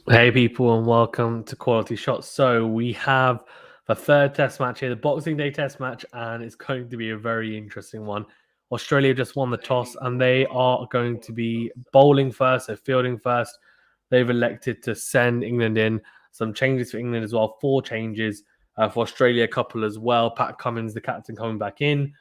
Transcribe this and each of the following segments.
Hey people, and welcome to Quality Shot. So we have the third test match here, the Boxing Day test match, and it's going to be a very interesting one. Australia just won the toss and they are going to be bowling first, so fielding first. They've elected to send England in. Some changes for England as well, 4 changes. For Australia, a couple as well. Pat Cummins, the captain, coming back in,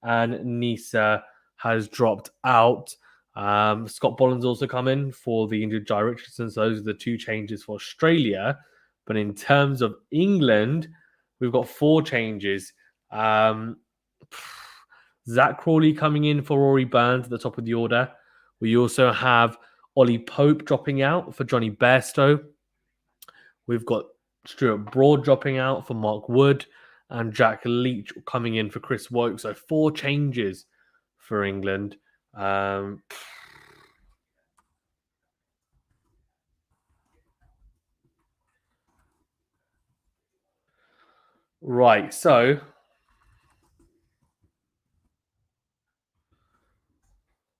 and Nisa has dropped out. Scott Bolland's also come in for the injured Jai Richardson. So those are the 2 changes for Australia. But in terms of England, we've got 4 changes. Zach Crawley coming in for Rory Burns at the top of the order. We also have Ollie Pope dropping out for Jonny Bairstow. We've got Stuart Broad dropping out for Mark Wood, and Jack Leach coming in for Chris Woke. So 4 changes for England. Right, so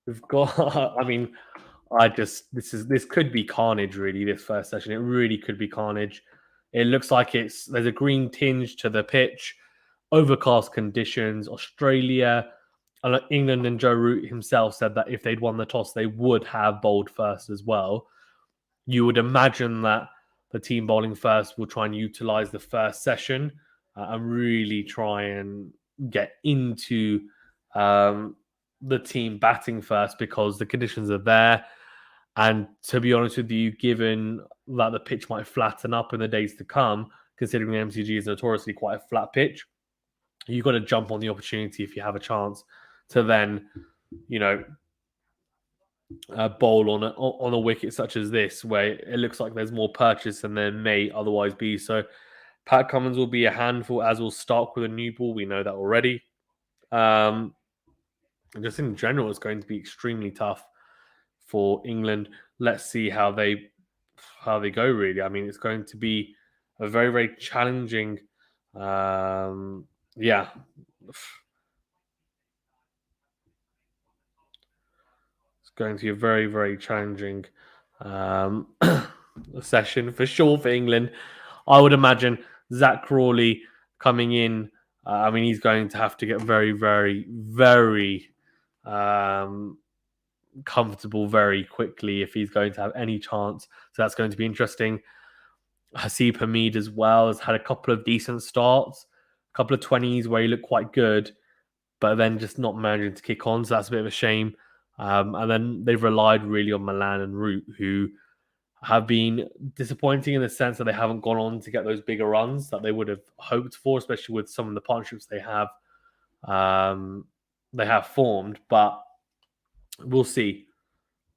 we've got. I mean, this could be carnage. Really, this first session, it really could be carnage. It looks like there's a green tinge to the pitch, overcast conditions. Australia, England, and Joe Root himself said that if they'd won the toss, they would have bowled first as well. You would imagine that the team bowling first will try and utilize the first session and really try and get into the team batting first because the conditions are there. And to be honest with you, given that the pitch might flatten up in the days to come, considering the MCG is notoriously quite a flat pitch, you've got to jump on the opportunity if you have a chance to then, bowl on a wicket such as this, where it looks like there's more purchase than there may otherwise be. So Pat Cummins will be a handful, as will Starc with a new ball. We know that already. Just in general, it's going to be extremely tough for England. Let's see how they go. Really, I mean, it's going to be a very, very challenging. Yeah. It's going to be a very, very challenging session for sure for England. I would imagine Zach Crawley coming in. I mean, he's going to have to get very, very, very comfortable very quickly if he's going to have any chance. So that's going to be interesting. Haseeb Hameed as well has had a couple of decent starts, a couple of 20s where he looked quite good, but then just not managing to kick on. So that's a bit of a shame. And then they've relied really on Malan and Root, who have been disappointing in the sense that they haven't gone on to get those bigger runs that they would have hoped for, especially with some of the partnerships they have formed. But we'll see.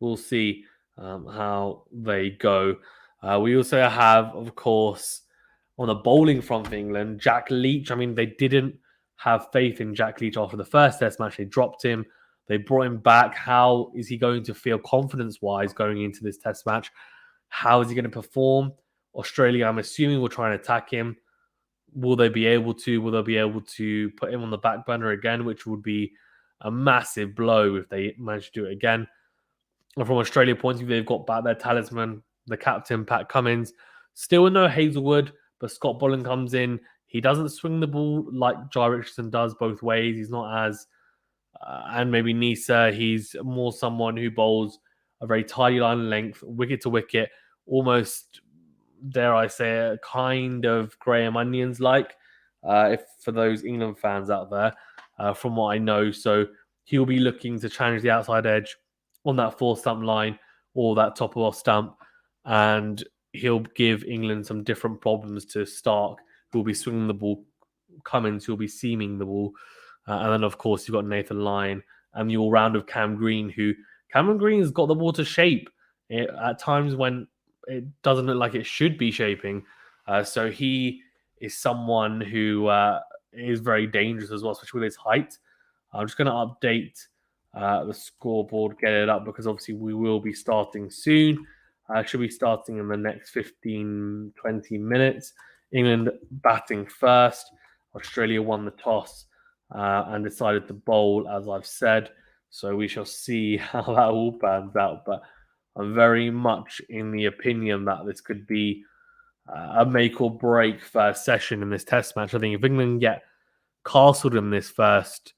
We'll see how they go. We also have, of course, on the bowling front for England, Jack Leach. I mean, they didn't have faith in Jack Leach after the first test match. They dropped him. They brought him back. How is he going to feel confidence-wise going into this test match? How is he going to perform? Australia, I'm assuming, will try and attack him. Will they be able to? Will they be able to put him on the back burner again, which would be a massive blow if they manage to do it again? And from Australia point of view, they've got back their talisman, the captain, Pat Cummins. Still no Hazelwood, but Scott Bolland comes in. He doesn't swing the ball like Jai Richardson does both ways. He's not as, and maybe Nisa, he's more someone who bowls a very tidy line of length, wicket to wicket, almost, dare I say, a kind of Graham Onions like, if for those England fans out there, from what I know. So he'll be looking to challenge the outside edge on that 4-stump line or that top of off stump, and he'll give England some different problems to Starc, who'll be swinging the ball, Cummins, who'll be seaming the ball, and then of course you've got Nathan Lyon and the all-round of Cam Green, who Cameron Green has got the ball to shape at times when it doesn't look like it should be shaping. So he is someone who is very dangerous as well, especially with his height. I'm just going to update the scoreboard, get it up, because obviously we will be starting soon. Should be starting in the next 15, 20 minutes. England batting first. Australia won the toss and decided to bowl, as I've said. So we shall see how that all pans out. But I'm very much in the opinion that this could be a make or break first session in this test match. I think if England get castled in this first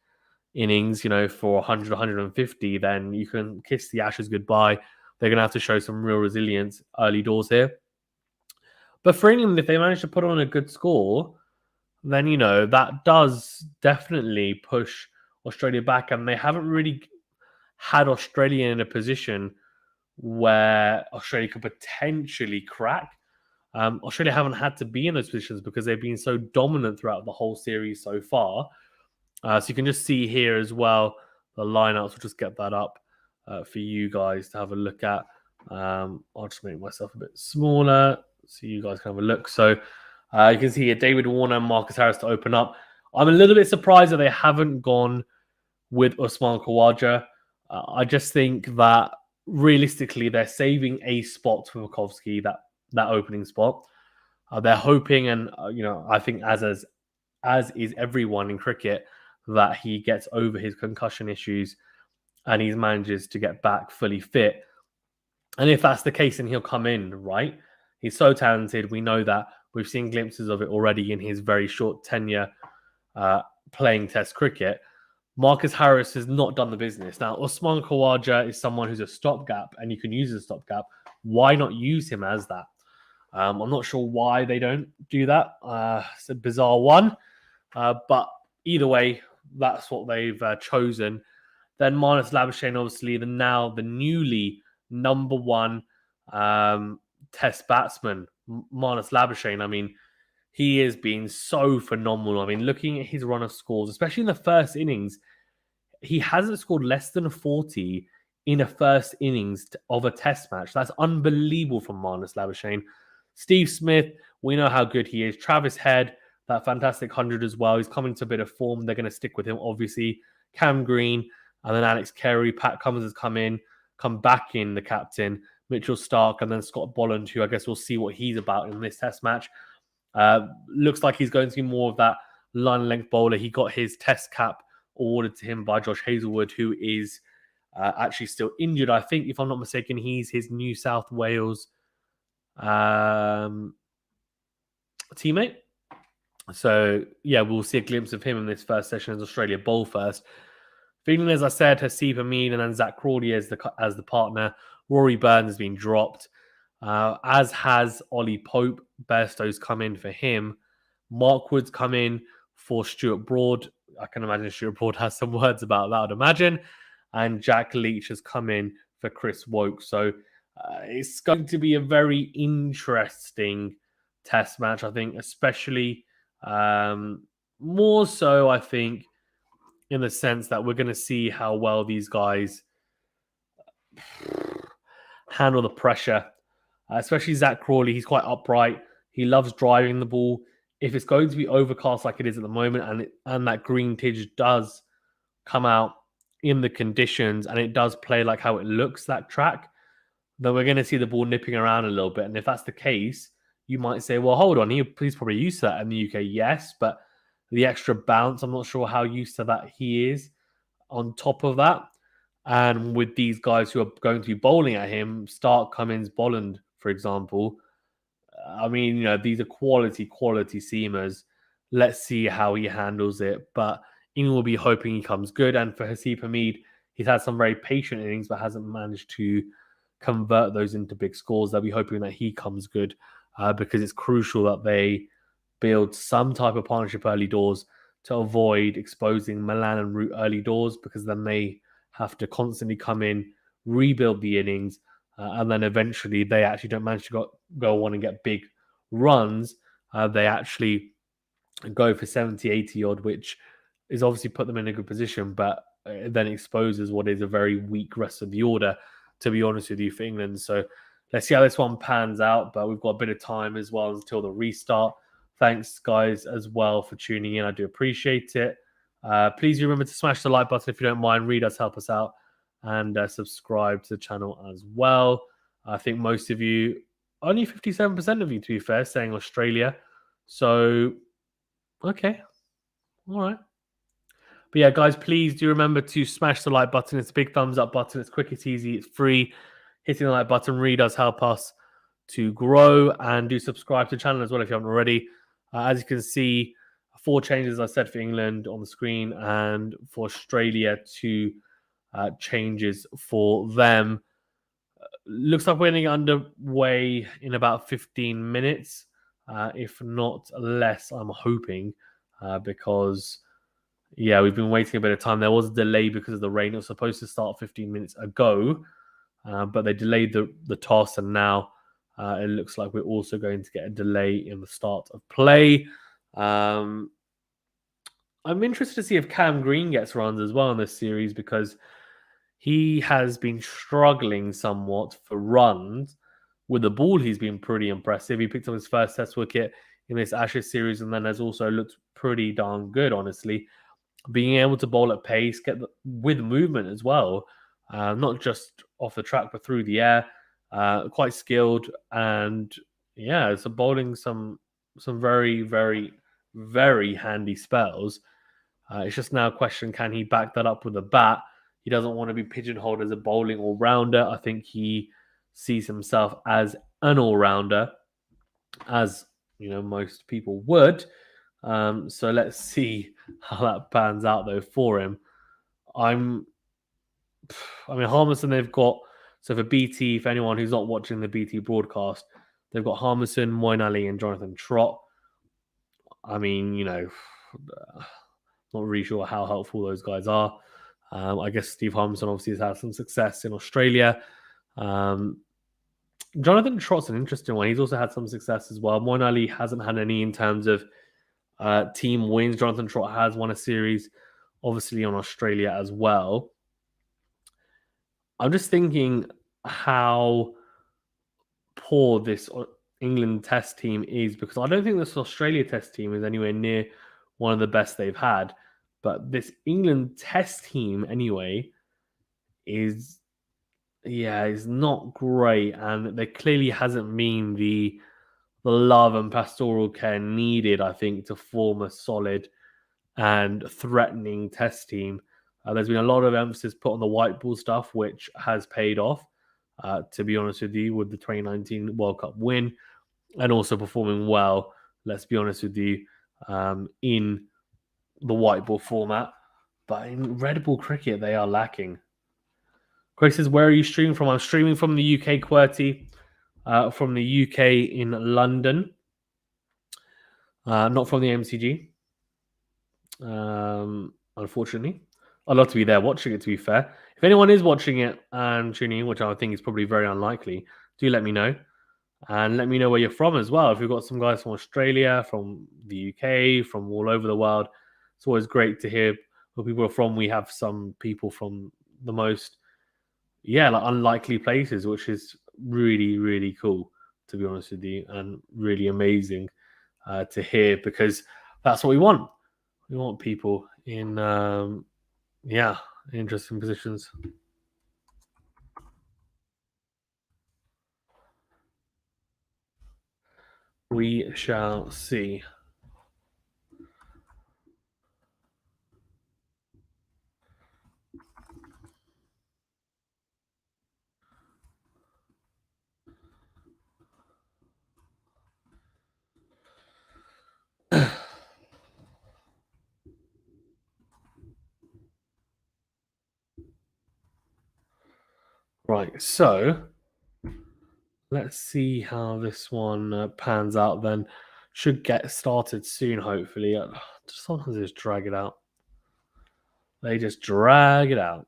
innings, for 100, 150, then you can kiss the Ashes goodbye. They're going to have to show some real resilience early doors here. But for England, if they manage to put on a good score, then, that does definitely push Australia back. And they haven't really had Australia in a position where Australia could potentially crack. Australia haven't had to be in those positions because they've been so dominant throughout the whole series so far. So you can just see here as well the lineouts. We'll just get that up for you guys to have a look at. I'll just make myself a bit smaller so you guys can have a look. So you can see here David Warner and Marcus Harris to open up. I'm a little bit surprised that they haven't gone with Usman Khawaja. I just think that realistically they're saving a spot for Makovsky, that opening spot. They're hoping, and I think as is everyone in cricket, that he gets over his concussion issues and he manages to get back fully fit. And if that's the case, then he'll come in, right? He's so talented. We know that. We've seen glimpses of it already in his very short tenure playing Test cricket. Marcus Harris has not done the business. Now, Usman Khawaja is someone who's a stopgap, and you can use a stopgap. Why not use him as that? I'm not sure why they don't do that. It's a bizarre one. But either way, that's what they've chosen. Then Marnus Labuschagne, obviously, the newly number one Test batsman, Marnus Labuschagne. I mean, he has been so phenomenal. I mean, looking at his run of scores, especially in the first innings, he hasn't scored less than 40 in a first innings of a Test match. That's unbelievable from Marnus Labuschagne. Steve Smith, we know how good he is. Travis Head, that fantastic 100 as well. He's coming to a bit of form. They're going to stick with him, obviously. Cam Green, and then Alex Carey. Pat Cummins has come back in, the captain. Mitchell Starc, and then Scott Bolland, who I guess we'll see what he's about in this Test match. Looks like he's going to be more of that line length bowler. He got his Test cap awarded to him by Josh Hazlewood, who is actually still injured. I think, if I'm not mistaken, he's his New South Wales teammate. So, yeah, we'll see a glimpse of him in this first session as Australia bowl first. Feeling, as I said, Haseeb, Hameed, and then Zach Crawley as the partner. Rory Burns has been dropped, as has Ollie Pope. Bairstow's come in for him. Mark Wood's come in for Stuart Broad. I can imagine Stuart Broad has some words about that, I'd imagine. And Jack Leach has come in for Chris Woke. So it's going to be a very interesting Test match, I think, especially more so, I think, in the sense that we're going to see how well these guys handle the pressure, especially Zach Crawley. He's quite upright. He loves driving the ball. If it's going to be overcast like it is at the moment, and that green tinge does come out in the conditions, and it does play like how it looks, that track, then we're going to see the ball nipping around a little bit. And if that's the case, you might say, well, hold on, he's probably used to that in the UK. Yes, but the extra bounce, I'm not sure how used to that he is on top of that. And with these guys who are going to be bowling at him, Starc, Cummins, Bolland, for example, I mean, these are quality seamers. Let's see how he handles it. But England will be hoping he comes good. And for Haseeb Hameed, he's had some very patient innings, but hasn't managed to convert those into big scores. They'll be hoping that he comes good because it's crucial that they build some type of partnership early doors to avoid exposing Malan and Root early doors, because then they have to constantly come in, rebuild the innings, and then eventually they actually don't manage to go on and get big runs. They actually go for 70, 80 odd, which is obviously put them in a good position, but it then exposes what is a very weak rest of the order, to be honest with you, for England. So let's see how this one pans out, but we've got a bit of time as well until the restart. Thanks, guys, as well for tuning in. I do appreciate it. Please remember to smash the like button if you don't mind. Read us, help us out, and subscribe to the channel as well. I think most of you, only 57% of you, to be fair, saying Australia. So, okay. All right. But yeah, guys, please do remember to smash the like button. It's a big thumbs up button. It's quick, it's easy, it's free. hitting the like button really does help us to grow, and do subscribe to the channel as well if you haven't already. As you can see, 4 changes I said for England on the screen, and for Australia 2 changes for them. Looks like we're going to get underway in about 15 minutes, if not less, I'm hoping, because, yeah, we've been waiting a bit of time. There was a delay because of the rain. It was supposed to start 15 minutes ago, but they delayed the toss, and now it looks like we're also going to get a delay in the start of play. I'm interested to see if Cam Green gets runs as well in this series, because he has been struggling somewhat for runs. With the ball, he's been pretty impressive. He picked up his first Test wicket in this Ashes series, and then has also looked pretty darn good, honestly. Being able to bowl at pace, with movement as well, not just off the track, but through the air. Quite skilled, and yeah, so bowling some very, very, very handy spells. It's just now a question, can he back that up with a bat? He doesn't want to be pigeonholed as a bowling all-rounder. I think he sees himself as an all-rounder, as most people would. So let's see how that pans out though for him. I mean, Harmison, they've got, so for BT, for anyone who's not watching the BT broadcast, they've got Harmison, Moeen Ali, and Jonathan Trott. I mean, not really sure how helpful those guys are. I guess Steve Harmison obviously has had some success in Australia. Jonathan Trott's an interesting one. He's also had some success as well. Moeen Ali hasn't had any in terms of team wins. Jonathan Trott has won a series, obviously, on Australia as well. I'm just thinking how poor this England Test team is, because I don't think this Australia Test team is anywhere near one of the best they've had. But this England Test team, anyway, is not great, and there clearly hasn't been the love and pastoral care needed, I think, to form a solid and threatening Test team. There's been a lot of emphasis put on the white ball stuff, which has paid off, to be honest with you, with the 2019 World Cup win, and also performing well, let's be honest with you, in the white ball format. But in red ball cricket, they are lacking. Grace says, where are you streaming from? I'm streaming from the UK, QWERTY, from the UK in London, not from the MCG, unfortunately. I'd love to be there watching it, to be fair. If anyone is watching it and tuning in, which I think is probably very unlikely, do let me know. And let me know where you're from as well. If you've got some guys from Australia, from the UK, from all over the world, it's always great to hear where people are from. We have some people from the most, unlikely places, which is really, really cool, to be honest with you, and really amazing to hear, because that's what we want. We want people in, interesting positions. We shall see. Right, so let's see how this one pans out then. Should get started soon, hopefully. Sometimes they just drag it out. They just drag it out.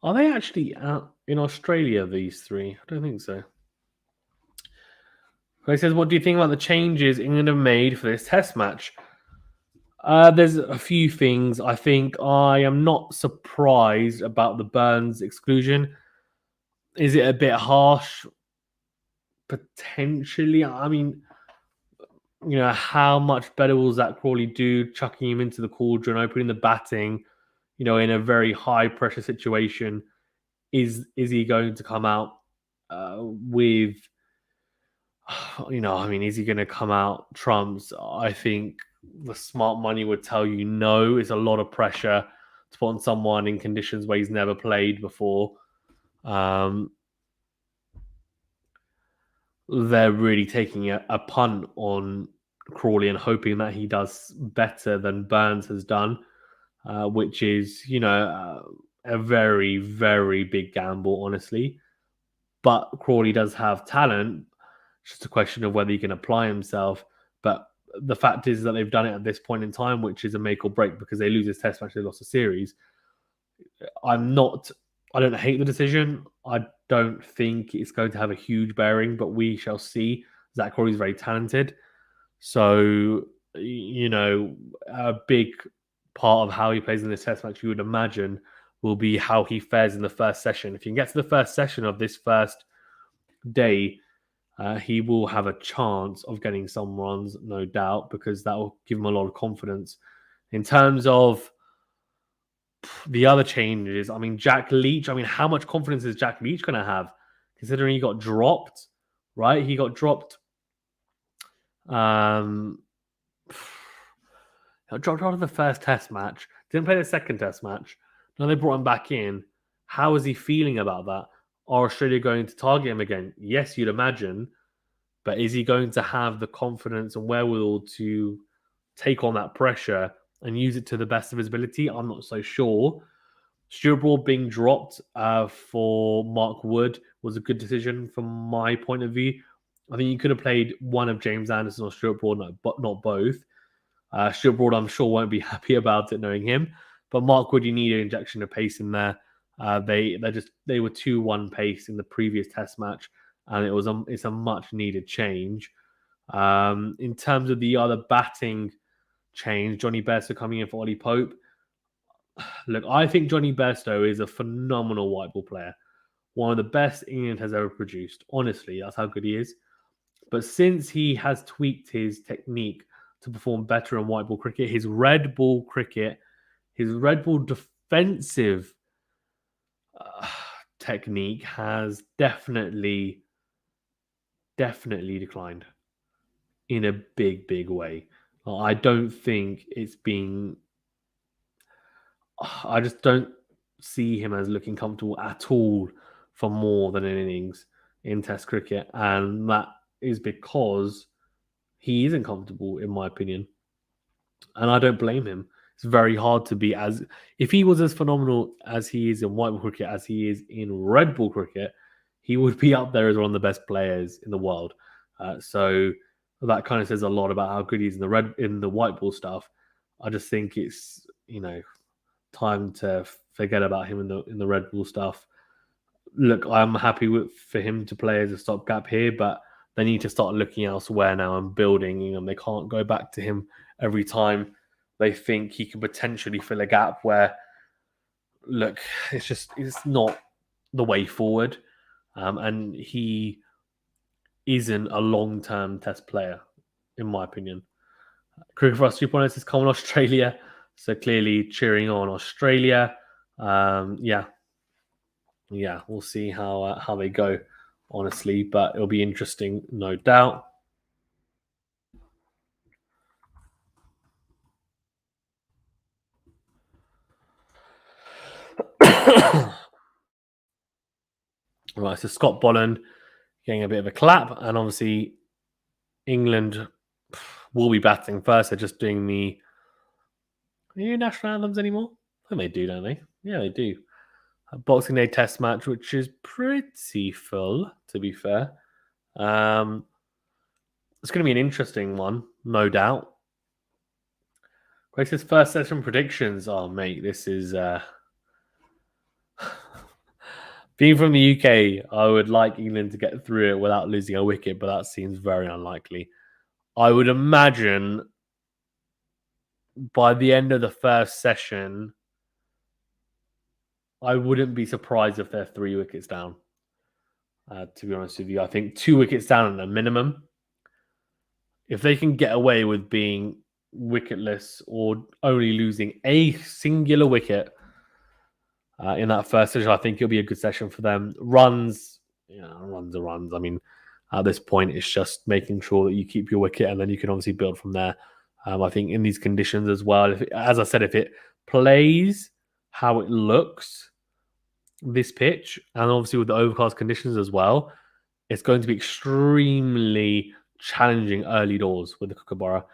Are they actually out in Australia, these three? I don't think so. He says, what do you think about the changes England have made for this test match? There's a few things. I think I am not surprised about the Burns exclusion. Is it a bit harsh? Potentially. I mean, how much better will Zach Crawley do chucking him into the cauldron, opening the batting, in a very high pressure situation is he going to come out with, is he going to come out trumps? I think the smart money would tell you no. It's a lot of pressure to put on someone in conditions where he's never played before. They're really taking a punt on Crawley and hoping that he does better than Burns has done, which is, a very, very big gamble, honestly. But Crawley does have talent. It's just a question of whether he can apply himself. But the fact is that they've done it at this point in time, which is a make or break, because they lose this test match, they lost a series. I don't hate the decision. I don't think it's going to have a huge bearing, but we shall see. Zach Crawley is very talented. So, a big part of how he plays in this test match, you would imagine, will be how he fares in the first session. If you can get to the first session of this first day, he will have a chance of getting some runs, no doubt, because that will give him a lot of confidence. In terms of the other changes, Jack Leach, how much confidence is Jack Leach going to have, considering he got dropped, right? He got dropped. Got dropped out of the first test match, didn't play the second test match. Now they brought him back in. How is he feeling about that? Are Australia going to target him again? Yes, you'd imagine. But is he going to have the confidence and wherewithal to take on that pressure and use it to the best of his ability? I'm not so sure. Stuart Broad being dropped for Mark Wood was a good decision from my point of view. I think you could have played one of James Anderson or Stuart Broad, but not both. Stuart Broad, I'm sure, won't be happy about it, knowing him. But Mark Wood, you need an injection of pace in there. They were 2-1 pace in the previous test match, and it's a much needed change. In terms of the other batting change, Jonny Bairstow coming in for Ollie Pope. Look, I think Jonny Bairstow is a phenomenal white ball player. One of the best England has ever produced. Honestly, that's how good he is. But since he has tweaked his technique to perform better in white ball cricket, his red ball cricket, his red ball defensive technique has definitely declined in a big, big way. I don't think it's been... I just don't see him as looking comfortable at all for more than an innings in Test cricket. And that is because he isn't comfortable, in my opinion. And I don't blame him. It's very hard to be as... If he was as phenomenal as he is in white ball cricket as he is in red ball cricket, he would be up there as one of the best players in the world. So that kind of says a lot about how good he is in the white ball stuff. I just think it's, time to forget about him in the red ball stuff. Look, I'm happy for him to play as a stopgap here, but they need to start looking elsewhere now and building. They can't go back to him every time they think he can potentially fill a gap where, look, it's not the way forward. And he isn't a long-term Test player, in my opinion. Cricket for Us 2.0 is coming Australia. So clearly cheering on Australia. Yeah, we'll see how they go, honestly. But it'll be interesting, no doubt. Right, so Scott Bolland getting a bit of a clap. And obviously England will be batting first. They're just doing the... national anthems anymore? I think they do, don't they? Yeah, they do. A Boxing Day Test match, which is pretty full, to be fair. It's going to be an interesting one, no doubt. Grace's first session predictions. Oh, mate, this is... Being from the UK, I would like England to get through it without losing a wicket, but that seems very unlikely. I would imagine by the end of the first session, I wouldn't be surprised if they're 3 wickets down. To be honest with you, I think 2 wickets down at a minimum. If they can get away with being wicketless or only losing a singular wicket, in that first session. I think it'll be a good session for them. Runs are runs. I mean, at this point, it's just making sure that you keep your wicket, and then you can obviously build from there. I think in these conditions as well, as I said, if it plays how it looks, this pitch, and obviously with the overcast conditions as well, it's going to be extremely challenging early doors with the Kookaburra.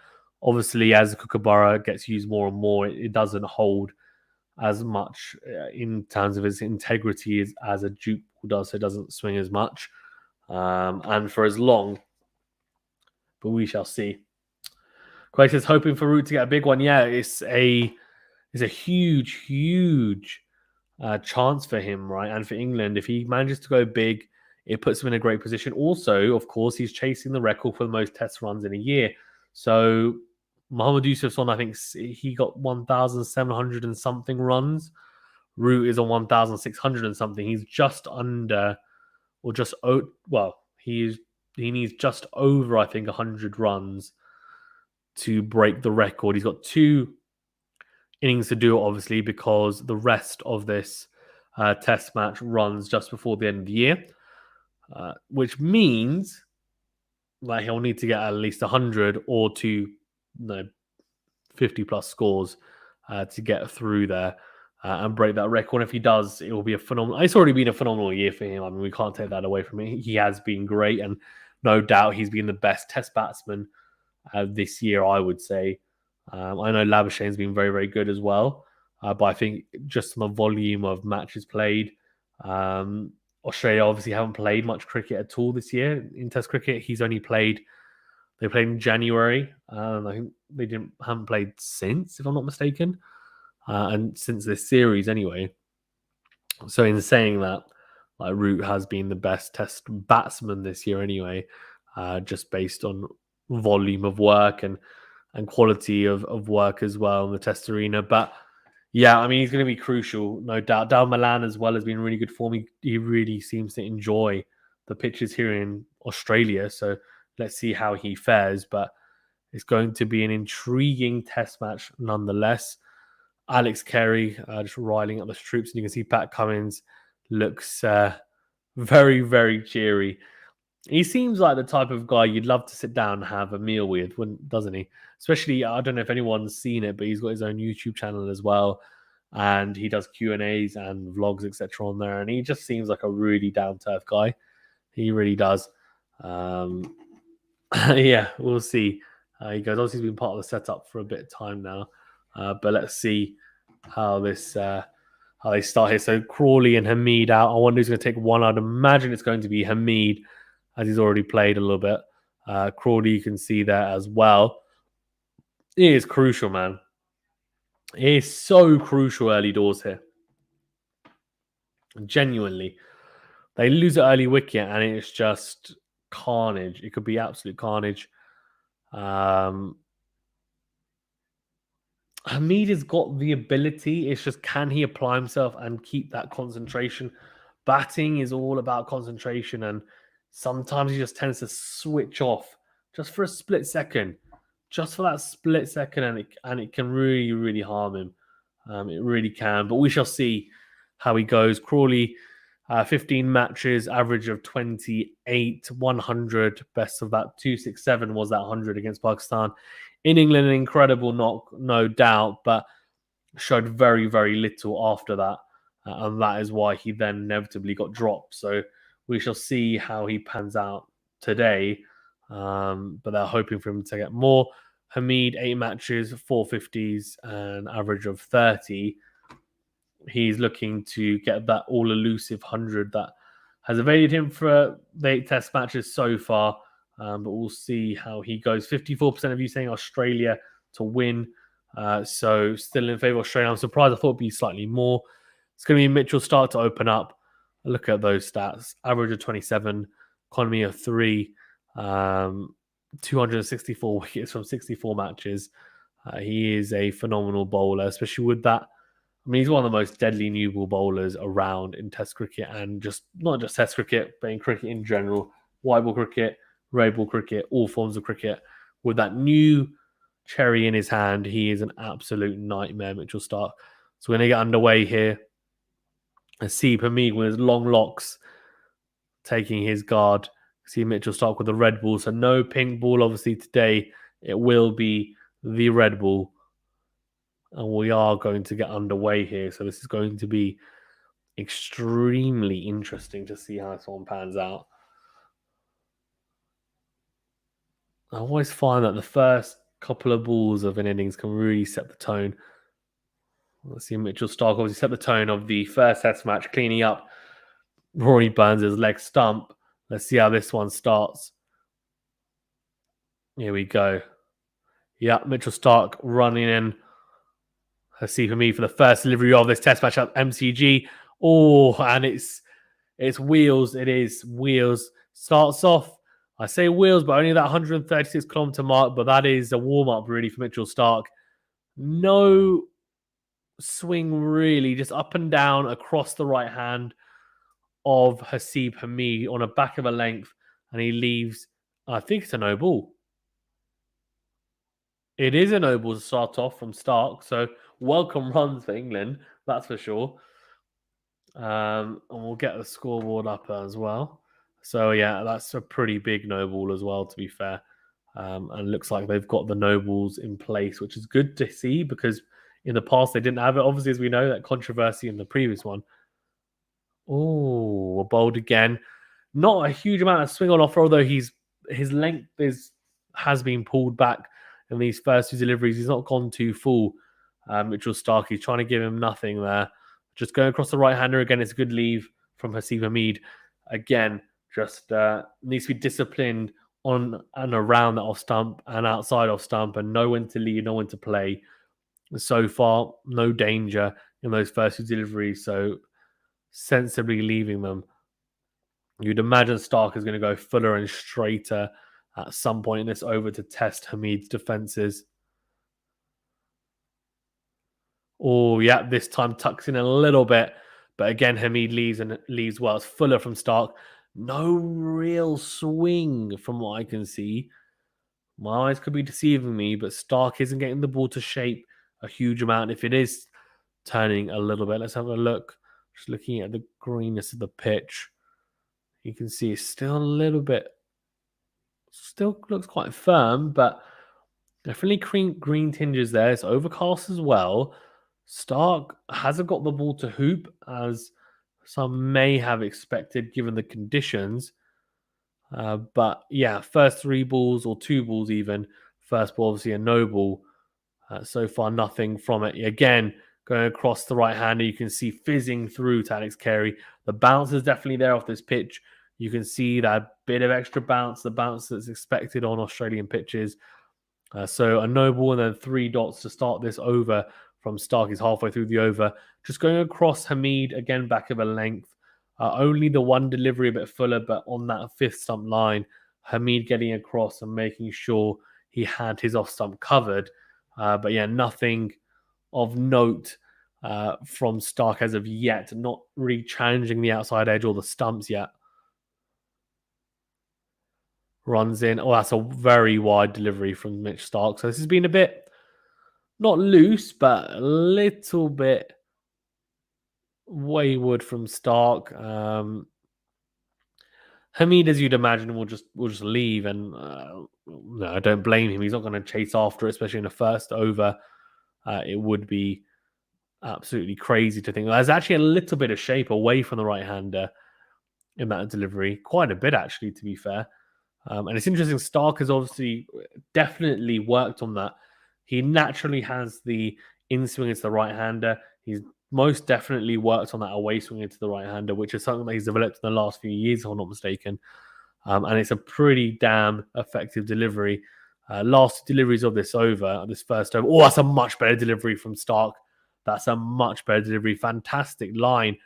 Obviously, as the Kookaburra gets used more and more, it doesn't hold as much in terms of its integrity as a Duke does, so it doesn't swing as much and for as long. But we shall see. Quake is hoping for Root to get a big one. Yeah, it's a huge chance for him, right? And for England, if he manages to go big, it puts him in a great position. Also, of course, he's chasing the record for the most test runs in a year. So Mohammad Yusuf's on, I think he got 1,700 and something runs. Root is on 1,600 and something. He's just under, or just, well, he needs just over, I think, 100 runs to break the record. He's got 2 innings to do it, obviously, because the rest of this test match runs just before the end of the year, which means that he'll need to get at least 100 or 50 plus scores to get through there and break that record. And if he does, it will be a phenomenal. It's already been a phenomenal year for him. I mean, we can't take that away from him. He has been great, and no doubt he's been the best test batsman this year, I would say. I know Labuschagne's been very, very good as well, but I think just on the volume of matches played, Australia obviously haven't played much cricket at all this year in Test cricket. They played in January, and I think they haven't played since, if I'm not mistaken, and since this series anyway. So in saying that, like, Root has been the best Test batsman this year anyway, just based on volume of work and quality of work as well in the Test arena. But yeah, I mean, he's going to be crucial, no doubt. Dawid Malan as well has been really good for me. He really seems to enjoy the pitches here in Australia. So let's see how he fares. But it's going to be an intriguing Test match nonetheless. Alex Carey just riling up the troops. And you can see Pat Cummins looks very, very cheery. He seems like the type of guy you'd love to sit down and have a meal with, doesn't he? Especially, I don't know if anyone's seen it, but he's got his own YouTube channel as well, and he does Q&As and vlogs, etc. on there, and he just seems like a really down-to-earth guy. He really does. Yeah, we'll see. He goes, obviously he's been part of the setup for a bit of time now, but let's see how this how they start here. So Crawley and Hameed out. I wonder who's going to take one. I'd imagine it's going to be Hameed, as he's already played a little bit. Crawley, you can see there as well. It is crucial, man. It is so crucial early doors here. Genuinely. They lose an early wicket and it's just carnage. It could be absolute carnage. Hameed has got the ability. It's just, can he apply himself and keep that concentration? Batting is all about concentration, and sometimes he just tends to switch off just for a split second. Just for that split second, and it can really, really harm him. It really can. But we shall see how he goes. Crawley, 15 matches, average of 28, 100. Best of that, 267 was that 100 against Pakistan. In England, an incredible knock, no doubt, but showed very, very little after that. And that is why he then inevitably got dropped. So we shall see how he pans out today. But they're hoping for him to get more. Hameed, 8 matches, 450s, and average of 30. He's looking to get that all-elusive 100 that has evaded him for the 8 test matches so far. But we'll see how he goes. 54% of you saying Australia to win. So still in favour of Australia. I'm surprised. I thought it'd be slightly more. It's going to be Mitchell Starc to open up. Look at those stats. Average of 27, economy of 3, 264 wickets from 64 matches. He is a phenomenal bowler, especially with that. I mean, he's one of the most deadly new ball bowlers around in Test cricket, and just not just Test cricket, but in cricket in general. White ball cricket, red ball cricket, all forms of cricket. With that new cherry in his hand, he is an absolute nightmare, Mitchell Starc. So we're going to get underway here. Haseeb Hameed with his long locks taking his guard. See Mitchell Starc with the red ball. So no pink ball, obviously, today. It will be the red ball. And we are going to get underway here. So this is going to be extremely interesting to see how this one pans out. I always find that the first couple of balls of an innings can really set the tone. Let's see Mitchell Starc obviously set the tone of the first test match, cleaning up Rory Burns' leg stump. Let's see how this one starts. Here we go. Yeah, Mitchell Starc running in. Haseeb Hameed for the first delivery of this test match at MCG. Oh, and it's wheels. It is wheels. Starts off. I say wheels, but only that 136 kilometer mark. But that is a warm up really for Mitchell Starc. No swing really, just up and down across the right hand of Haseeb Hameed on a back of a length, and he leaves. I think it's a no ball. It is a no ball to start off from Starc, so welcome runs for England, that's for sure. And we'll get the scoreboard up as well. So yeah, that's a pretty big no ball as well, to be fair. And it looks like they've got the no balls in place, which is good to see because in the past they didn't have it. Obviously, as we know, that controversy in the previous one. Oh, a bowled again. Not a huge amount of swing on offer, although his length has been pulled back in these first two deliveries. He's not gone too full. Mitchell Starc, he's trying to give him nothing there. Just going across the right-hander again. It's a good leave from Haseeb Hameed. Again, just needs to be disciplined on and around that off stump and outside off stump and know when to lead, know when to play. So far, no danger in those first two deliveries. So sensibly leaving them. You'd imagine Starc is going to go fuller and straighter at some point in this over to test Hameed's defences. Oh, yeah, this time tucks in a little bit. But again, Hameed leaves well. It's fuller from Starc. No real swing from what I can see. My eyes could be deceiving me, but Starc isn't getting the ball to shape a huge amount. If it is turning a little bit, let's have a look. Just looking at the greenness of the pitch. You can see it's still a little bit, still looks quite firm, but definitely green tinges there. It's overcast as well. Starc hasn't got the ball to hoop as some may have expected given the conditions. But yeah, first three balls or two balls even. First ball, obviously a no ball. So far, nothing from it. Again, going across the right hander, you can see fizzing through to Alex Carey. The bounce is definitely there off this pitch. You can see that bit of extra bounce, the bounce that's expected on Australian pitches. So a no ball and then 3 dots to start this over from Starc. Is halfway through the over. Just going across Hameed, again, back of a length. Only the one delivery a bit fuller, but on that fifth stump line, Hameed getting across and making sure he had his off stump covered. But yeah, nothing of note from Starc as of yet. Not really challenging the outside edge or the stumps yet. Runs in. Oh, that's a very wide delivery from Mitch Starc. So this has been a bit, not loose, but a little bit wayward from Starc. Hameed, as you'd imagine, will just leave, and no, I don't blame him. He's not going to chase after it, especially in the first over. It would be absolutely crazy to think there's actually a little bit of shape away from the right hander in that delivery, quite a bit actually, to be fair. And it's interesting. Starc has obviously definitely worked on that. He naturally has the in swing into the right hander. He's most definitely worked on that away swing into the right hander, which is something that he's developed in the last few years, if I'm not mistaken. And it's a pretty damn effective delivery. Last deliveries of this over, this first over. Oh, that's a much better delivery from Starc. That's a much better delivery. Fantastic line.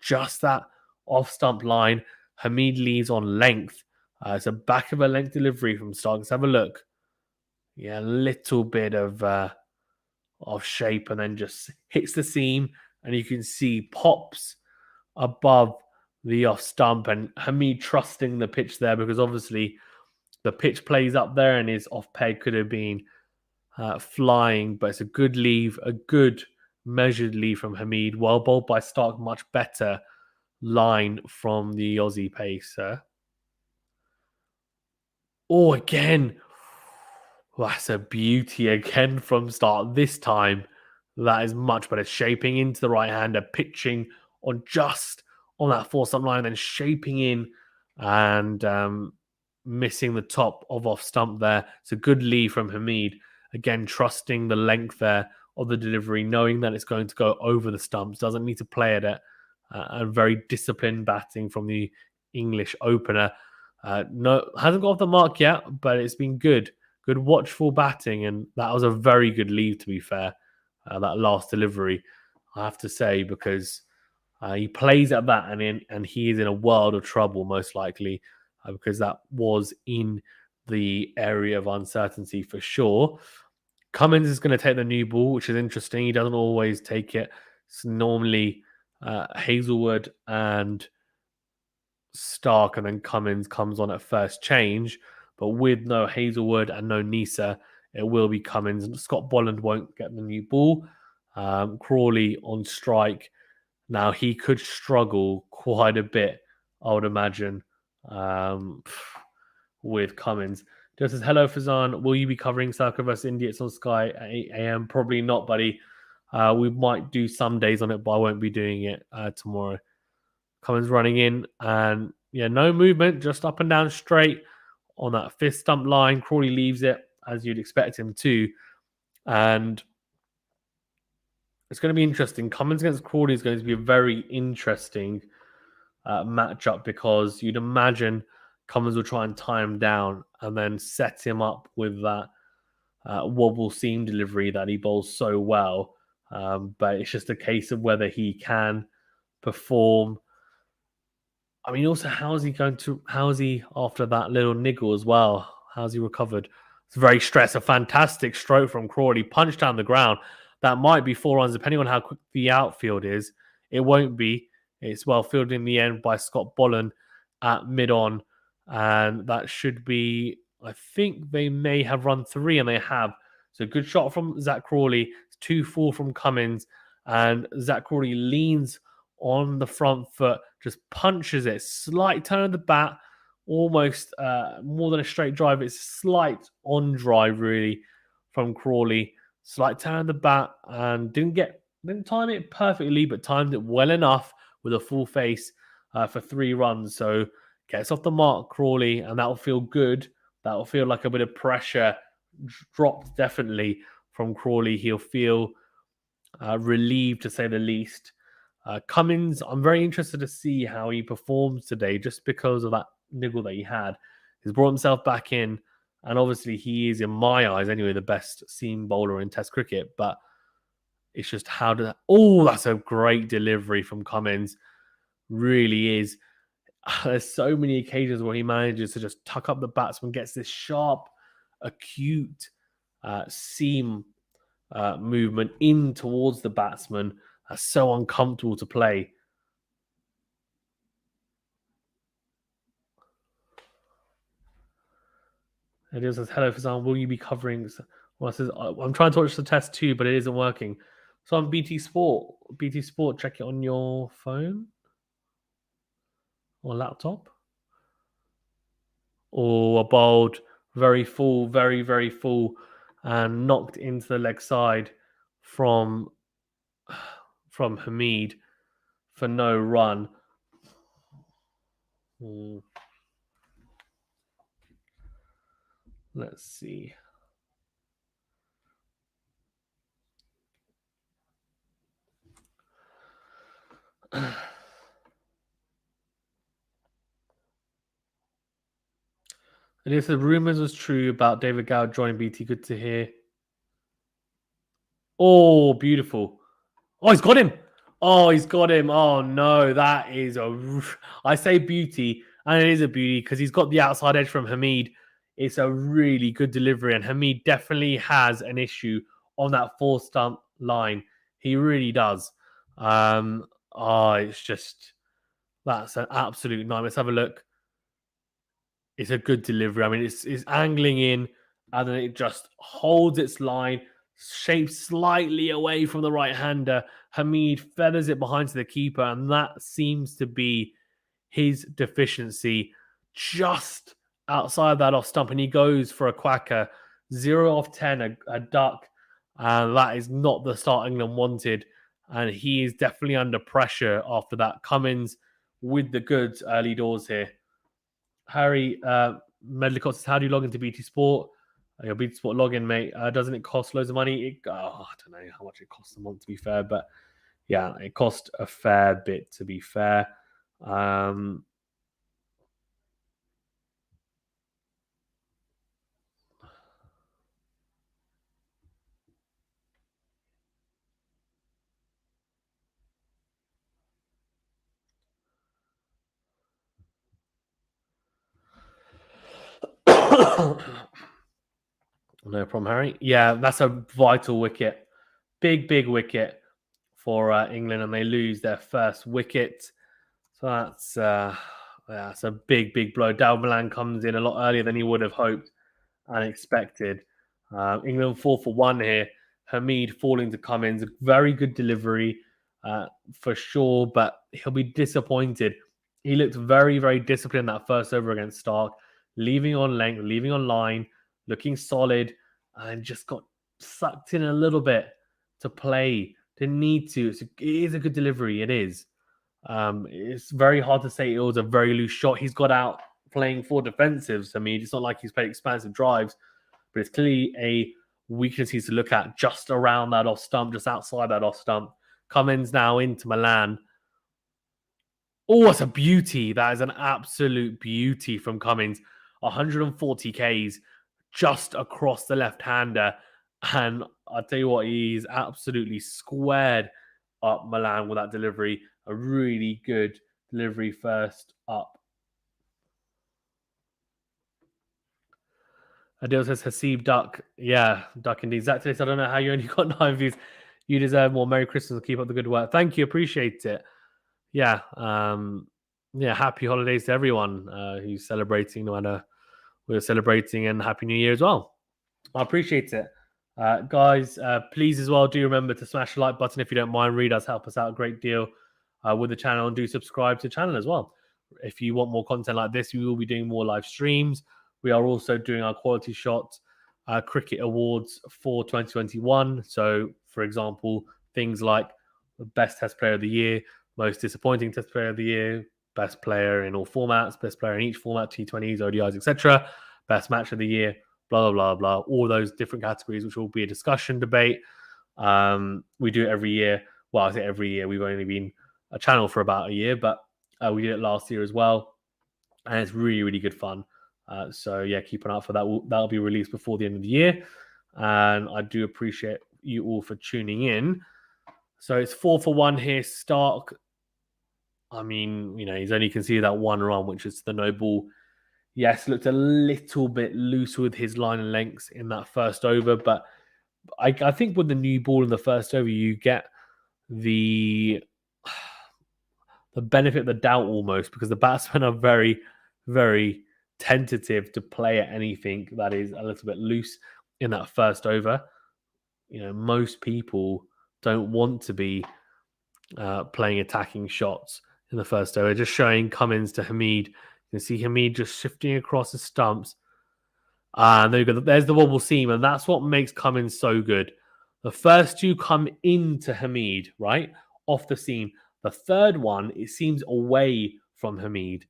Just that off stump line. Hameed leads on length. It's a back of a length delivery from Starc. Let's have a look. Yeah, a little bit of shape and then just hits the seam. And you can see pops above the off stump. And Hameed trusting the pitch there because obviously the pitch plays up there and his off peg could have been flying. But it's a good leave, a good measured lead from Hameed. Well bowled by Starc, much better line from the Aussie pacer. Oh, again. That's a beauty again from Starc. This time, that is much better. Shaping into the right-hander, pitching on just on that four-stump line, then shaping in and missing the top of off stump there. It's a good lead from Hameed. Again, trusting the length there of the delivery, knowing that it's going to go over the stumps, doesn't need to play at it. And very disciplined batting from the English opener. No, hasn't got off the mark yet, but it's been good. Good watchful batting, and that was a very good lead, to be fair. That last delivery, I have to say, because he plays at that and he is in a world of trouble, most likely, because that was in the area of uncertainty for sure. Cummins is going to take the new ball, which is interesting. He doesn't always take it. It's normally Hazelwood and Starc, and then Cummins comes on at first change. But with no Hazelwood and no Nisa, it will be Cummins. Scott Bolland won't get the new ball. Crawley on strike. Now, he could struggle quite a bit, I would imagine, with Cummins. Just says, hello, Fazan. Will you be covering South versus India? It's on Sky at 8 a.m. Probably not, buddy. We might do some days on it, but I won't be doing it tomorrow. Cummins running in, and yeah, no movement, just up and down straight on that fifth stump line. Crawley leaves it, as you'd expect him to. And it's going to be interesting. Cummins against Crawley is going to be a very interesting matchup, because you'd imagine Cummins will try and tie him down and then set him up with that wobble seam delivery that he bowls so well. But it's just a case of whether he can perform. I mean, also, how's he after that little niggle as well? How's he recovered? It's very stressed. A fantastic stroke from Crawley. Punched down the ground. That might be 4 runs, depending on how quick the outfield is. It won't be. It's well fielded in the end by Scott Bolland at mid-on. And that should be, I think they may have run 3, and they have. So good shot from Zach Crawley. 2-4 from Cummins. And Zach Crawley leans on the front foot, just punches it. Slight turn of the bat, almost more than a straight drive. It's slight on drive, really, from Crawley. Slight turn of the bat, and didn't time it perfectly, but timed it well enough with a full face for 3 runs. So gets off the mark, Crawley, and that'll feel good. That'll feel like a bit of pressure dropped, definitely, from Crawley. He'll feel relieved, to say the least. Cummins, I'm very interested to see how he performs today, just because of that niggle that he had. He's brought himself back in, and obviously he is, in my eyes anyway, the best seam bowler in Test cricket. But it's just that's a great delivery from Cummins. Really is. There's so many occasions where he manages to just tuck up the batsman, gets this sharp, acute seam movement in towards the batsman. So uncomfortable to play. And he says, hello, Fazan, will you be covering? Well, says, I'm trying to watch the test too, but it isn't working. So on BT Sport, check it on your phone or laptop. Or a bowled, very full, very, very full, and knocked into the leg side from Hameed for no run. Let's see. And if the rumors was true about David Gow joining BT, good to hear. Oh, beautiful. Oh, he's got him. Oh, no, that is I say beauty, and it is a beauty because he's got the outside edge from Hameed. It's a really good delivery, and Hameed definitely has an issue on that 4-stump line. He really does. It's just, that's an absolute nightmare. Let's have a look. It's a good delivery. I mean, it's angling in, and then it just holds its line, shaped slightly away from the right-hander. Hameed feathers it behind to the keeper, and that seems to be his deficiency, just outside that off stump, and he goes for a quacker. 0 off 10, a duck, and that is not the start England wanted, and he is definitely under pressure after that. Cummins with the goods early doors here. Harry Medlicott says, how do you log into BT Sport? Your BT Sport login, mate. Doesn't it cost loads of money? I don't know how much it costs a month, to be fair, but yeah, it cost a fair bit, to be fair. No problem, Harry. Yeah, that's a vital wicket. Big wicket for England, and they lose their first wicket. So that's a big blow. Dawid Malan comes in a lot earlier than he would have hoped and expected. England 4 for 1 here. Hameed falling to Cummins. Very good delivery for sure, but he'll be disappointed. He looked very disciplined that first over against Starc, leaving on length, leaving on line, looking solid, and just got sucked in a little bit to play. Didn't need to. It is a good delivery. It is. It's very hard to say it was a very loose shot. He's got out playing for defensives. I mean, it's not like he's played expansive drives, but it's clearly a weakness he's to look at just around that off stump, just outside that off stump. Cummins now into Malan. Oh, it's a beauty. That is an absolute beauty from Cummins. 140 Ks just across the left-hander. And I'll tell you what, he's absolutely squared up Malan with that delivery. A really good delivery first up. Adil says Haseeb duck. Yeah, duck indeed. Exactly. So I don't know how you only got 9 views. You deserve more. Merry Christmas and keep up the good work. Thank you. Appreciate it. Yeah. Happy holidays to everyone who's celebrating, no matter we're celebrating, and Happy New Year as well. I appreciate it. Guys, please as well do remember to smash the like button if you don't mind. Really does help us out a great deal with the channel, and do subscribe to the channel as well. If you want more content like this, we will be doing more live streams. We are also doing our QualityShot cricket awards for 2021. So, for example, things like the best Test Player of the Year, most disappointing Test Player of the Year, best player in all formats, best player in each format, T20s, ODIs, etc., best match of the year, blah, blah, blah, blah, all those different categories, which will be a discussion debate. We do it every year. Well, I say every year. We've only been a channel for about a year, but we did it last year as well. And it's really good fun. So, yeah, keep an eye out for that. That'll be released before the end of the year. And I do appreciate you all for tuning in. So it's 4 for 1 here. Starc, I mean, he's only conceded that one run, which is the no ball. Yes, looked a little bit loose with his line and lengths in that first over, but I think with the new ball in the first over, you get the benefit of the doubt almost, because the batsmen are very tentative to play at anything that is a little bit loose in that first over. Most people don't want to be playing attacking shots in the first over. Just showing Cummins to Hameed. You can see Hameed just shifting across the stumps. And there you go. There's the wobble seam, and that's what makes Cummins so good. The first two come into Hameed, right? Off the seam. The third one, it seems away from Hameed.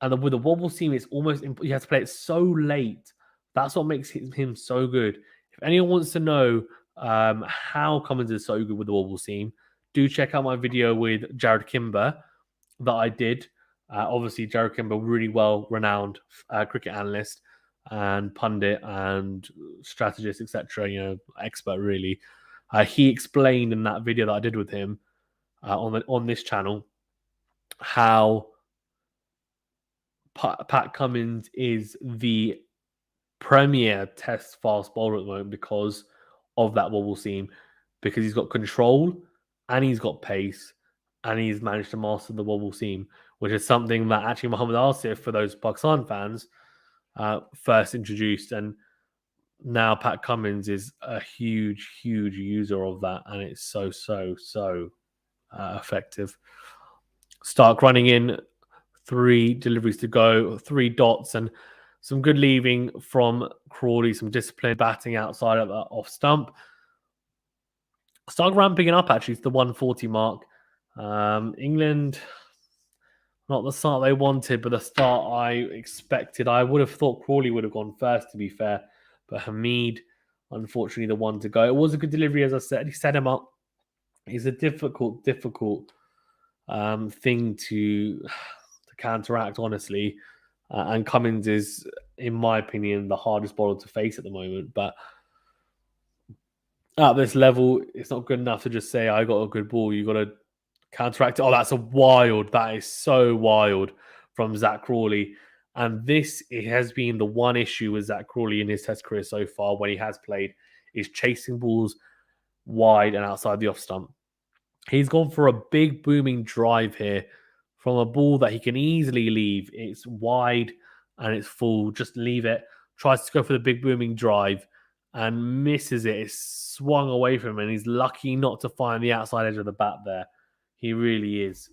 And with the wobble seam, it's almost, you have to play it so late. That's what makes him so good. If anyone wants to know how Cummins is so good with the wobble seam, do check out my video with Jared Kimber that I did. Obviously, Jared Kimber, really well-renowned cricket analyst and pundit and strategist, etc. Expert really. He explained in that video that I did with him on this channel how Pat Cummins is the premier Test fast bowler at the moment because of that wobble seam, because he's got control and he's got pace and he's managed to master the wobble seam, which is something that actually Mohammad Asif, for those Pakistan fans, first introduced. And now Pat Cummins is a huge user of that, and it's so effective. Starc running in, 3 deliveries to go, 3 dots, and some good leaving from Crawley, some discipline batting outside of that off stump. Starc ramping it up actually to the 140 mark. England, not the start they wanted, but the start I expected. I would have thought Crawley would have gone first, to be fair, but Hameed, unfortunately, the one to go. It was a good delivery, as I said. He set him up. It's a difficult thing to counteract, honestly. And Cummins is, in my opinion, the hardest bowler to face at the moment. But at this level, it's not good enough to just say, I got a good ball. You got to counteract it. Oh, that's that is so wild from Zach Crawley. And it has been the one issue with Zach Crawley in his test career so far when he has played, is chasing balls wide and outside the off stump. He's gone for a big booming drive here from a ball that he can easily leave. It's wide and it's full. Just leave it. Tries to go for the big booming drive and misses it. It's swung away from him, and he's lucky not to find the outside edge of the bat there. He really is.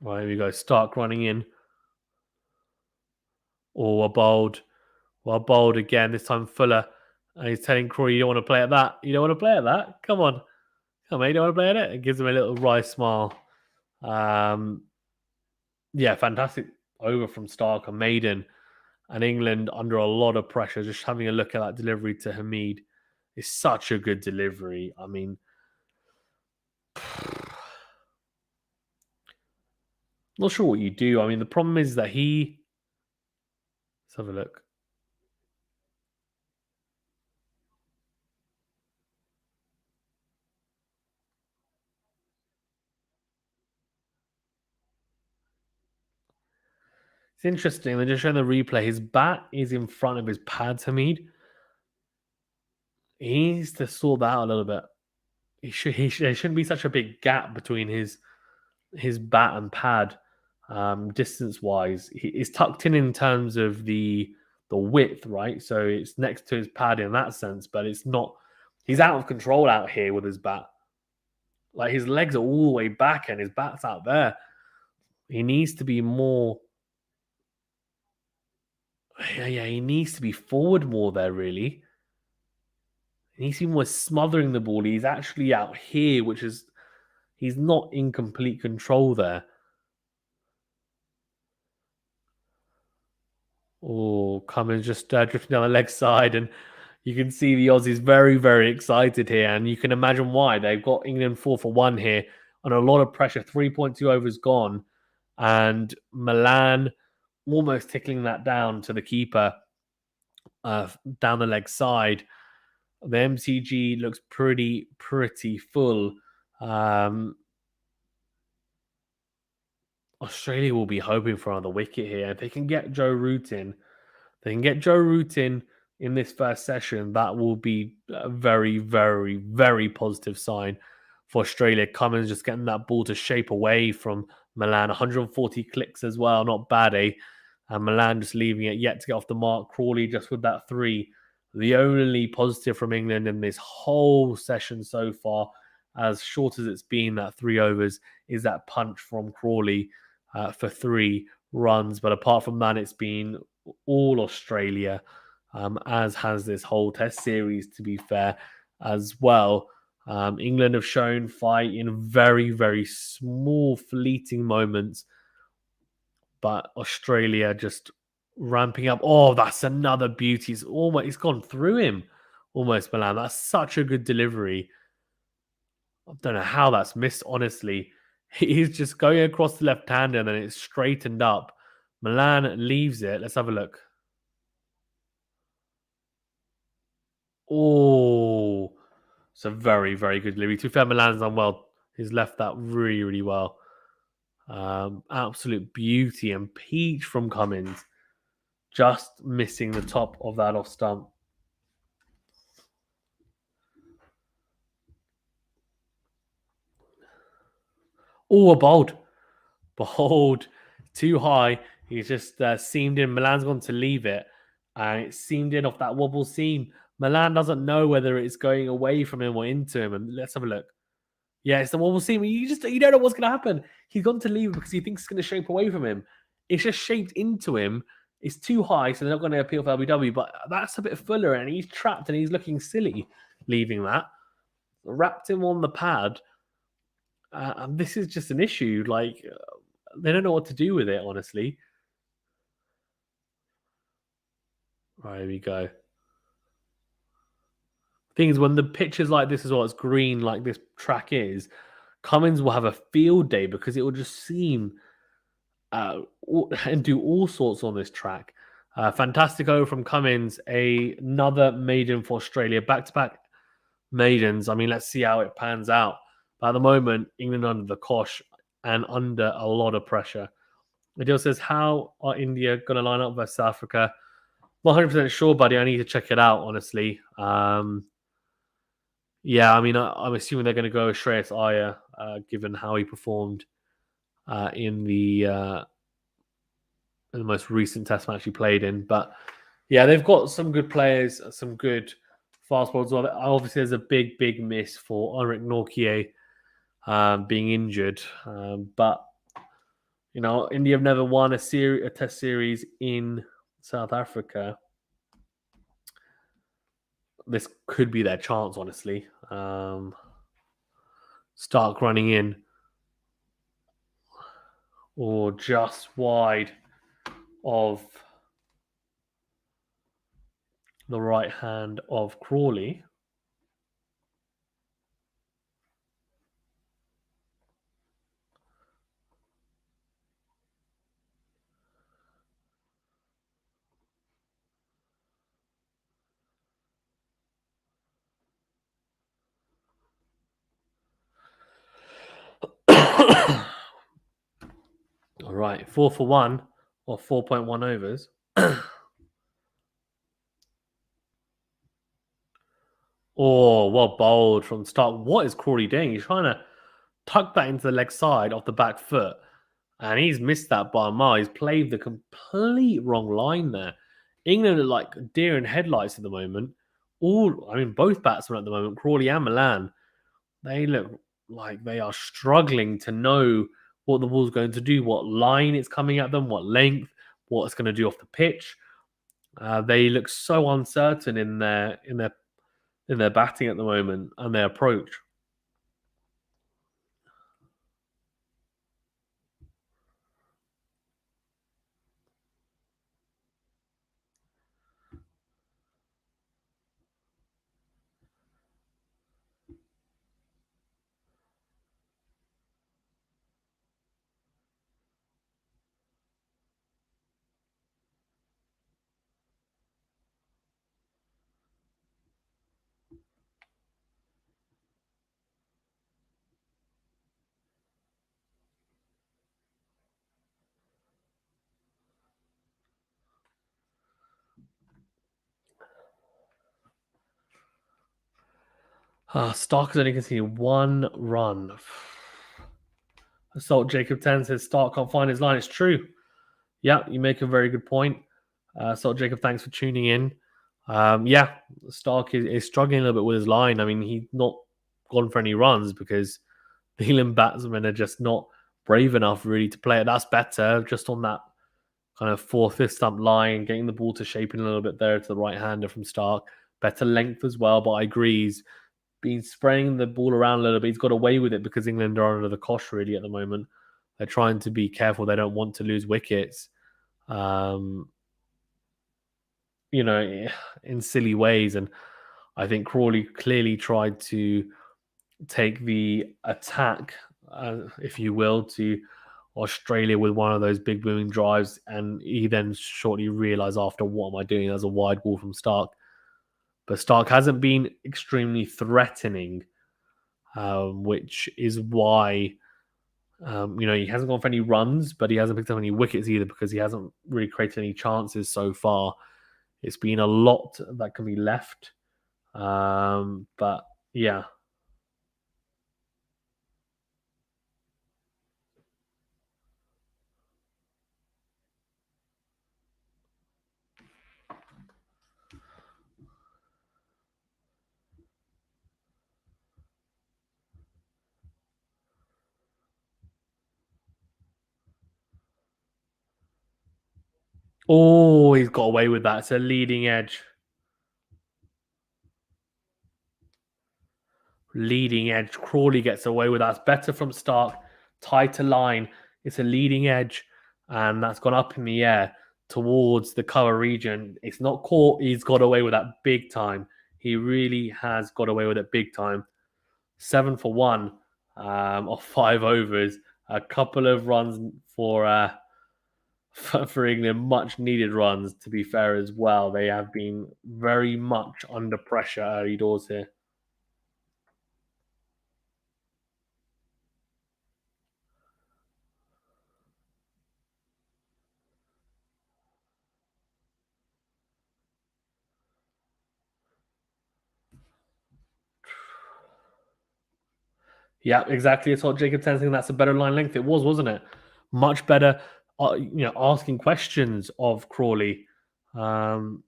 Right, here we go. Starc running in. Oh, a bowled. Well, bowled again. This time Fuller. And he's telling Crawley, you don't want to play at that. You don't want to play at that? Come on. Come on, you don't want to play at it? It gives him a little wry smile. Yeah, fantastic over from Starc and Maiden. And England under a lot of pressure. Just having a look at that delivery to Hameed is such a good delivery. I mean, not sure what you do. I mean, the problem is that let's have a look. It's interesting. They're just showing the replay. His bat is in front of his pads, Hameed. He needs to sort that out a little bit. There shouldn't be such a big gap between his bat and pad, distance wise. It's tucked in terms of the width, right? So it's next to his pad in that sense, but it's not. He's out of control out here with his bat. Like, his legs are all the way back and his bat's out there. He needs to be more. Yeah, he needs to be forward more there, really. He needs to be more smothering the ball. He's actually out here, which is. He's not in complete control there. Oh, Cummins just drifting down the leg side, and you can see the Aussies very excited here, and you can imagine why. They've got England 4 for 1 here, on a lot of pressure. 3.2 overs gone, and Malan almost tickling that down to the keeper down the leg side. The MCG looks pretty full. Australia will be hoping for another wicket here. If they can get Joe Root in, in this first session, that will be a very positive sign for Australia. Cummins just getting that ball to shape away from Malan. 140 clicks as well. Not bad, eh? And Malan just leaving it yet to get off the mark. Crawley just with that 3. The only positive from England in this whole session so far, as short as it's been, that 3 overs, is that punch from Crawley for 3 runs. But apart from that, it's been all Australia, as has this whole test series, to be fair, as well. England have shown fight in very small, fleeting moments, but Australia just ramping up. Oh, that's another beauty. It's gone through him, almost, Malan. That's such a good delivery. I don't know how that's missed, honestly. He's just going across the left hander and then it's straightened up. Malan leaves it. Let's have a look. Oh, it's a very good delivery. To be fair, Malan's done well. He's left that really well. Absolute beauty and peach from Cummins. Just missing the top of that off stump. Oh, a bowled. Behold, too high. He's just seamed in. Milan's gone to leave it, and it seamed in off that wobble seam. Malan doesn't know whether it's going away from him or into him. And let's have a look. Yeah, it's the wobble seam. You don't know what's going to happen. He's gone to leave because he thinks it's going to shape away from him. It's just shaped into him. It's too high, so they're not going to appeal for LBW. But that's a bit fuller, and he's trapped, and he's looking silly leaving that. Wrapped him on the pad. And this is just an issue. Like, they don't know what to do with it, honestly. Right, here we go. Things when the pitch is like this as well, it's green like this track is, Cummins will have a field day because it will just seem and do all sorts on this track. Fantastico from Cummins, another maiden for Australia, back-to-back maidens. I mean, let's see how it pans out. But at the moment, England under the cosh and under a lot of pressure. Adil says, how are India going to line up versus South Africa? Not 100% sure, buddy. I need to check it out, honestly. Yeah, I mean, I'm assuming they're going to go with Shreyas Iyer, given how he performed in the most recent test match he played in. But yeah, they've got some good players, some good fast bowlers. Obviously, there's a big miss for Henrik Nortje being injured. But you know, India have never won a test series in South Africa. This could be their chance, honestly. Starc running in, or just wide of the right hand of Crawley. All right, 4 for 1 or 4.1 overs. Oh, what bowled from Starc. What is Crawley doing? He's trying to tuck that into the leg side off the back foot. And he's missed that by a mile. He's played the complete wrong line there. England are like deer in headlights at the moment. Both batsmen at the moment, Crawley and Malan, they look like they are struggling to know what the ball's going to do, what line it's coming at them, what length, what it's going to do off the pitch. They look so uncertain in their batting at the moment and their approach. Stark has only conceded 1 run. Assault Jacob 10 says Stark can't find his line. It's true. Yeah, you make a very good point. Assault Jacob, thanks for tuning in. Yeah, Stark is struggling a little bit with his line. I mean, he's not gone for any runs because the England batsmen are just not brave enough really to play it. That's better just on that kind of 4/5 stump line, getting the ball to shape in a little bit there to the right hander from Stark. Better length as well, but I agree he's been spraying the ball around a little bit. He's got away with it because England are under the cosh really at the moment. They're trying to be careful. They don't want to lose wickets. You know, in silly ways. And I think Crawley clearly tried to take the attack, if you will, to Australia with one of those big booming drives. And he then shortly realised after, what am I doing? There's a wide ball from Starc. But Starc hasn't been extremely threatening, which is why, he hasn't gone for any runs, but he hasn't picked up any wickets either because he hasn't really created any chances so far. It's been a lot that can be left. But yeah. Oh, he's got away with that. It's a leading edge. Leading edge. Crawley gets away with that. It's better from Starc. Tighter line. It's a leading edge. And that's gone up in the air towards the cover region. It's not caught. He's got away with that big time. He really has got away with it big time. 7 for 1 off 5 overs. A couple of runs for England, much needed runs, to be fair, as well. They have been very much under pressure early doors here. Yeah, exactly. It's what Jacob Ten saying. That's a better line length. It was, wasn't it? Much better. Asking questions of Crawley. Much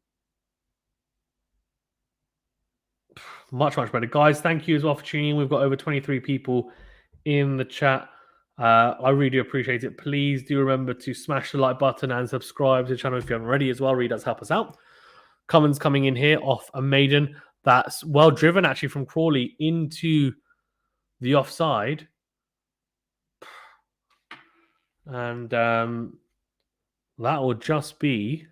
better, guys. Thank you as well for tuning in. We've got over 23 people in the chat. I really do appreciate it. Please do remember to smash the like button and subscribe to the channel if you haven't already as well. Really does help us out. Cummins coming in here off a maiden. That's well driven actually from Crawley into the offside. And that will just be...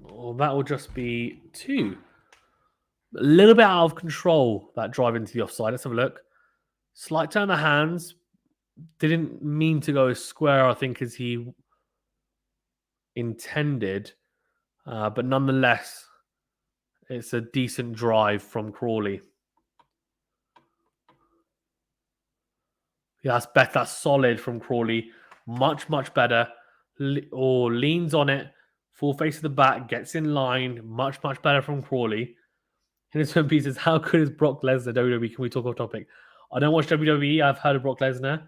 Well, that will just be 2. A little bit out of control, that drive into the offside. Let's have a look. Slight turn of the hands. Didn't mean to go as square, I think, as he intended. But nonetheless, it's a decent drive from Crawley. Yeah, that's better. That's solid from Crawley. Much better. Leans on it. Full face of the back. Gets in line. Much better from Crawley. In his own pieces, how good is Brock Lesnar WWE? Can we talk off topic? I don't watch WWE. I've heard of Brock Lesnar.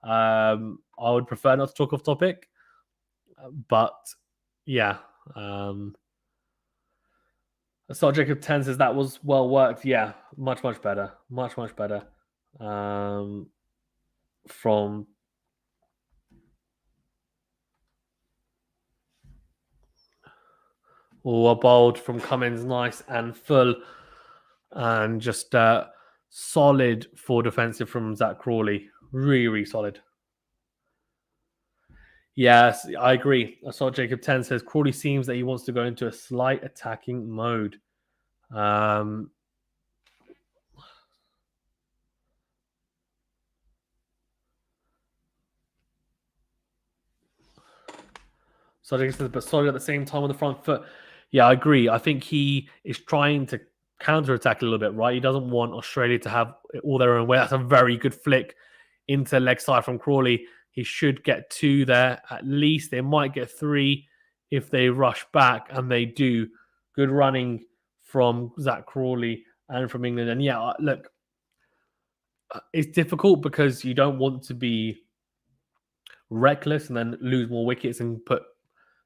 I would prefer not to talk off topic. But yeah. So Jacob 10 says that was well worked. Yeah, much better. Much better. From a bold from Cummins, nice and full. And just solid for defensive from Zach Crawley. Really solid. Yes, I agree. I saw Jacob 10 says Crawley seems that he wants to go into a slight attacking mode. So Jacob says, but solid at the same time on the front foot. Yeah, I agree. I think he is trying to counter-attack a little bit, right? He doesn't want Australia to have it all their own way. That's a very good flick into leg side from Crawley. He should get 2 there at least. They might get 3 if they rush back, and they do. Good running from Zach Crawley and from England. And yeah, look, it's difficult because you don't want to be reckless and then lose more wickets and put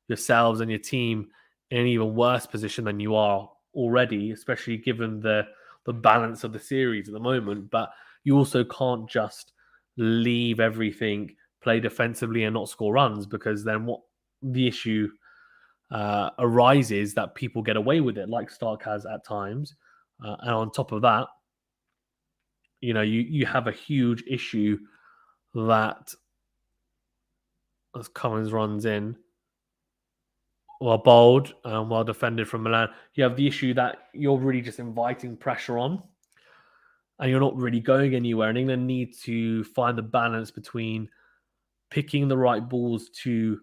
yourselves and your team in an even worse position than you are already, especially given the balance of the series at the moment. But you also can't just leave everything, play defensively and not score runs, because then what the issue arises that people get away with it, like Starc has at times. And on top of that, you have a huge issue that, as Cummins runs in, well bowled and well defended from Malan, you have the issue that you're really just inviting pressure on and you're not really going anywhere. And England need to find the balance between picking the right balls to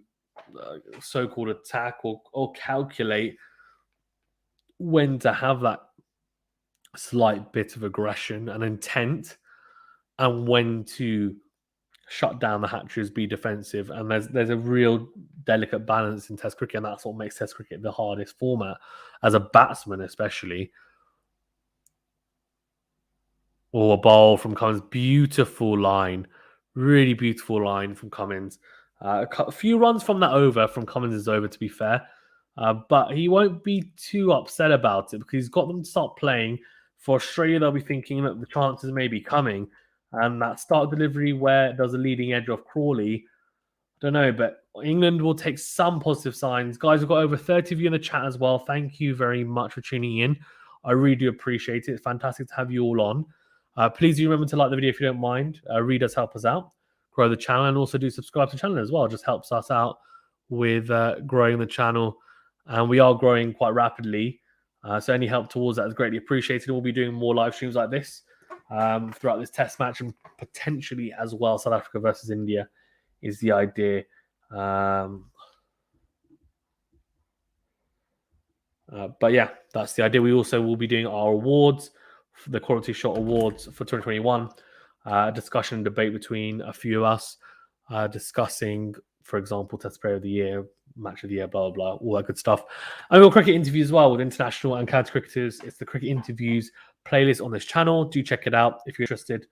so-called attack or calculate when to have that slight bit of aggression and intent, and when to shut down the hatches, be defensive. And there's a real delicate balance in Test cricket, and that's what makes Test cricket the hardest format as a batsman, especially. Or a bowl from Cummins. Beautiful line. Really beautiful line from Cummins. A few runs from that over, from Cummins' over, to be fair. But he won't be too upset about it because he's got them to start playing. For Australia, they'll be thinking that the chances may be coming. And that start delivery where does a leading edge of Crawley, I don't know, but England will take some positive signs. Guys, we've got over 30 of you in the chat as well. Thank you very much for tuning in. I really do appreciate it. It's fantastic to have you all on. Please do remember to like the video if you don't mind. Really does help us out, grow the channel, and also do subscribe to the channel as well. It just helps us out with growing the channel. And we are growing quite rapidly. So any help towards that is greatly appreciated. We'll be doing more live streams like this throughout this test match, and potentially as well South Africa versus India is the idea. But yeah, that's the idea. We also will be doing our awards, the QualityShot Awards for 2021. Discussion and debate between a few of us, discussing, for example, Test Player of the Year, Match of the Year, blah, blah, blah, all that good stuff. And we'll cricket interviews as well with international and county cricketers. It's the Cricket Interviews playlist on this channel. Do check it out if you're interested.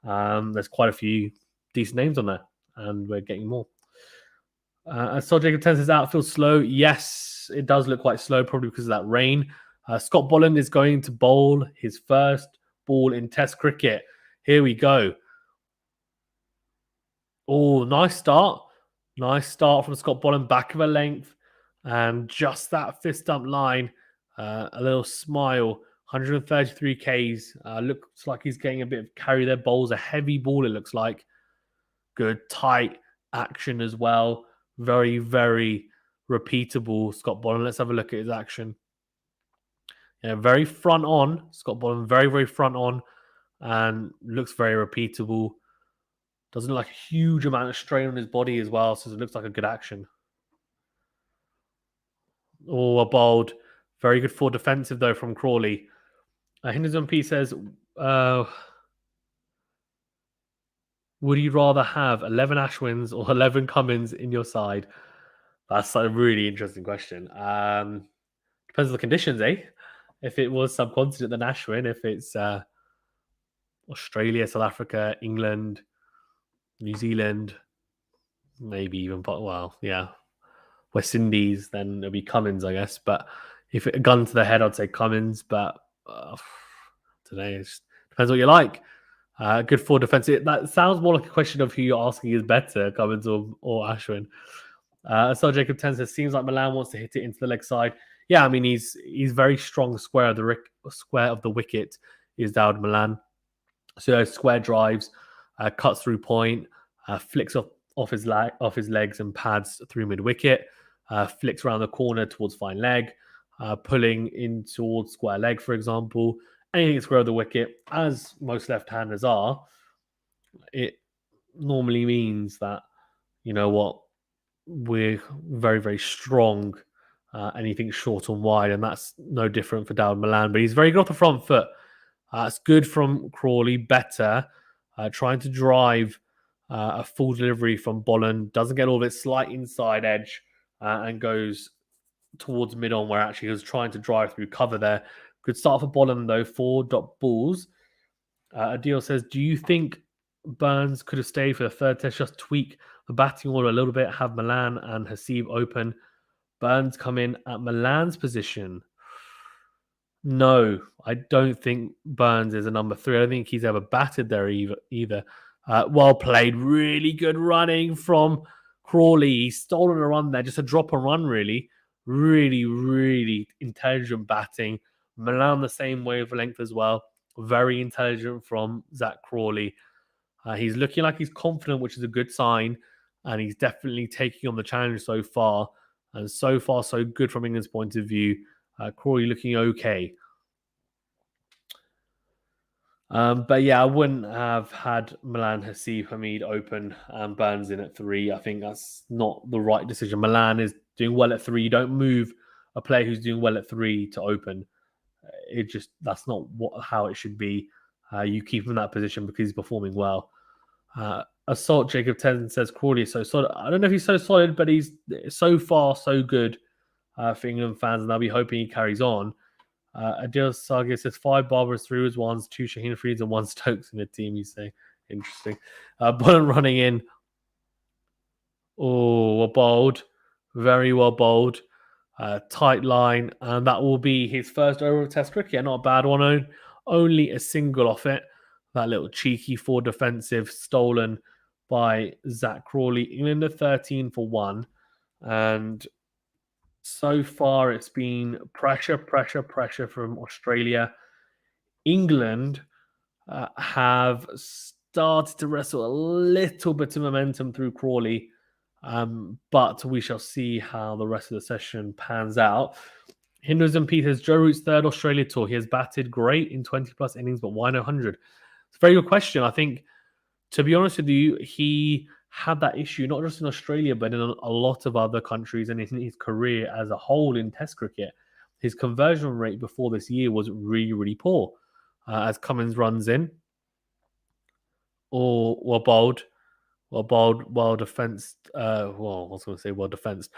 There's quite a few decent names on there, and we're getting more. So Jacob 10 says outfield slow. Yes, it does look quite slow, probably because of that rain. Scott Bolland is going to bowl his first ball in Test cricket. Here we go. Oh, nice start. Nice start from Scott Bolland, back of a length. And just that fist stump line. A little smile. 133 Ks. Looks like he's getting a bit of carry there. Bowls a heavy ball, it looks like. Good, tight action as well. Very, very repeatable, Scott Bolland. Let's have a look at his action. Yeah, very front on. Scott Bolland, very, very front on. And looks very repeatable. Doesn't look like a huge amount of strain on his body as well, so it looks like a good action. Oh, a bowled. Very good for defensive, though, from Crawley. Henderson P says, would you rather have 11 Ashwins or 11 Cummins in your side? That's a really interesting question. Depends on the conditions, eh? If it was subcontinent, then Ashwin. If it's Australia, South Africa, England, New Zealand, maybe even, well, yeah, West Indies, then it'll be Cummins, I guess. But if it a gun to the head, I'd say Cummins. But today, it depends what you like. Good for defense. That sounds more like a question of who you're asking is better, Cummins or Ashwin. So Jacob 10 says, seems like Malan wants to hit it into the leg side. Yeah, I mean, he's very strong square of the wicket is Dawid Malan. So square drives, cuts through point, flicks off his legs and pads through mid wicket, flicks around the corner towards fine leg, pulling in towards square leg, for example. Anything square of the wicket, as most left-handers are, it normally means that, you know what, we're very, very strong. Anything short and wide, and that's no different for Dawid Malan. But he's very good off the front foot. It's good from Crawley, better. Trying to drive a full delivery from Bolland. Doesn't get all of it, slight inside edge, and goes towards mid-on, where actually he was trying to drive through cover there. Good start for Bolland, though. 4 dot balls. Adil says, do you think Burns could have stayed for the third test? Just tweak the batting order a little bit, have Malan and Haseeb open. Burns come in at Malan's position. No, I don't think Burns is a number 3. I don't think he's ever batted there either. Well played. Really good running from Crawley. He's stolen a run there. Just a drop and run, really. Really, really intelligent batting. Malan the same wavelength as well. Very intelligent from Zach Crawley. He's looking like he's confident, which is a good sign. And he's definitely taking on the challenge so far. And so far, so good from England's point of view. Crawley looking okay. But yeah, I wouldn't have had Malan, Haseeb, Hameed open and Burns in at 3. I think that's not the right decision. Malan is doing well at 3. You don't move a player who's doing well at 3 to open. That's not how it should be. You keep him in that position because he's performing well. Assault Jacob 10 says Crawley is so solid. I don't know if he's so solid, but he's so far so good for England fans, and I'll be hoping he carries on. Adil Saga says 5 Barbers, 3 was ones, 2 Shaheen Freeds, and 1 Stokes in the team. You say interesting. Bolland running in. Oh, bowled, very well bowled. Tight line, and that will be his first over of Test cricket. Not a bad one. Only a single off it. That little cheeky 4 defensive stolen by Zach Crawley. England are 13 for 1. And so far it's been pressure from Australia. England have started to wrestle a little bit of momentum through Crawley. But we shall see how the rest of the session pans out. Hinders and Peters, Joe Root's third Australia tour. He has batted great in 20 plus innings, but why no 100? It's a very good question. I think, to be honest with you, he had that issue not just in Australia, but in a lot of other countries and in his career as a whole in Test cricket. His conversion rate before this year was really, really poor. As Cummins runs in, or well defensed. I was going to say well defensed.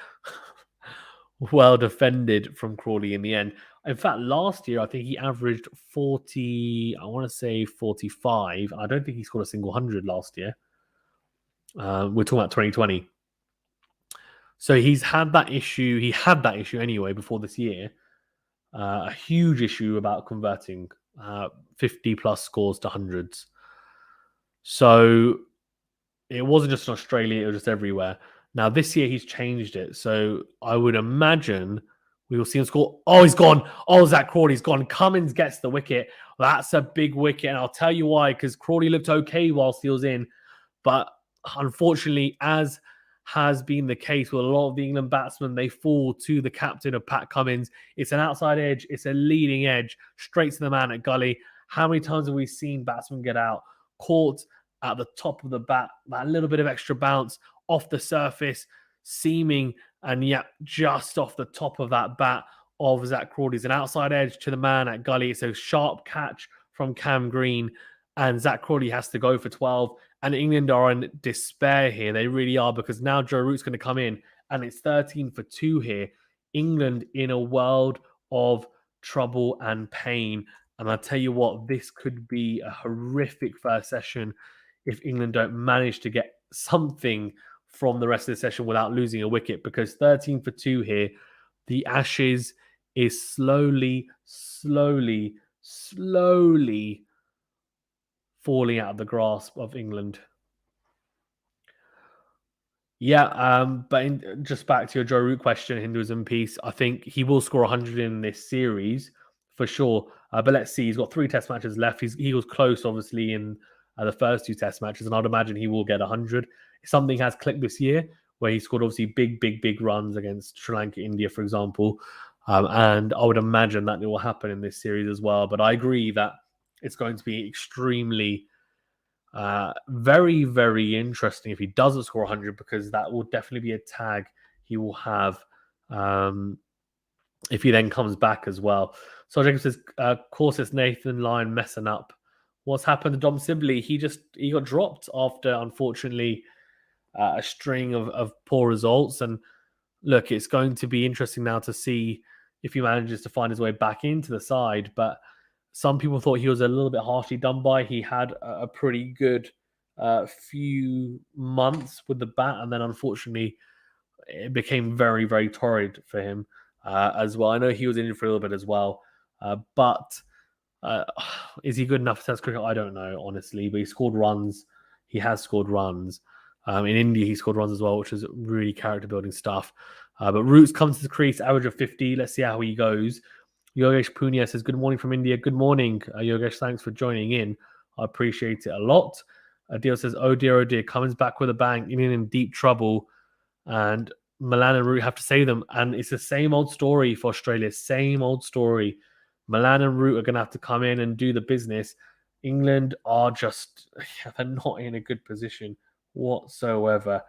Well defended from Crawley in the end. In fact, last year, I think he averaged 40, I want to say 45. I don't think he scored a single 100 last year. We're talking about 2020. So he's had that issue. He had that issue anyway before this year. A huge issue about converting 50 plus scores to hundreds. So it wasn't just in Australia, it was just everywhere. Now, this year, he's changed it. So I would imagine we will see him score. Oh, he's gone. Oh, Zach Crawley's gone. Cummins gets the wicket. That's a big wicket. And I'll tell you why, because Crawley looked okay whilst he was in. But unfortunately, as has been the case with a lot of the England batsmen, they fall to the captain of Pat Cummins. It's an outside edge. It's a leading edge, straight to the man at gully. How many times have we seen batsmen get out, caught at the top of the bat, that little bit of extra bounce off the surface, seaming, and just off the top of that bat of Zach Crawley's an outside edge to the man at gully. It's a sharp catch from Cam Green, and Zach Crawley has to go for 12. And England are in despair here. They really are, because now Joe Root's going to come in, and it's 13 for 2 here. England in a world of trouble and pain. And I'll tell you what, this could be a horrific first session if England don't manage to get something from the rest of the session without losing a wicket, because 13 for 2 here, the Ashes is slowly falling out of the grasp of England. But just back to your Joe Root question, Hinduism piece, I think he will score 100 in this series for sure. But let's see, he's got 3 test matches left. He was close, obviously, in the first 2 test matches, and I'd imagine he will get 100. Something has clicked this year where he scored obviously big runs against Sri Lanka, India, for example. And I would imagine that it will happen in this series as well. But I agree that it's going to be extremely, very, very interesting if he doesn't score 100, because that will definitely be a tag he will have if he then comes back as well. So Jacob says, of course, it's Nathan Lyon messing up. What's happened to Dom Sibley? He got dropped after, unfortunately, a string of poor results. And look, it's going to be interesting now to see if he manages to find his way back into the side. But some people thought he was a little bit harshly done by. He had a pretty good few months with the bat, and then unfortunately it became very, very torrid for him as well. I know he was injured for a little bit as well, but is he good enough for Test cricket? I don't know, honestly, but he scored runs. He has scored runs. In India, he scored runs as well, which is really character-building stuff. But Roots comes to the crease, average of 50. Let's see how he goes. Yogesh Punya says, good morning from India. Good morning, Yogesh. Thanks for joining in. I appreciate it a lot. Adil says, oh dear, Cummins back with a bang. Indian in deep trouble. And Malan and Root have to save them. And it's the same old story for Australia. Same old story. Malan and Root are going to have to come in and do the business. England are just, they're not in a good position whatsoever.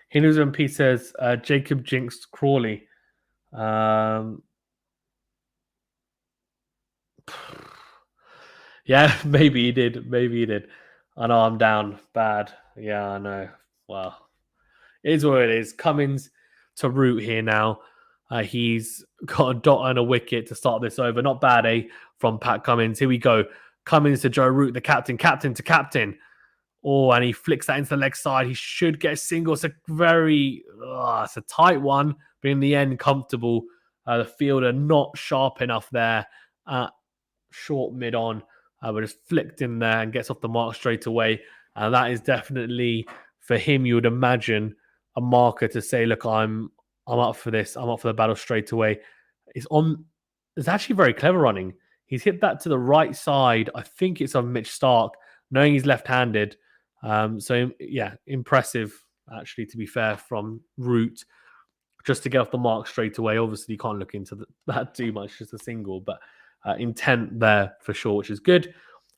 Hindus and Pete says, Jacob jinxed Crawley. Yeah, maybe he did. I know I'm down bad. Yeah, I know. Well, it is what it is. Cummins to Root here now. He's got a dot and a wicket to start this over. Not bad, from Pat Cummins. Here we go. Cummins to Joe Root, the captain to captain. Oh, and he flicks that into the leg side. He should get a single. It's a it's a tight one, but in the end, comfortable. The fielder not sharp enough there. short mid on, but just flicked in there and gets off the mark straight away. And that is definitely, for him, you would imagine, a marker to say, look, I'm up for this. I'm up for the battle straight away. It's actually very clever running. He's hit that to the right side. I think it's on Mitch Starc, knowing he's left-handed. So, yeah, impressive, actually, to be fair, from Root, just to get off the mark straight away. Obviously, you can't look into that too much, just a single, but intent there for sure, which is good.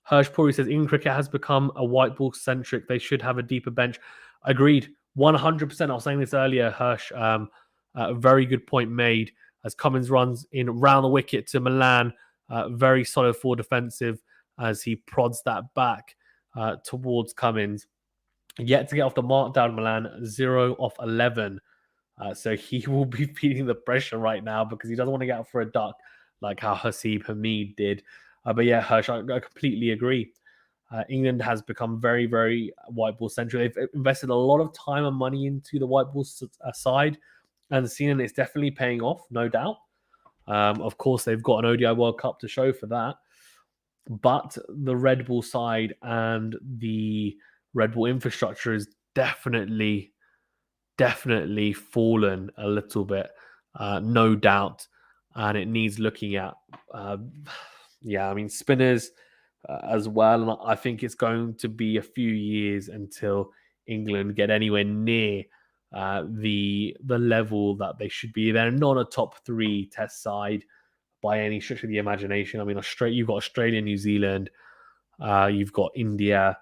Hirschpuri says, England cricket has become a white ball centric. They should have a deeper bench. Agreed. 100%. I was saying this earlier, Hirsch. A very good point made as Cummins runs in round the wicket to Malan. Very solid for defensive as he prods that back towards Cummins. Yet to get off the mark down Malan, 0 off 11. So he will be feeling the pressure right now because he doesn't want to get out for a duck like how Haseeb Hameed did. But yeah, Hirsch, I completely agree. England has become very, very white ball centric. They've invested a lot of time and money into the white ball side, and seeing it's definitely paying off, no doubt. Of course, they've got an ODI World Cup to show for that. But the red ball side and the red ball infrastructure is definitely fallen a little bit, no doubt. And it needs looking at. Yeah, I mean, spinners as well. And I think it's going to be a few years until England get anywhere near the level that they should be. They're not a top 3 test side by any stretch of the imagination. I mean, you've got Australia, New Zealand, you've got India,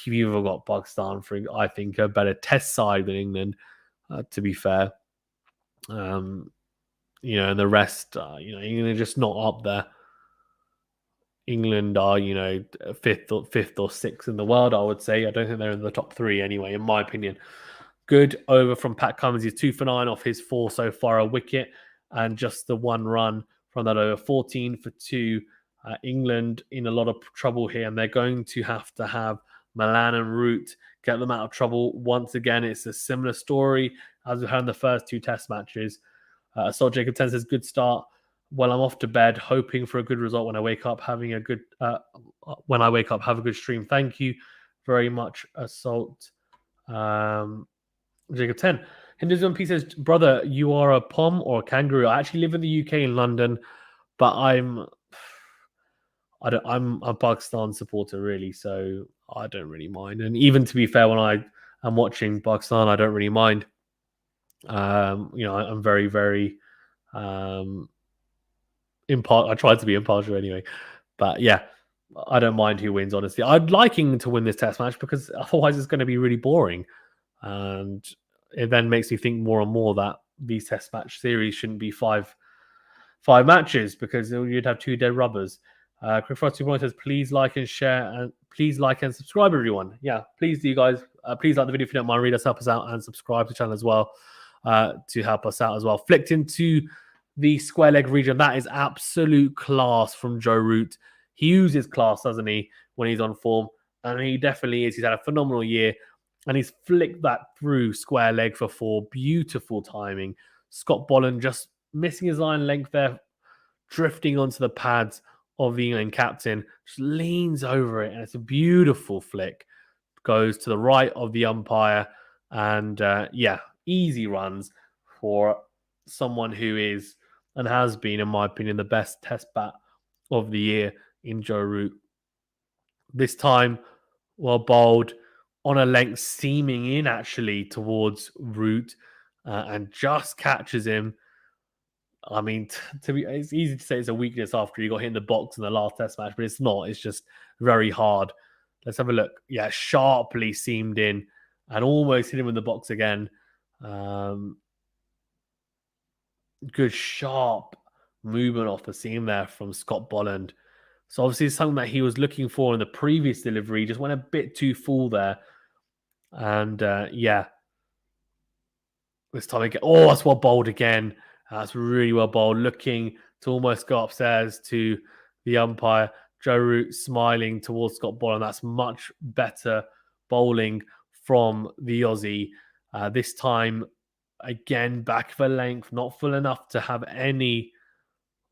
you've even got Pakistan for, I think, a better test side than England, to be fair. And the rest, England are just not up there. England are, fifth or sixth in the world, I would say. I don't think they're in the top 3 anyway, in my opinion. Good over from Pat Cummins. He's 2 for 9 off his 4 so far, a wicket, and just the 1 run from that over. 14 for 2. England in a lot of trouble here, and they're going to have Malan and Root get them out of trouble. Once again, it's a similar story as we had in the first 2 test matches. So Jacob 10 says, good start. Well, I'm off to bed, hoping for a good result when I wake up. Have a good stream. Thank you very much, Assault. Jacob 10. Hinduism P says, brother, you are a pom or a kangaroo. I actually live in the UK in London, but I'm a Pakistan supporter, really, so I don't really mind. And even to be fair, when I am watching Pakistan, I don't really mind. I'm very, very I tried to be impartial anyway, but yeah, I don't mind who wins. Honestly, I'd like England to win this test match because otherwise it's going to be really boring, and it then makes me think more and more that these test match series shouldn't be five matches because you'd have 2 dead rubbers. Quick Frost 2.0 says, please like and share, and please like and subscribe, everyone. Yeah, please do, guys. Please like the video if you don't mind. Read us, help us out, and subscribe to the channel as well to help us out as well. Flicked into the square leg region. That is absolute class from Joe Root. He uses class, doesn't he, when he's on form? And he definitely is. He's had a phenomenal year. And he's flicked that through square leg for 4. Beautiful timing. Scott Bolland just missing his line length there, drifting onto the pads of the England captain. Just leans over it. And it's a beautiful flick. Goes to the right of the umpire. And easy runs for someone who is and has been, in my opinion, the best test bat of the year in Joe Root. This time, well bowled on a length, seaming in actually towards Root, and just catches him. I mean, it's easy to say it's a weakness after you got hit in the box in the last test match, but it's not. It's just very hard. Let's have a look. Yeah, sharply seamed in and almost hit him in the box again. Good sharp movement off the seam there from Scott Bolland. So obviously it's something that he was looking for in the previous delivery. Just went a bit too full there. And this time again. Oh, that's well bowled again. That's really well bowled. Looking to almost go upstairs to the umpire. Joe Root smiling towards Scott Bolland. That's much better bowling from the Aussie. This time, again, back of a length, not full enough to have any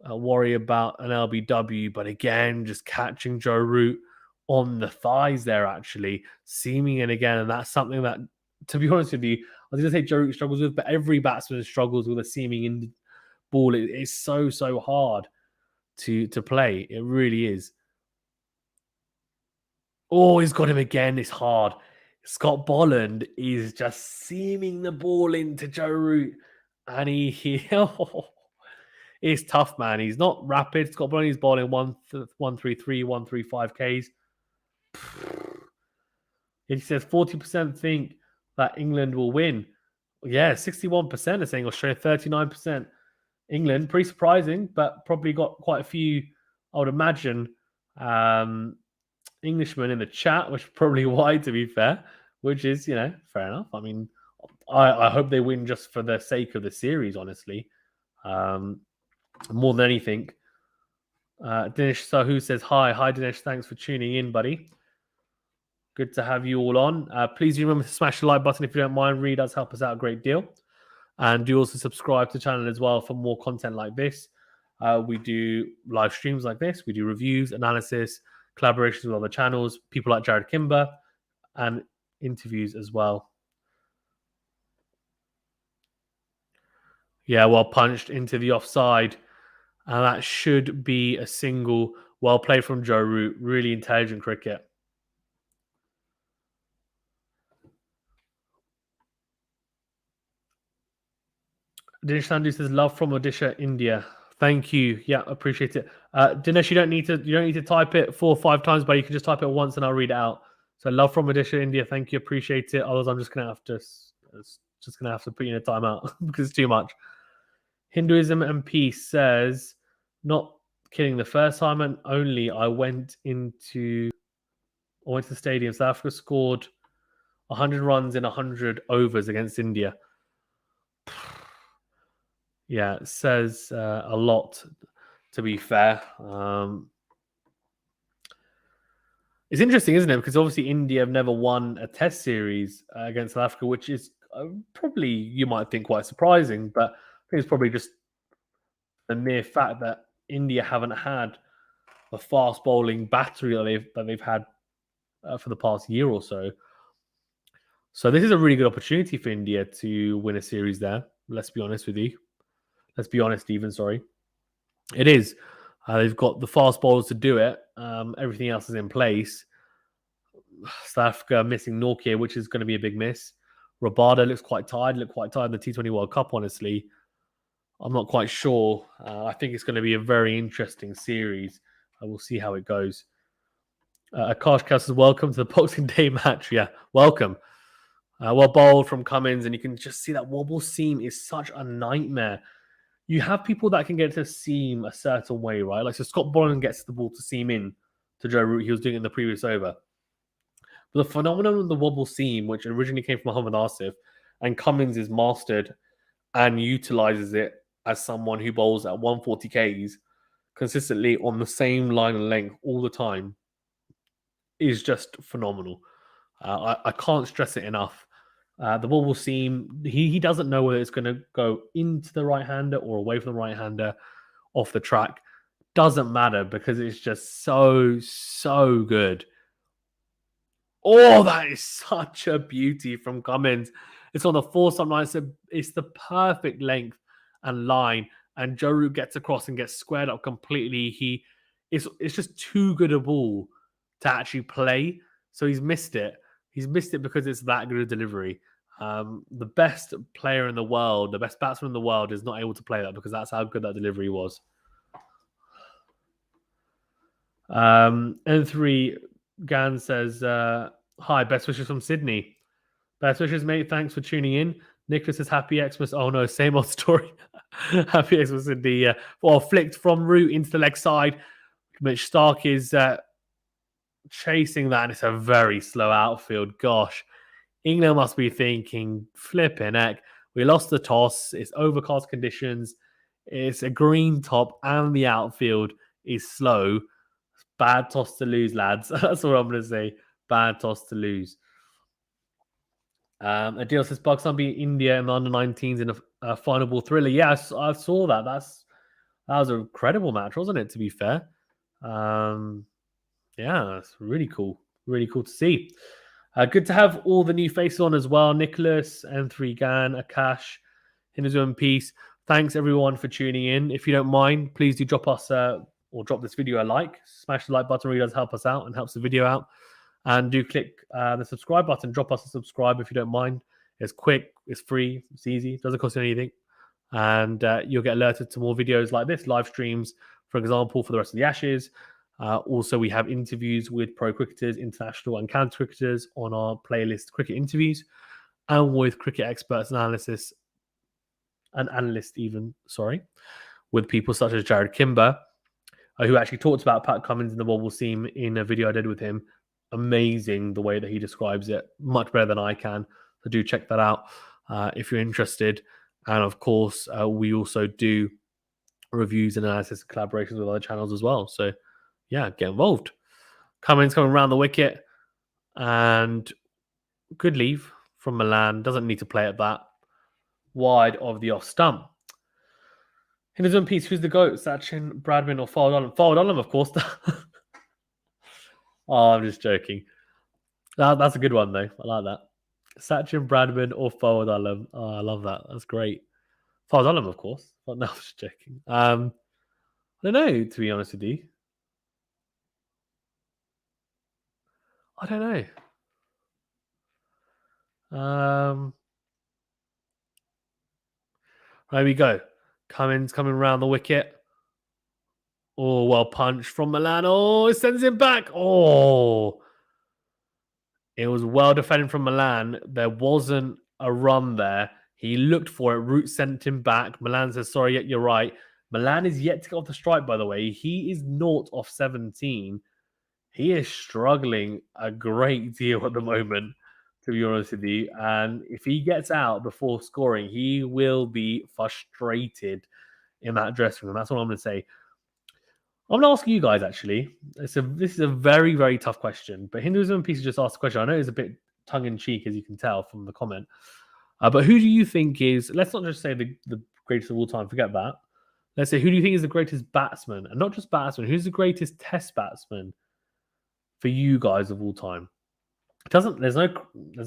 worry about an LBW, but again, just catching Joe Root on the thighs there, actually seaming in again, and that's something that, to be honest with you, I was going to say Joe Root struggles with, but every batsman struggles with a seaming in ball. It's so hard to play. It really is. Oh, he's got him again. It's hard. Scott Bolland is just seaming the ball into Joe Root, and he it's tough, man. He's not rapid. Scott Bolland is bowling 133, 135 Ks. He says 40% think that England will win. Yeah, 61% are saying Australia, 39% England. Pretty surprising, but probably got quite a few, I would imagine, Englishmen in the chat, which is probably why, to be fair, which is, fair enough. I mean, I hope they win just for the sake of the series, honestly. More than anything. Dinesh Sahu says, Hi, Dinesh. Thanks for tuning in, buddy. Good to have you all on. Please remember to smash the like button if you don't mind. Really does help us out a great deal. And do also subscribe to the channel as well for more content like this. We do live streams like this. We do reviews, analysis, collaborations with other channels, people like Jared Kimber, and interviews as well. Yeah, well punched into the offside. And that should be a single. Well played from Joe Root. Really intelligent cricket. Dinesh Sandhu says, love from Odisha, India. Thank you. Yeah, appreciate it. Dinesh, you don't need to type it 4 or 5 times, but you can just type it once and I'll read it out. So love from Odisha, India. Thank you. Appreciate it. Otherwise, I'm just gonna have to put you in a timeout because it's too much. Hinduism and Peace says, not kidding. The first time and only I went to the stadium, South Africa scored 100 runs in 100 overs against India. Yeah, it says a lot, to be fair. It's interesting, isn't it? Because obviously India have never won a test series against South Africa, which is probably, you might think, quite surprising, but I think it's probably just the mere fact that India haven't had a fast bowling battery that they've had for the past year or so. So this is a really good opportunity for India to win a series there. Let's be honest with you. Let's be honest, Stephen, sorry. It is. They've got the fast bowlers to do it. Everything else is in place. South Africa missing Nortje, which is going to be a big miss. Rabada looks quite tired. Looked quite tired in the T20 World Cup, honestly. I'm not quite sure. I think it's going to be a very interesting series. We'll see how it goes. Akash Kass says, welcome to the Boxing Day match. Yeah, welcome. Well bowled from Cummins, and you can just see that wobble seam is such a nightmare. You have people that can get to seam a certain way, right? Like, so Scott Bolland gets the ball to seam in to Joe Root. He was doing it in the previous over. But the phenomenon of the wobble seam, which originally came from Mohammad Asif, and Cummins is mastered and utilizes it as someone who bowls at 140 Ks consistently on the same line and length all the time, is just phenomenal. I can't stress it enough. The ball will seem, he doesn't know whether it's going to go into the right-hander or away from the right-hander off the track. Doesn't matter because it's just so good. Oh, that is such a beauty from Cummins. It's on the 4-stump line. It's the perfect length and line. And Joe Root gets across and gets squared up completely. It's just too good a ball to actually play. So he's missed it. He's missed it because it's that good a delivery. The best player in the world, the best batsman in the world is not able to play that because that's how good that delivery was. N3 Gan says, hi, best wishes from Sydney. Best wishes, mate. Thanks for tuning in. Nicholas says, happy Xmas. Oh no, same old story. Happy Xmas Sydney. Flicked from Root into the leg side. Mitch Starc is chasing that, and it's a very slow outfield. Gosh, England must be thinking, flipping heck, we lost the toss. It's overcast conditions. It's a green top, and the outfield is slow. Bad toss to lose, lads. That's what I'm going to say. Bad toss to lose. Adil says, Pakistan beat India in the under-19s in a final ball thriller. Yeah, I saw that. That was a credible match, wasn't it, to be fair? Yeah, it's really cool. Really cool to see. Good to have all the new faces on as well. Nicholas, M3 Gan, Akash, Hindu in Peace. Thanks everyone for tuning in. If you don't mind, please do drop us or drop this video a like. Smash the like button, really does help us out and helps the video out. And do click the subscribe button. Drop us a subscribe if you don't mind. It's quick, it's free, it's easy, doesn't cost you anything. And you'll get alerted to more videos like this, live streams, for example, for the rest of the Ashes. Also, we have interviews with pro cricketers, international and county cricketers on our playlist, cricket interviews, and with cricket experts and analysts, with people such as Jared Kimber, who actually talked about Pat Cummins in the wobble seam in a video I did with him. Amazing the way that he describes it, much better than I can. So do check that out if you're interested. And of course, we also do reviews and analysis and collaborations with other channels as well. So yeah, get involved. Cummins coming around the wicket and good leave from Malan. Doesn't need to play at that. Wide of the off stump. In his own piece, who's the GOAT? Sachin, Bradman, or Fawad Alam? Fawad Alam, of course. Oh, I'm just joking. That's a good one, though. I like that. Sachin, Bradman, or Fawad Alam. Oh, I love that. That's great. Fawad Alam, of course. But no, I'm just joking. I don't know, to be honest with you. I don't know. There we go. Cummins coming around the wicket. Oh, well punched from Malan. Oh, it sends him back. Oh, it was well defended from Malan. There wasn't a run there. He looked for it. Root sent him back. Malan says, sorry, you're right. Malan is yet to get off the strike, by the way. He is 0 off 17. He is struggling a great deal at the moment, to be honest with you. And if he gets out before scoring, he will be frustrated in that dressing room. That's what I'm going to say. I'm going to ask you guys, actually. This is a very, very tough question. But Hinduism Piece just asked the question. I know it's a bit tongue-in-cheek, as you can tell from the comment. But who do you think is... Let's not just say the greatest of all time. Forget that. Let's say, who do you think is the greatest batsman? And not just batsman. Who's the greatest test batsman for you guys of all time? There's no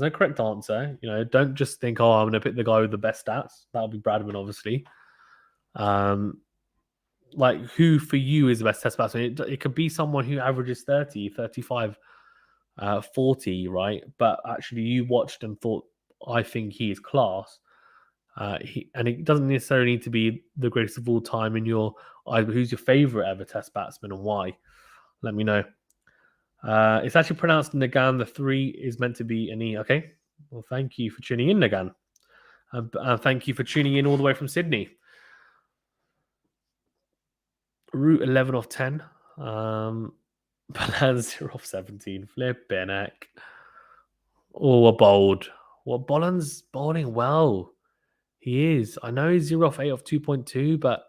correct answer. You know, don't just think, oh, I'm going to pick the guy with the best stats. That'll be Bradman, obviously. Like, who for you is the best test batsman? It could be someone who averages 30, 35, 40, right? But actually you watched and thought, I think he is class. And it doesn't necessarily need to be the greatest of all time in your eyes, but who's your favourite ever test batsman and why? Let me know. It's actually pronounced Nagan. The 3 is meant to be an E. Okay. Well, thank you for tuning in, Nagan. Thank you for tuning in all the way from Sydney. Route 11 off 10. Balan 0 off 17. Flipping heck. Oh, a bold. Well, Bolland's bowling well. He is. I know he's 0 off 8 off 2.2, but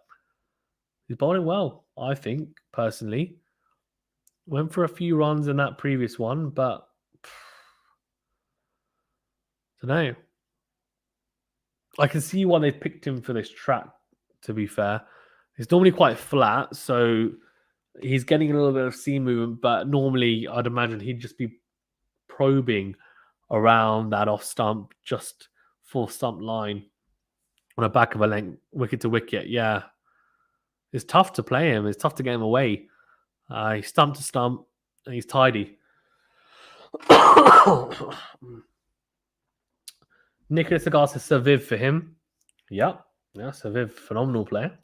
he's bowling well, I think, personally. Went for a few runs in that previous one, but I don't know. I can see why they picked him for this track, to be fair. It's normally quite flat, so he's getting a little bit of seam movement, but normally I'd imagine he'd just be probing around that off stump, just full stump line on the back of a length, wicket to wicket. Yeah. It's tough to play him. It's tough to get him away. He's stump to stump, and he's tidy. Nicholas Agar says Saviv for him. Yeah, Saviv, phenomenal player.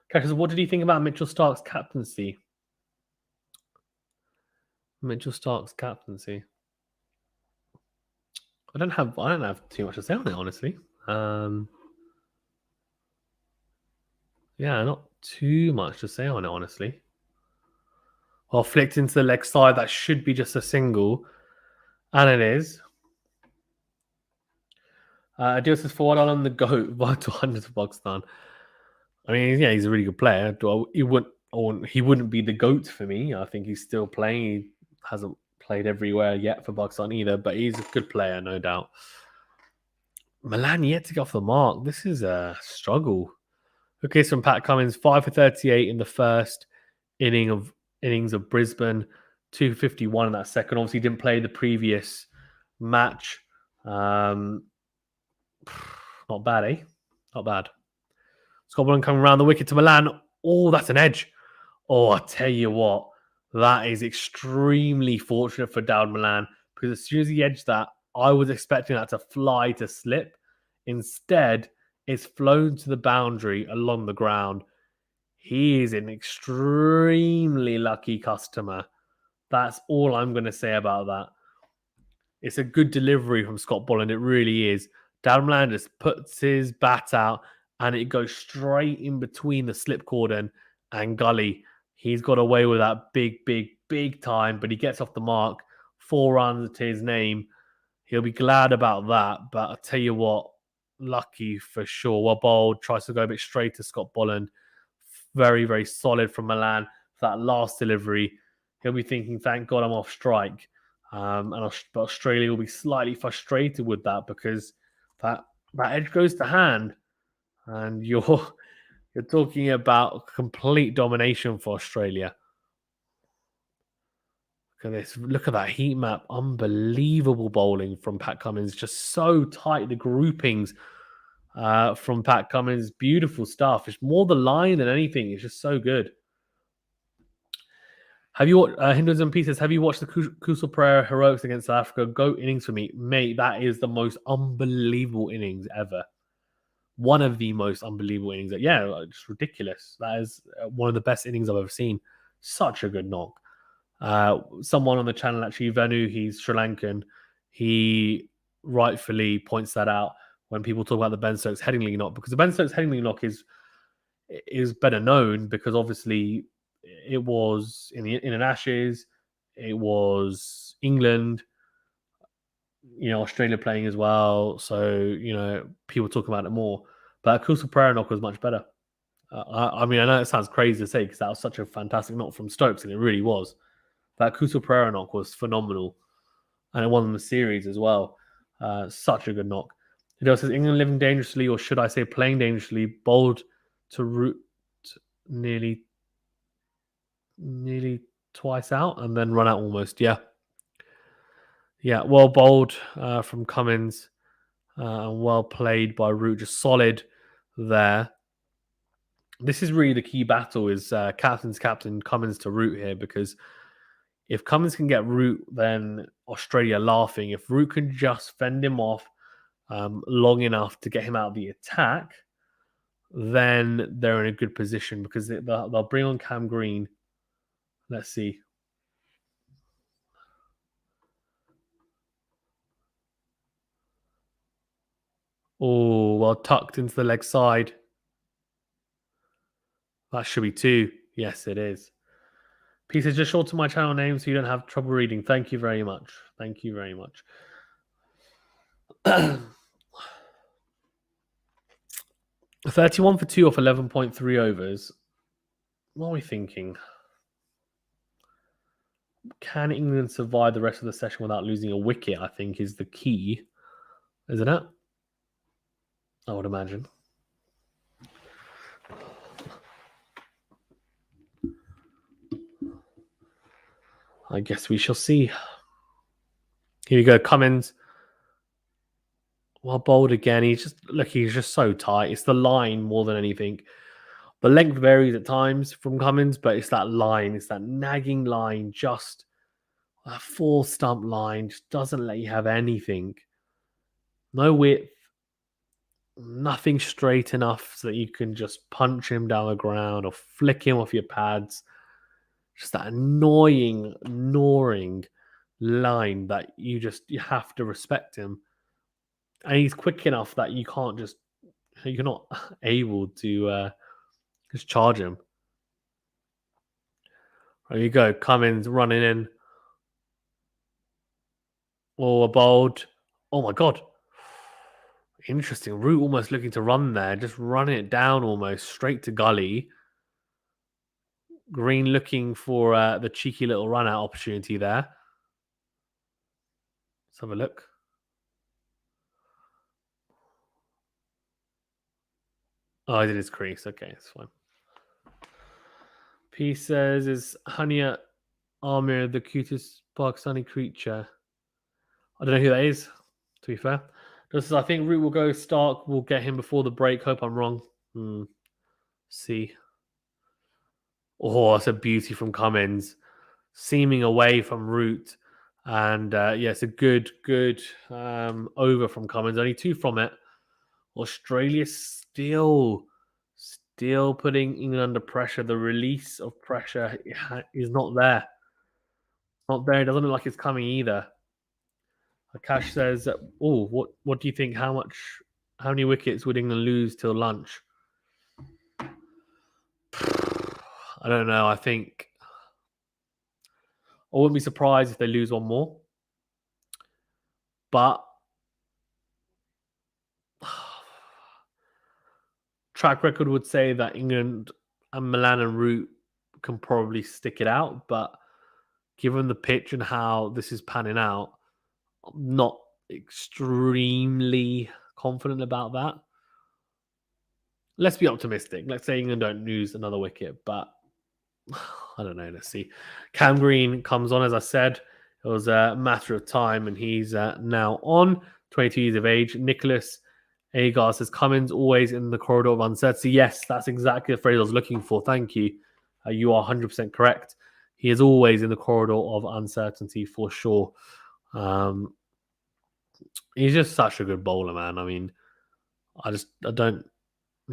Cash, what did you think about Mitchell Starc's captaincy? Mitchell Starc's captaincy. I don't have too much to say on it, honestly. Yeah, not too much to say on it, honestly. Well, flicked into the leg side, that should be just a single. And it is. Adil says forward on the GOAT, vital 100 for Pakistan. I mean, yeah, he's a really good player. He wouldn't be the GOAT for me. I think he's still playing. He hasn't played everywhere yet for Pakistan either, but he's a good player, no doubt. Malan yet to get off the mark. This is a struggle. Okay, so from Pat Cummins, 5 for 38 in the first innings of Brisbane, 251 in that second. Obviously, didn't play the previous match. Not bad, eh? Not bad. Scott Bolland coming around the wicket to Malan. Oh, that's an edge. Oh, I tell you what, that is extremely fortunate for Dawid Malan, because as soon as he edged that, I was expecting that to fly to slip. Instead, it's flown to the boundary along the ground. He is an extremely lucky customer. That's all I'm going to say about that. It's a good delivery from Scott Bolland. It really is. Dawid Malan just puts his bat out and it goes straight in between the slip cordon and gully. He's got away with that big time, but he gets off the mark. 4 runs to his name. He'll be glad about that. But I'll tell you what, lucky for sure. Well bowled, tries to go a bit straight to Scott Bolland. Very solid from Malan for that last delivery. He'll be thinking, thank God I'm off strike. But Australia will be slightly frustrated with that, because that edge goes to hand, and you're talking about complete domination for Australia. Look at this. Look at that heat map. Unbelievable bowling from Pat Cummins. Just so tight. The groupings from Pat Cummins. Beautiful stuff. It's more the line than anything. It's just so good. Have you watched Hinduism Pieces? Have you watched the Kusal Pereira heroics against South Africa? GOAT innings for me, mate. That is the most unbelievable innings ever. One of the most unbelievable innings. Yeah, just ridiculous. That is one of the best innings I've ever seen. Such a good knock. Someone on the channel, actually, Venu, he's Sri Lankan. He rightfully points that out when people talk about the Ben Stokes Headingley knock, because the Ben Stokes Headingley knock is better known, because obviously it was in an Ashes, it was England, Australia playing as well. So, people talk about it more. But Kusal Pereira knock was much better. I know it sounds crazy to say, because that was such a fantastic knock from Stokes, and it really was. That Kusal Pereira knock was phenomenal. And it won them the series as well. Such a good knock. It also says, England living dangerously, or should I say playing dangerously, bowled to root nearly twice out and then run out almost. Yeah, well bowled from Cummins, and well played by Root. Just solid there. This is really the key battle, is captain Cummins to Root here, because if Cummins can get Root, then Australia laughing. If Root can just fend him off long enough to get him out of the attack, then they're in a good position, because they'll bring on Cam Green. Let's see. Oh, well tucked into the leg side. That should be 2. Yes, it is. Pieces, just shorten my channel name so you don't have trouble reading. Thank you very much. Thank you very much. 31 for 2 off 11.3 overs. What are we thinking? Can England survive the rest of the session without losing a wicket, I think, is the key, isn't it? I would imagine. I guess we shall see. Here we go, Cummins. Well bowled again. He's just so tight. It's the line more than anything. The length varies at times from Cummins, but it's that line. It's that nagging line. Just a 4-stump line. Just doesn't let you have anything. No width. Nothing straight enough so that you can just punch him down the ground or flick him off your pads. Just that annoying, gnawing line that you have to respect him. And he's quick enough that you're not able to just charge him. There you go. Cummins running in. Oh, a bowled. Oh my God. Interesting. Root almost looking to run there. Just running it down almost straight to gully. Green looking for the cheeky little run out opportunity there. Let's have a look. Oh, I did his crease. Okay, it's fine. P says, is Hania Amir the cutest Pakistani creature? I don't know who that is, to be fair. Just as I think Root will go, Starc will get him before the break. Hope I'm wrong. See. Oh, that's a beauty from Cummins. Seaming away from Root. And it's a good over from Cummins. Only 2 from it. Australia still putting England under pressure. The release of pressure is not there. Not there. It doesn't look like it's coming either. Akash says, what do you think? How many wickets would England lose till lunch? I don't know. I think I wouldn't be surprised if they lose one more. But track record would say that England and Malan and Root can probably stick it out. But given the pitch and how this is panning out, I'm not extremely confident about that. Let's be optimistic. Let's say England don't lose another wicket, but I don't know. Let's see. Cam Green comes on, as I said. It was a matter of time, and he's now on, 22 years of age. Nicholas Agar says, Cummins always in the corridor of uncertainty. Yes, that's exactly the phrase I was looking for. Thank you. You are 100% correct. He is always in the corridor of uncertainty for sure. He's just such a good bowler, man. I mean, I don't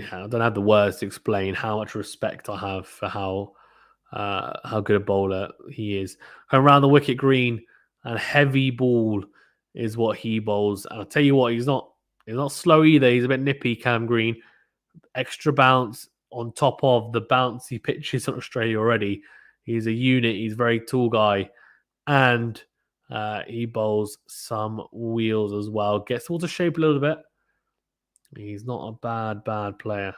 have the words to explain how much respect I have for how good a bowler he is. Around the wicket green, and heavy ball is what he bowls. And I'll tell you what, he's not slow either. He's a bit nippy, Cam Green. Extra bounce on top of the bouncy pitches on Australia already. He's a unit. He's a very tall guy. And he bowls some wheels as well. Gets all to shape a little bit. He's not a bad player.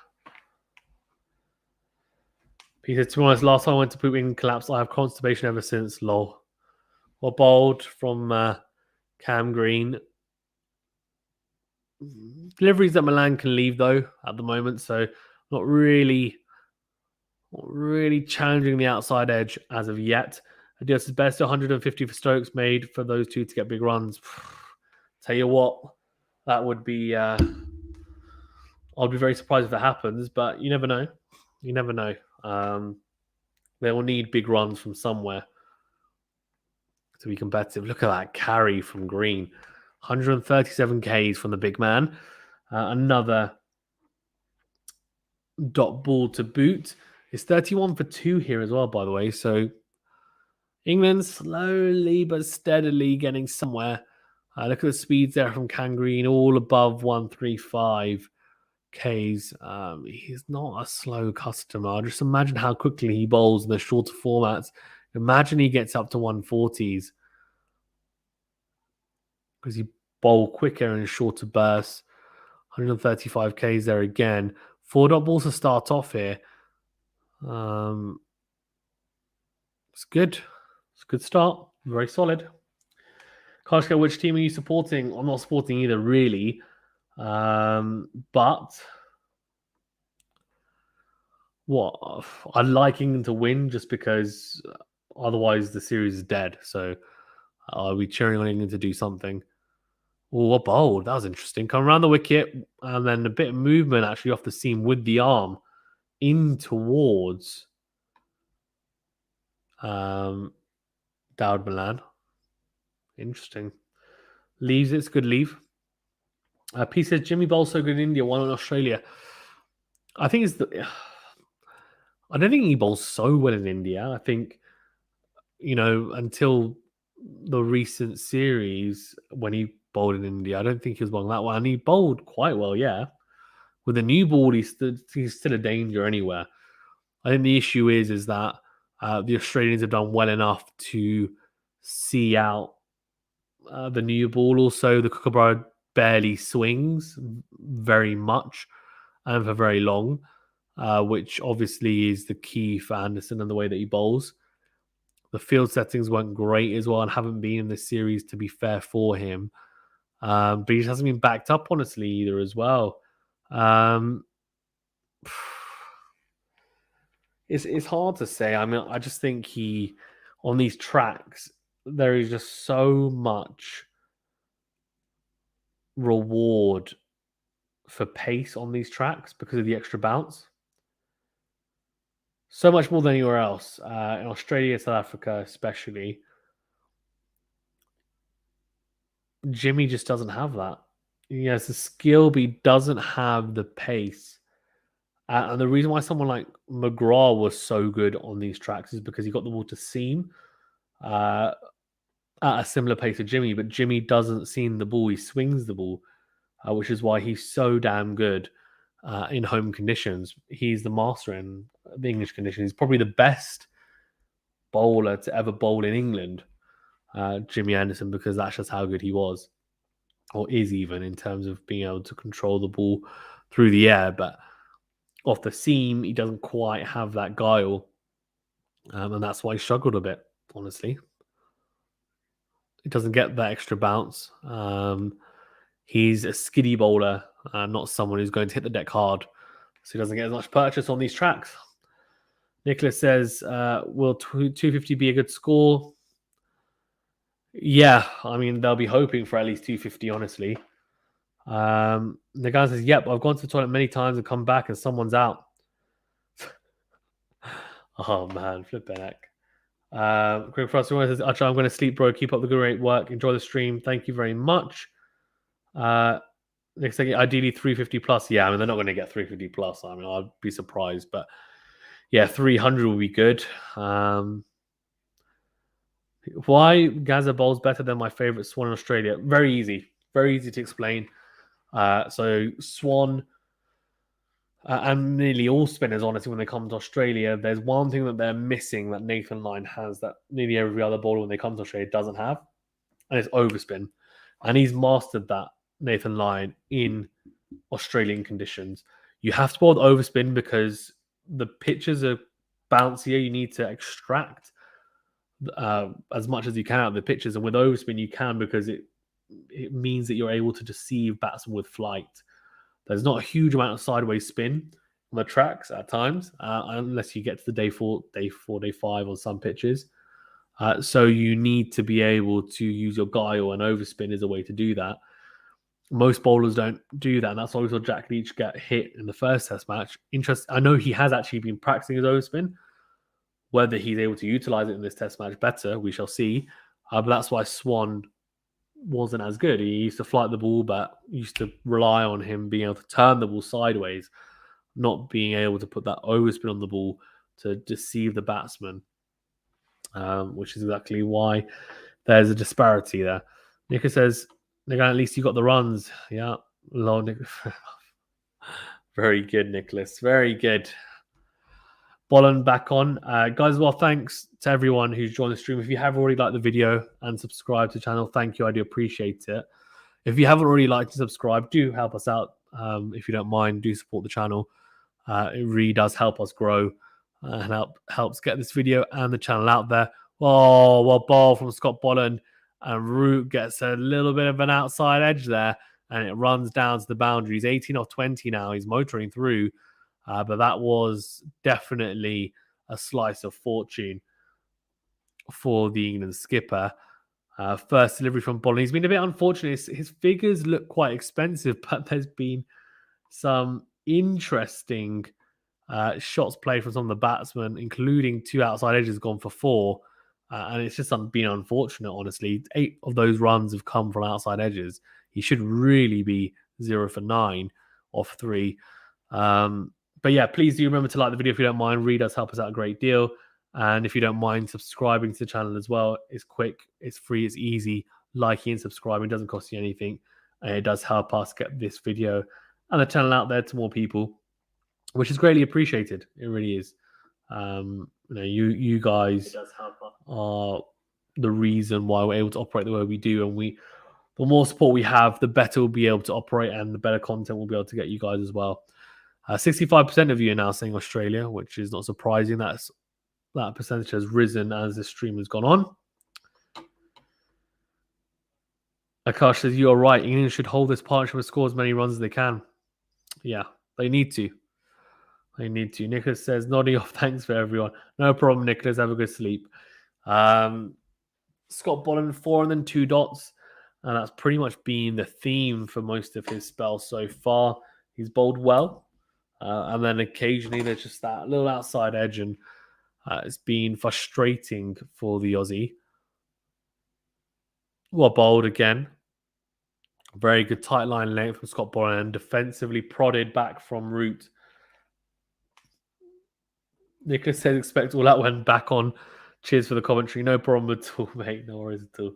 He said, to be honest, last time I went to poop in collapse, I have constipation ever since. Lol. Well, bowled from Cam Green. Deliveries that Malan can leave, though, at the moment. So not really challenging the outside edge as of yet. Adios is best 150 for Stokes made for those two to get big runs. Tell you what, that would be... I'll be very surprised if that happens, but you never know. You never know. They will need big runs from somewhere to be competitive. Look at that carry from Green. 137 Ks from the big man. Another dot ball to boot. It's 31 for 2 here as well, by the way. So England slowly but steadily getting somewhere. Look at the speeds there from Cam Green, all above 135 Ks. He's not a slow customer. Just imagine how quickly he bowls in the shorter formats. Imagine he gets up to 140s. Because he bowl quicker in shorter bursts. 135 Ks there again. 4 dot balls to start off here. It's good. It's a good start. Very solid. Kashka, which team are you supporting? I'm not supporting either, really. But what? I'd like England to win just because otherwise the series is dead. So I'll be cheering on England to do something. Oh, a bold. That was interesting. Come around the wicket and then a bit of movement actually off the seam with the arm in towards Dawid Malan. Interesting. Leaves it. It's a good leave. P says Jimmy bowls so good in India. Why not Australia? I think it's I don't think he bowls so well in India. I think, until the recent series when he bowled in India, I don't think he was bowling that well. And he bowled quite well, yeah. With a new ball, he's still a danger anywhere. I think the issue is that the Australians have done well enough to see out the new ball. Also, the Kookaburra barely swings very much and for very long, which obviously is the key for Anderson and the way that he bowls. The field settings weren't great as well and haven't been in this series, to be fair for him. But he hasn't been backed up, honestly, either as well. It's hard to say. I mean, I just think on these tracks, there is just so much reward for pace on these tracks because of the extra bounce. So much more than anywhere else. In Australia, South Africa, especially. Jimmy just doesn't have that. He has the skill, but he doesn't have the pace. And the reason why someone like McGrath was so good on these tracks is because he got the ball to seam at a similar pace to Jimmy, but Jimmy doesn't seam the ball, he swings the ball, which is why he's so damn good in home conditions. He's the master in the English conditions. He's probably the best bowler to ever bowl in England, Jimmy Anderson, because that's just how good he was, or is even, in terms of being able to control the ball through the air. But off the seam, he doesn't quite have that guile. And that's why he struggled a bit, honestly. He doesn't get that extra bounce. He's a skiddy bowler, not someone who's going to hit the deck hard. So he doesn't get as much purchase on these tracks. Nicholas says, will 250 be a good score? Yeah, I mean, they'll be hoping for at least 250, honestly. The guy says, yep, I've gone to the toilet many times and come back and someone's out. Oh, man, flipping heck. Greg Frost says, I'm going to sleep, bro. Keep up the great work. Enjoy the stream. Thank you very much. Next thing, ideally 350 plus. Yeah, I mean, they're not going to get 350 plus. I mean, I'd be surprised. But yeah, 300 would be good. Why Gaza bowls better than my favorite Swan in Australia? Very easy. Very easy to explain. So Swan and nearly all spinners, honestly, when they come to Australia, there's one thing that they're missing that Nathan Lyon has that nearly every other bowler when they come to Australia doesn't have, and it's overspin. And he's mastered that, Nathan Lyon, in Australian conditions. You have to bowl the overspin because the pitches are bouncier. You need to extract as much as you can out of the pitches, and with overspin you can, because it means that you're able to deceive batsmen with flight. There's not a huge amount of sideways spin on the tracks at times, unless you get to the day 4, day 5 on some pitches. So you need to be able to use your guile, and overspin is a way to do that. Most bowlers don't do that, and that's why we saw Jack Leach get hit in the first Test match. I know he has actually been practicing his overspin. Whether he's able to utilize it in this Test match better, we shall see. But that's why Swan wasn't as good. He used to flight the ball, but used to rely on him being able to turn the ball sideways, not being able to put that overspin on the ball to deceive the batsman, which is exactly why there's a disparity there. Nick says, at least you got the runs. Yeah, very good, Nicholas. Very good. Bolland back on. Guys, well, thanks to everyone who's joined the stream. If you have already liked the video and subscribed to the channel, thank you. I do appreciate it. If you haven't already liked and subscribed, do help us out. If you don't mind, do support the channel. It really does help us grow and helps get this video and the channel out there. Oh, well, ball from Scott Bolland, and Root gets a little bit of an outside edge there, and it runs down to the boundary. He's 18 off 20 now. He's motoring through. But that was definitely a slice of fortune for the England skipper. First delivery from Bolland. He's been a bit unfortunate. His figures look quite expensive, but there's been some interesting shots played from some of the batsmen, including 2 outside edges gone for 4. And it's just been unfortunate, honestly. 8 of those runs have come from outside edges. He should really be 0 for 9 off 3. But yeah, please do remember to like the video if you don't mind. Really does help us out a great deal. And if you don't mind subscribing to the channel as well, it's quick, it's free, it's easy. Liking and subscribing doesn't cost you anything. And it does help us get this video and the channel out there to more people, which is greatly appreciated. It really is. You guys are the reason why we're able to operate the way we do. And the more support we have, the better we'll be able to operate, and the better content we'll be able to get you guys as well. 65% of you are now saying Australia, which is not surprising. That percentage has risen as the stream has gone on. Akash says, you are right. England should hold this partnership and score as many runs as they can. Yeah, they need to. I need to. Nicholas says, nodding off. Thanks for everyone. No problem, Nicholas. Have a good sleep. Scott Bolland, 4 and then 2 dots. And that's pretty much been the theme for most of his spells so far. He's bowled well. And then occasionally there's just that little outside edge. And it's been frustrating for the Aussie. Well bowled again. Very good tight line length from Scott Bolland. And defensively prodded back from Root. Nicholas says expect all that when back on. Cheers for the commentary. No problem at all, mate. No worries at all.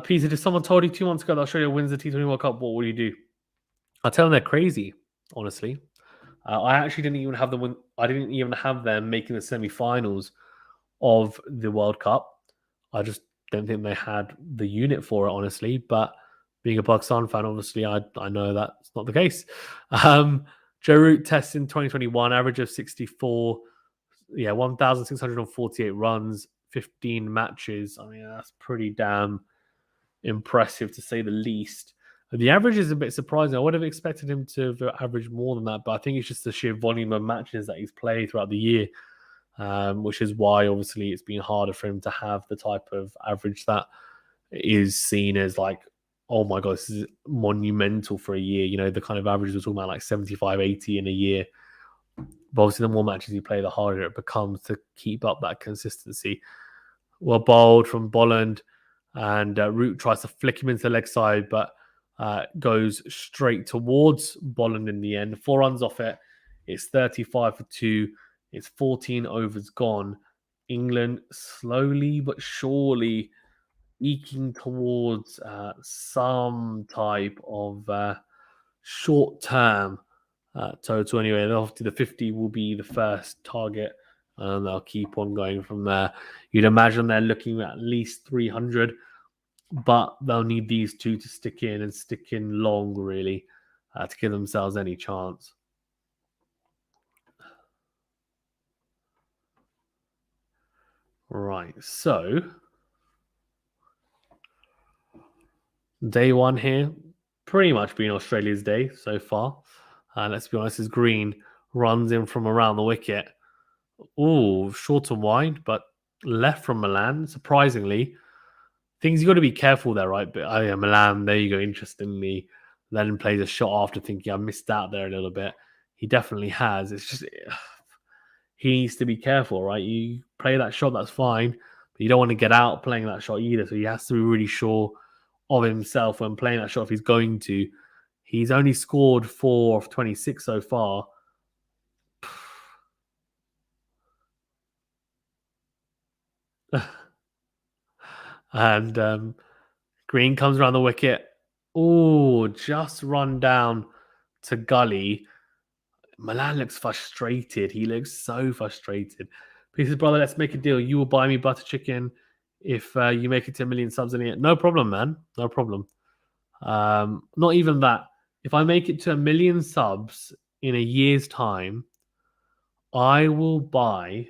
Peter, if someone told you 2 months ago that Australia wins the T20 World Cup, what will you do? I'll tell them they're crazy, honestly. I actually didn't even have them win. I didn't even have them making the semi-finals of the World Cup. I just don't think they had the unit for it, honestly. But being a Pakistan fan, obviously, I know that's not the case. Joe Root tests in 2021, average of 64. 1,648 runs, 15 matches. I mean, that's pretty damn impressive to say the least. The average is a bit surprising. I would have expected him to average more than that, but I think it's just the sheer volume of matches that he's played throughout the year, which is why obviously it's been harder for him to have the type of average that is seen as like, oh my God, this is monumental for a year. You know, the kind of average we're talking about, like 75, 80 in a year. But obviously, the more matches you play, the harder it becomes to keep up that consistency. Well bowled from Bolland, and Root tries to flick him into the leg side, but goes straight towards Bolland in the end. 4 runs off it. It's 35 for 2. It's 14 overs gone. England slowly but surely eking towards some type of short-term total anyway. Obviously, the 50 will be the first target, and they'll keep on going from there. You'd imagine they're looking at least 300, but they'll need these two to stick in and stick in long, really, to give themselves any chance. Right, so day one here, pretty much been Australia's day so far. Let's be honest, as Green runs in from around the wicket. Ooh, short and wide, but left from Malan, surprisingly. Things you got to be careful there, right? But Malan, there you go, interestingly, then plays a shot after thinking I missed out there a little bit. He definitely has. It's just, he needs to be careful, right? You play that shot, that's fine, but you don't want to get out playing that shot either. So he has to be really sure of himself when playing that shot if he's going to. He's only scored 4 of 26 so far. And Green comes around the wicket. Oh, just run down to gully. Malan looks frustrated. He looks so frustrated. He says, brother, let's make a deal. You will buy me butter chicken if you make it to 1 million subs in a year. No problem, man. No problem. Not even that. If I make it to 1 million subs in a year's time, I will buy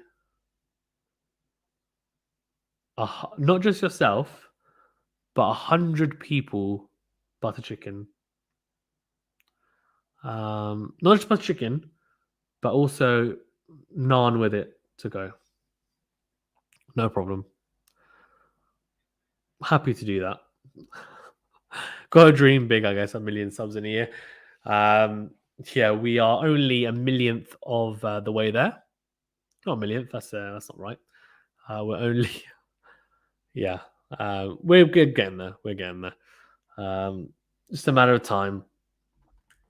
not just yourself, but 100 people butter chicken. Not just butter chicken, but also naan with it to go. No problem. Happy to do that. Got to dream big, I guess, 1 million subs in a year. Yeah, we are only 1/1,000,000th of the way there. Not 1,000,000th, that's not right. We're only, yeah, we're getting there. We're getting there. Just a matter of time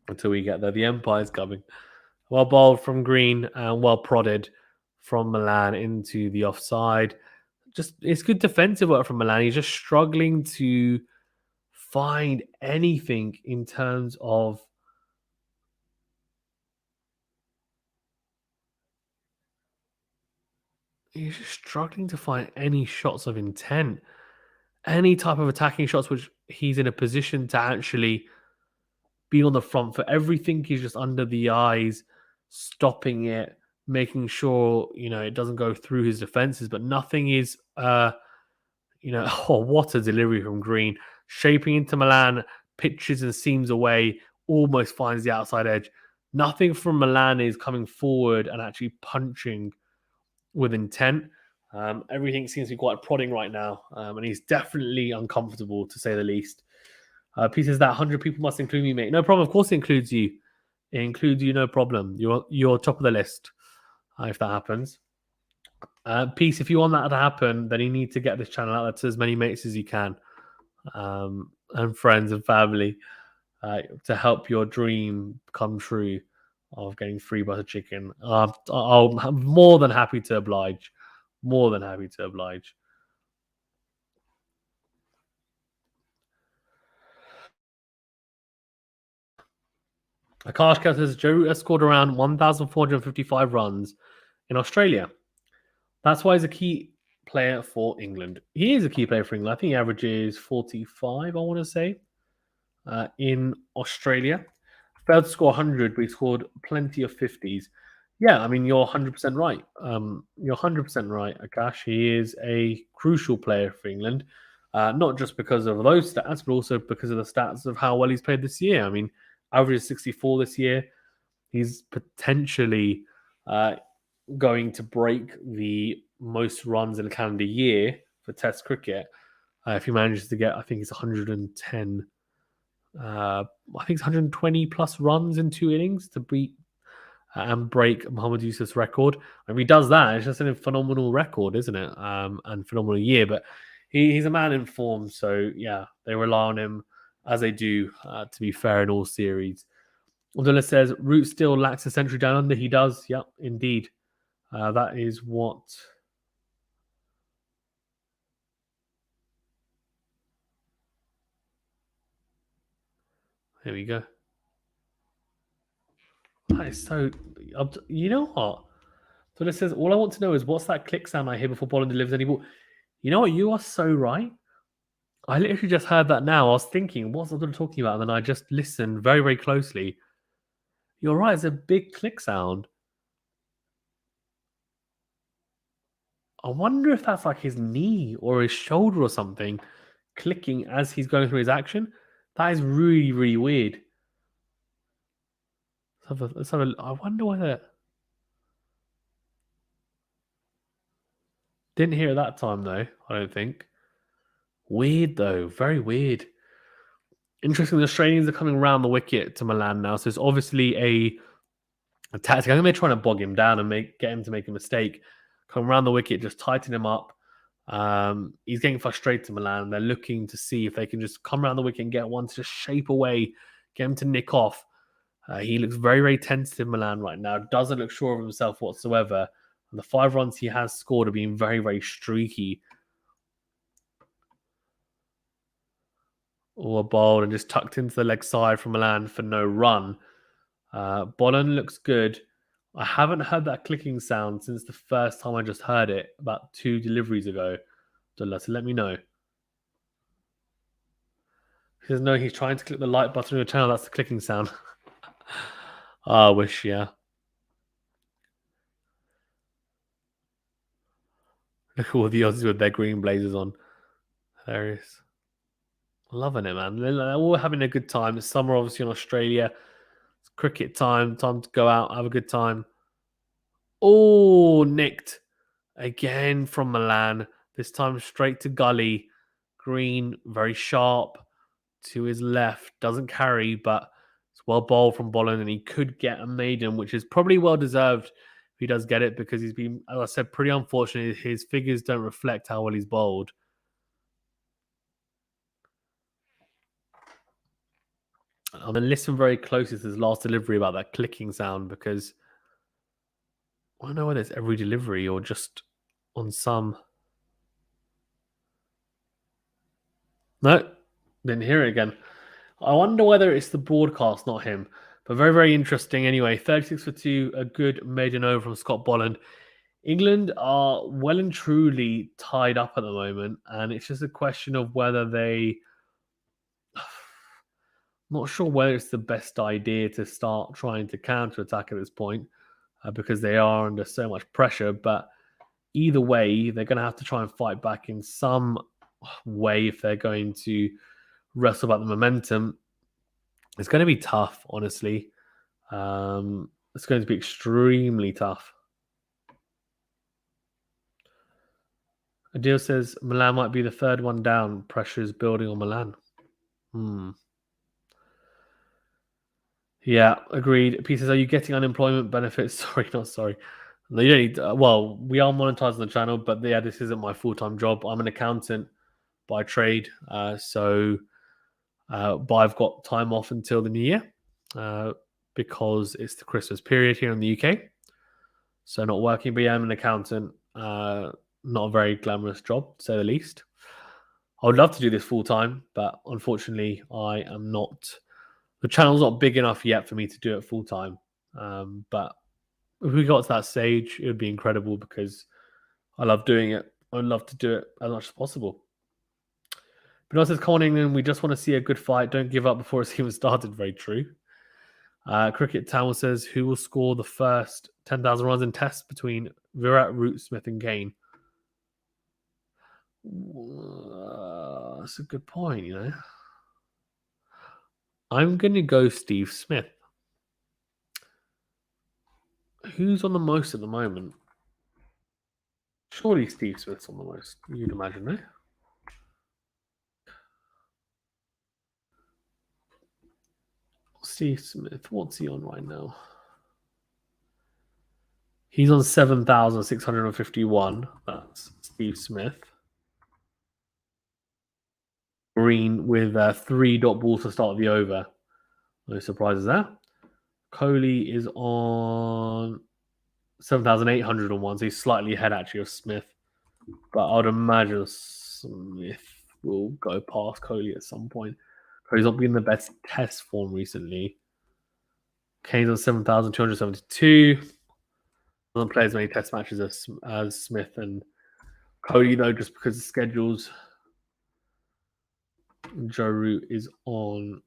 until we get there. The Empire's coming. Well bowled from Green and well prodded from Malan into the offside. Just it's good defensive work from Malan. He's just struggling to find anything in terms of he's just struggling to find any shots of intent, any type of attacking shots which he's in a position to actually be on the front for. Everything is just under the eyes, stopping it, making sure it doesn't go through his defenses, but nothing is oh, what a delivery from Green, shaping into Malan, pitches and seams away, almost finds the outside edge. Nothing from Malan is coming forward and actually punching with intent. Everything seems to be quite prodding right now, and he's definitely uncomfortable, to say the least. Pieces that 100 people must include me, mate. No problem. Of course, it includes you. It includes you, no problem. You're top of the list if that happens. Peace, if you want that to happen, then you need to get this channel out to as many mates as you can, and friends and family, to help your dream come true of getting free butter chicken. I'm more than happy to oblige. More than happy to oblige. Akash says Joe Root has scored around 1,455 runs in Australia. That's why he's a key player for England. He is a key player for England. I think he averages 45, I want to say, in Australia. Failed to score 100, but he scored plenty of 50s. Yeah, I mean, you're 100% right. You're 100% right, Akash. He is a crucial player for England, not just because of those stats, but also because of the stats of how well he's played this year. I mean, averages 64 this year. He's potentially going to break the most runs in a calendar year for Test cricket. If he manages to get, I think it's 110. I think it's 120 plus runs in 2 innings to beat and break Muhammad Yusuf's record. And if he does that, it's just a phenomenal record, isn't it? And phenomenal year. But he's a man in form, so yeah, they rely on him as they do. To be fair, in all series. Abdullah says Root still lacks a century down under. He does. Yep, indeed. That is what. Here we go. That is so. You know what? So it says, all I want to know is what's that click sound I hear before Bolland delivers any ball? You know what? You are so right. I literally just heard that now. I was thinking, what's Abdullah talking about? And then I just listened very, very closely. You're right. It's a big click sound. I wonder if that's like his knee or his shoulder or something clicking as he's going through his action. That is really, really weird. Let's have a I wonder whether. Didn't hear it that time though, I don't think. Weird though, very weird. Interesting, the Australians are coming around the wicket to Malan now, so it's obviously a tactic. I think they're trying to bog him down and get him to make a mistake. Come around the wicket, just tighten him up. He's getting frustrated to Malan. They're looking to see if they can just come around the wicket and get one to just shape away, get him to nick off. He looks very, very tentative, Malan, right now. Doesn't look sure of himself whatsoever. And the 5 runs he has scored have been very, very streaky. Or bowled and just tucked into the leg side from Malan for no run. Bolland looks good. I haven't heard that clicking sound since the first time I just heard it about 2 deliveries ago. So let me know. He says, no, he's trying to click the like button on your channel. That's the clicking sound. I wish, yeah. Look at all the Aussies with their green blazers on. Hilarious. Loving it, man. They're all having a good time. It's summer, obviously, in Australia. It's cricket time. Time to go out, have a good time. Oh, nicked. Again from Malan. This time straight to gully. Green, very sharp to his left. Doesn't carry, but it's well bowled from Bolland, and he could get a maiden, which is probably well deserved if he does get it, because he's been, as I said, pretty unfortunate. His figures don't reflect how well he's bowled. I'm going to listen very closely to his last delivery about that clicking sound, because I don't know whether it's every delivery or just on some. No, didn't hear it again. I wonder whether it's the broadcast, not him. But very, very interesting. Anyway, 36 for 2, a good maiden over from Scott Bolland. England are well and truly tied up at the moment, and it's just a question of whether they. Not sure whether it's the best idea to start trying to counter-attack at this point, because they are under so much pressure. But either way, they're going to have to try and fight back in some way if they're going to wrestle about the momentum. It's going to be tough, honestly. It's going to be extremely tough. Adil says Malan might be the third one down. Pressure is building on Malan. Yeah, agreed. P says, are you getting unemployment benefits? Sorry, not sorry. No, you don't need. Well, we are monetizing the channel, but yeah, this isn't my full-time job. I'm an accountant by trade, but I've got time off until the new year because it's the Christmas period here in the UK. So not working, but yeah, I'm an accountant. Not a very glamorous job, to say the least. I would love to do this full-time, but unfortunately, I am not. The channel's not big enough yet for me to do it full-time. But if we got to that stage, it would be incredible because I love doing it. I'd love to do it as much as possible. But also, come on, England, we just want to see a good fight. Don't give up before it's even started. Very true. Cricket Town says, who will score the first 10,000 runs in tests between Virat, Root, Smith, and Kane? That's a good point, you know. I'm going to go Steve Smith. Who's on the most at the moment? Surely Steve Smith's on the most, you'd imagine, no? Steve Smith, what's he on right now? He's on 7,651. That's Steve Smith. Green with 3 dot balls to start the over. No surprises there. Crawley is on 7,801, so he's slightly ahead actually of Smith. But I would imagine Smith will go past Crawley at some point. Crawley's not been in the best test form recently. Kane's on 7,272. Doesn't play as many test matches as Smith and Cody, though, just because of schedules. Joe Root is on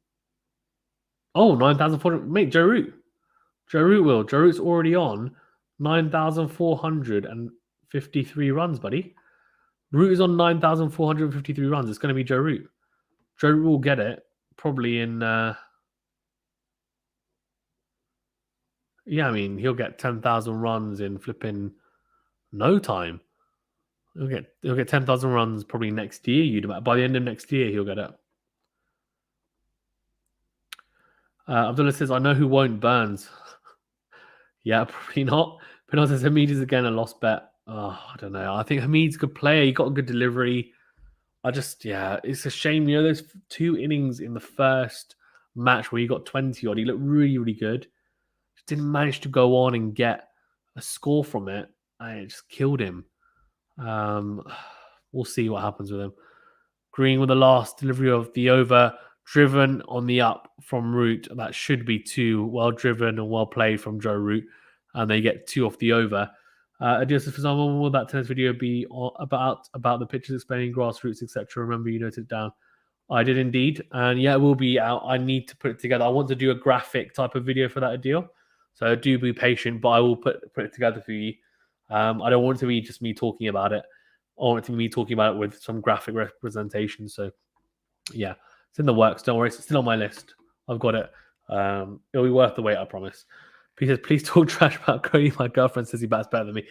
9,400. Mate, Joe Root will. Joe Root's already on 9,453 runs, buddy. Root is on 9,453 runs. It's going to be Joe Root. Joe Root will get it probably in. Yeah, I mean, he'll get 10,000 runs in flipping no time. He'll get 10,000 runs probably next year. By the end of next year, he'll get it. Abdullah says, I know who won't. Burns. Yeah, probably not. But says Hameed is again a lost bet. Oh, I don't know. I think Hameed's a good player. He got a good delivery. It's a shame. You know, those 2 innings in the first match where he got 20 odd. He looked really, really good. Just didn't manage to go on and get a score from it. And it just killed him. We'll see what happens with him. Green with the last delivery of the over, driven on the up from Root. That should be 2 well driven and well played from Joe Root, and they get 2 off the over. Just for example, will that tennis video be about the pictures explaining grassroots, etc.? Remember, you noted it down. I did indeed, and yeah, it will be out. I need to put it together. I want to do a graphic type of video for that deal, so do be patient. But I will put it together for you. I don't want it to be just me talking about it. I want it to be me talking about it with some graphic representation. So, yeah, it's in the works. Don't worry, it's still on my list. I've got it. It'll be worth the wait, I promise. He says, please talk trash about Cody. My girlfriend says he bats better than me.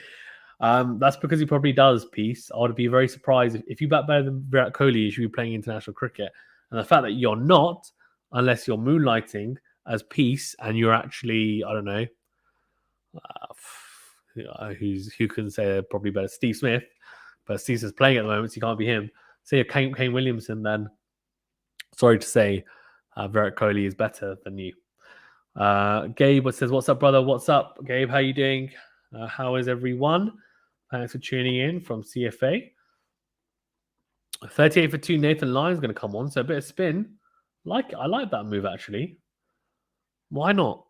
That's because he probably does, Peace. I would be very surprised if you bat better than Virat Kohli, you should be playing international cricket. And the fact that you're not, unless you're moonlighting as Peace and you're actually, I don't know, who can say they're probably better? Steve Smith. But Steve Smith's playing at the moment, so you can't be him. Say you're Kane Williamson, then sorry to say, Virat Kohli is better than you. Gabe says, what's up, brother? What's up, Gabe? How you doing? How is everyone? Thanks for tuning in from CFA. 38 for 2. Nathan Lyon's going to come on, so a bit of spin. I like that move, actually. Why not?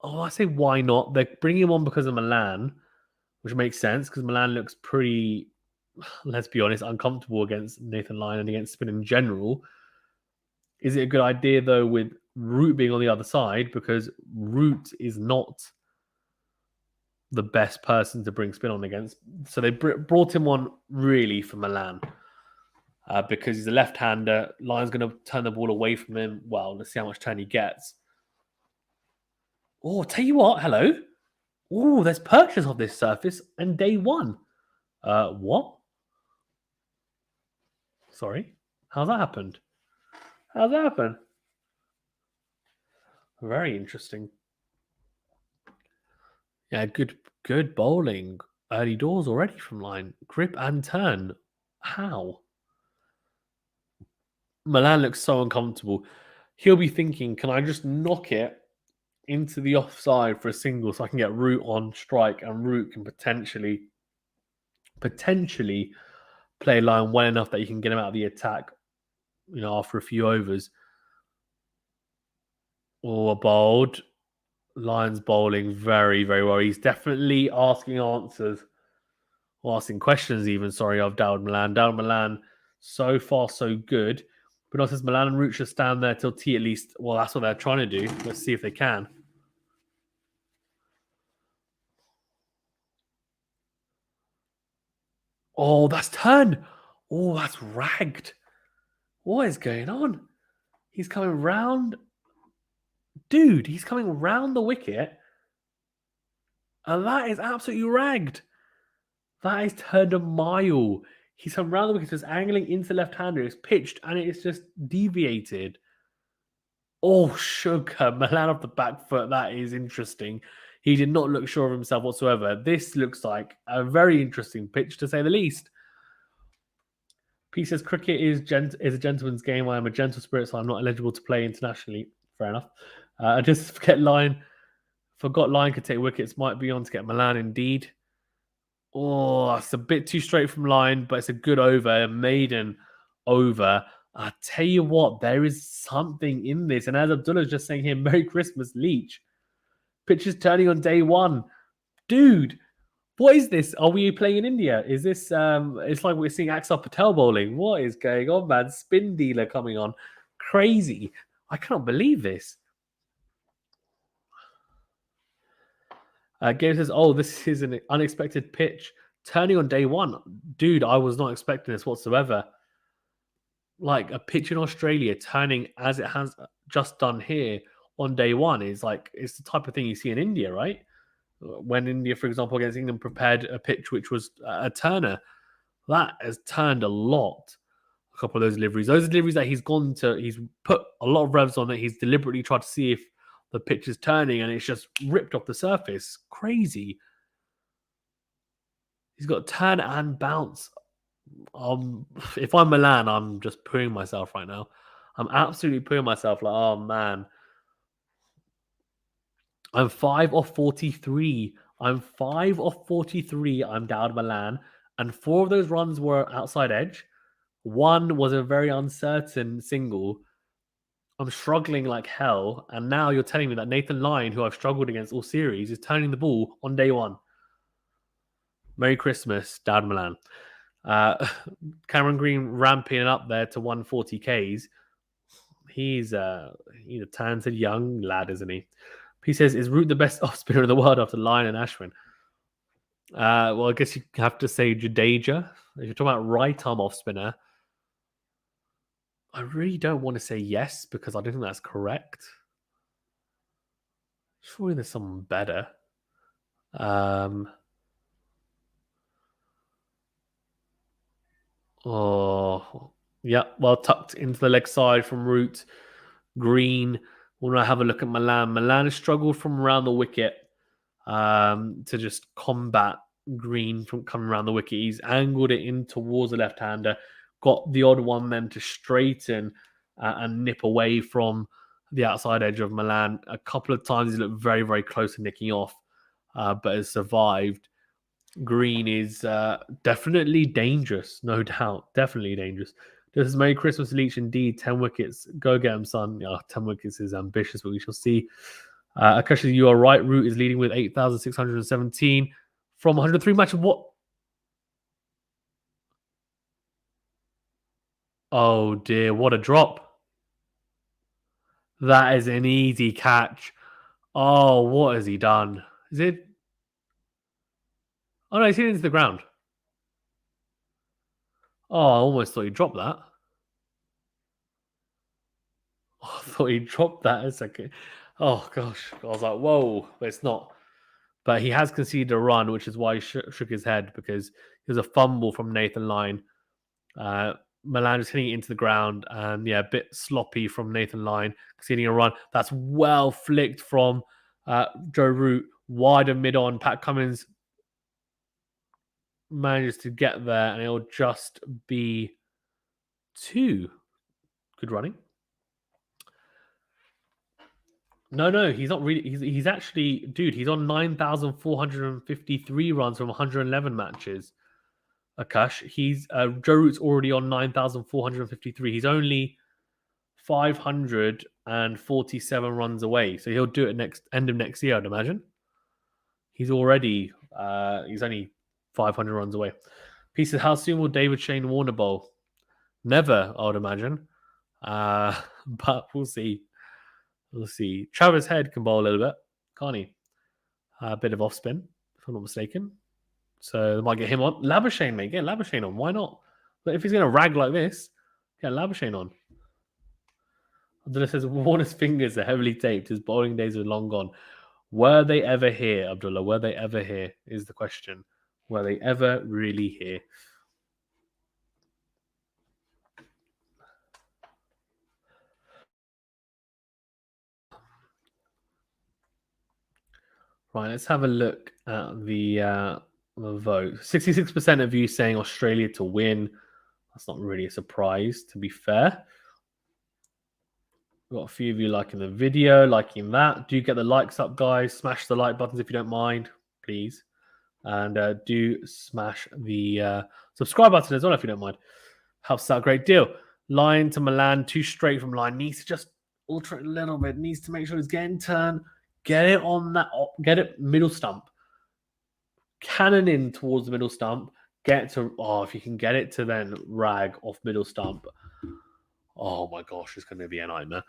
Oh, I say why not? They're bringing him on because of Malan, which makes sense because Malan looks pretty, let's be honest, uncomfortable against Nathan Lyon and against spin in general. Is it a good idea, though, with Root being on the other side? Because Root is not the best person to bring spin on against. So they brought him on really for Malan. because he's a left-hander. Lyon's going to turn the ball away from him. Well, let's see how much turn he gets. Oh, tell you what, hello. Oh, there's purchase of this surface and day one. What? Sorry, how's that happened? How's that happen? Very interesting. Yeah, good bowling. Early doors already from Lyon. Grip and turn. How? Malan looks so uncomfortable. He'll be thinking, can I just knock it into the offside for a single so I can get Root on strike and Root can potentially play Lyon well enough that you can get him out of the attack, after a few overs. Or bowled. Lyon's bowling very, very well. He's definitely asking answers, or asking questions even, of Dawid Malan. Dawid Malan, so far so good. But also Malan and Root should stand there till tea at least. Well, that's what they're trying to do. Let's see if they can. Oh, that's turned. Oh, that's ragged. What is going on? He's coming round. Dude, he's coming round the wicket. And that is absolutely ragged. That is turned a mile. He's come round the wicket, just angling into left-hander. It's pitched and it is just deviated. Oh, sugar. Malan off the back foot. That is interesting. He did not look sure of himself whatsoever. This looks like a very interesting pitch, to say the least. P says, cricket is a gentleman's game. I am a gentle spirit, so I'm not eligible to play internationally. Fair enough. I just forgot Lyon could take wickets. Might be on to get Malan indeed. Oh, it's a bit too straight from Lyon, but it's a good over, a maiden over. I tell you what, there is something in this. And as Abdullah's just saying here, Merry Christmas, Leach. Pitch is turning on day one. Dude, what is this? Are we playing in India? Is this, it's like we're seeing Axar Patel bowling. What is going on, man? Spin dealer coming on. Crazy. I cannot believe this. Gabe says, oh, this is an unexpected pitch. Turning on day one. Dude, I was not expecting this whatsoever. Like a pitch in Australia turning as it has just done here on day one is like, it's the type of thing you see in India, right? When India, for example, against England prepared a pitch which was a turner. That has turned a lot. A couple of those deliveries. Those deliveries that he's put a lot of revs on it. He's deliberately tried to see if the pitch is turning and it's just ripped off the surface. Crazy. He's got turn and bounce. If I'm Malan, I'm just pooing myself right now. I'm absolutely pooing myself. Like, oh man, I'm 5 off 43. I'm 5 off 43. I'm Dawid Malan, and 4 of those runs were outside edge. 1 was a very uncertain single. I'm struggling like hell, and now you're telling me that Nathan Lyon, who I've struggled against all series, is turning the ball on day one. Merry Christmas, Dawid Malan. Cameron Green ramping up there to 140 Ks. He's a talented young lad, isn't he? He says, is Root the best off spinner in the world after Lyon and Ashwin? Well, I guess you have to say Jadeja. If you're talking about right arm off spinner, I really don't want to say yes because I don't think that's correct. Surely there's someone better. Oh, yeah. Well, tucked into the leg side from Root. Green. When I have a look at Malan, Malan has struggled from around the wicket to just combat Green from coming around the wicket. He's angled it in towards the left-hander, got the odd one then to straighten and nip away from the outside edge of Malan. A couple of times he looked very, very close to nicking off, but has survived. Green is definitely dangerous, no doubt. Definitely dangerous. This is Merry Christmas, Leach. Indeed, 10 wickets. Go get him, son. 10 wickets is ambitious, but we shall see. Akash, you are right. Root is leading with 8,617 from 103 matches. What? Oh, dear. What a drop. That is an easy catch. Oh, what has he done? Is it? Oh, no, he's hit into the ground. Oh, I almost thought he dropped that. I thought he dropped that a second. Oh gosh, I was like, whoa, but it's not. But he has conceded a run, which is why he shook his head because it was a fumble from Nathan Lyon. Malan just hitting it into the ground, and yeah, a bit sloppy from Nathan Lyon conceding a run. That's well flicked from Joe Root, wide and mid on. Pat Cummins manages to get there, and it'll just be 2. Good running. No, he's not really. He's actually, dude. He's on 9,453 runs from 111 matches. Akash, he's Joe Root's already on 9,453. He's only 547 runs away, so he'll do it end of next year, I'd imagine. He's already he's only 500 runs away. Pieces. How soon will David Shane Warner bowl? Never, I would imagine. But we'll see. We'll see. Travis Head can bowl a little bit, can't he? A bit of off spin, if I'm not mistaken. So they might get him on. Labuschagne, mate. Get Labuschagne on. Why not? But if he's going to rag like this, get Labuschagne on. Abdullah says Warner's fingers are heavily taped. His bowling days are long gone. Were they ever here, Abdullah? Were they ever here? Is the question. Were they ever really here? Right, let's have a look at the vote. 66% of you saying Australia to win. That's not really a surprise, to be fair. We've got a few of you liking the video, liking that. Do get the likes up, guys. Smash the like buttons if you don't mind, please. And do smash the subscribe button as well if you don't mind. Helps out a great deal. Lyon to Malan, 2 straight from Lyon. Needs to just alter it a little bit. Needs to make sure he's getting turn. Get it on that. Get it middle stump. Cannon in towards the middle stump. Get to. Oh, if you can get it to then rag off middle stump. Oh my gosh, it's going to be a nightmare.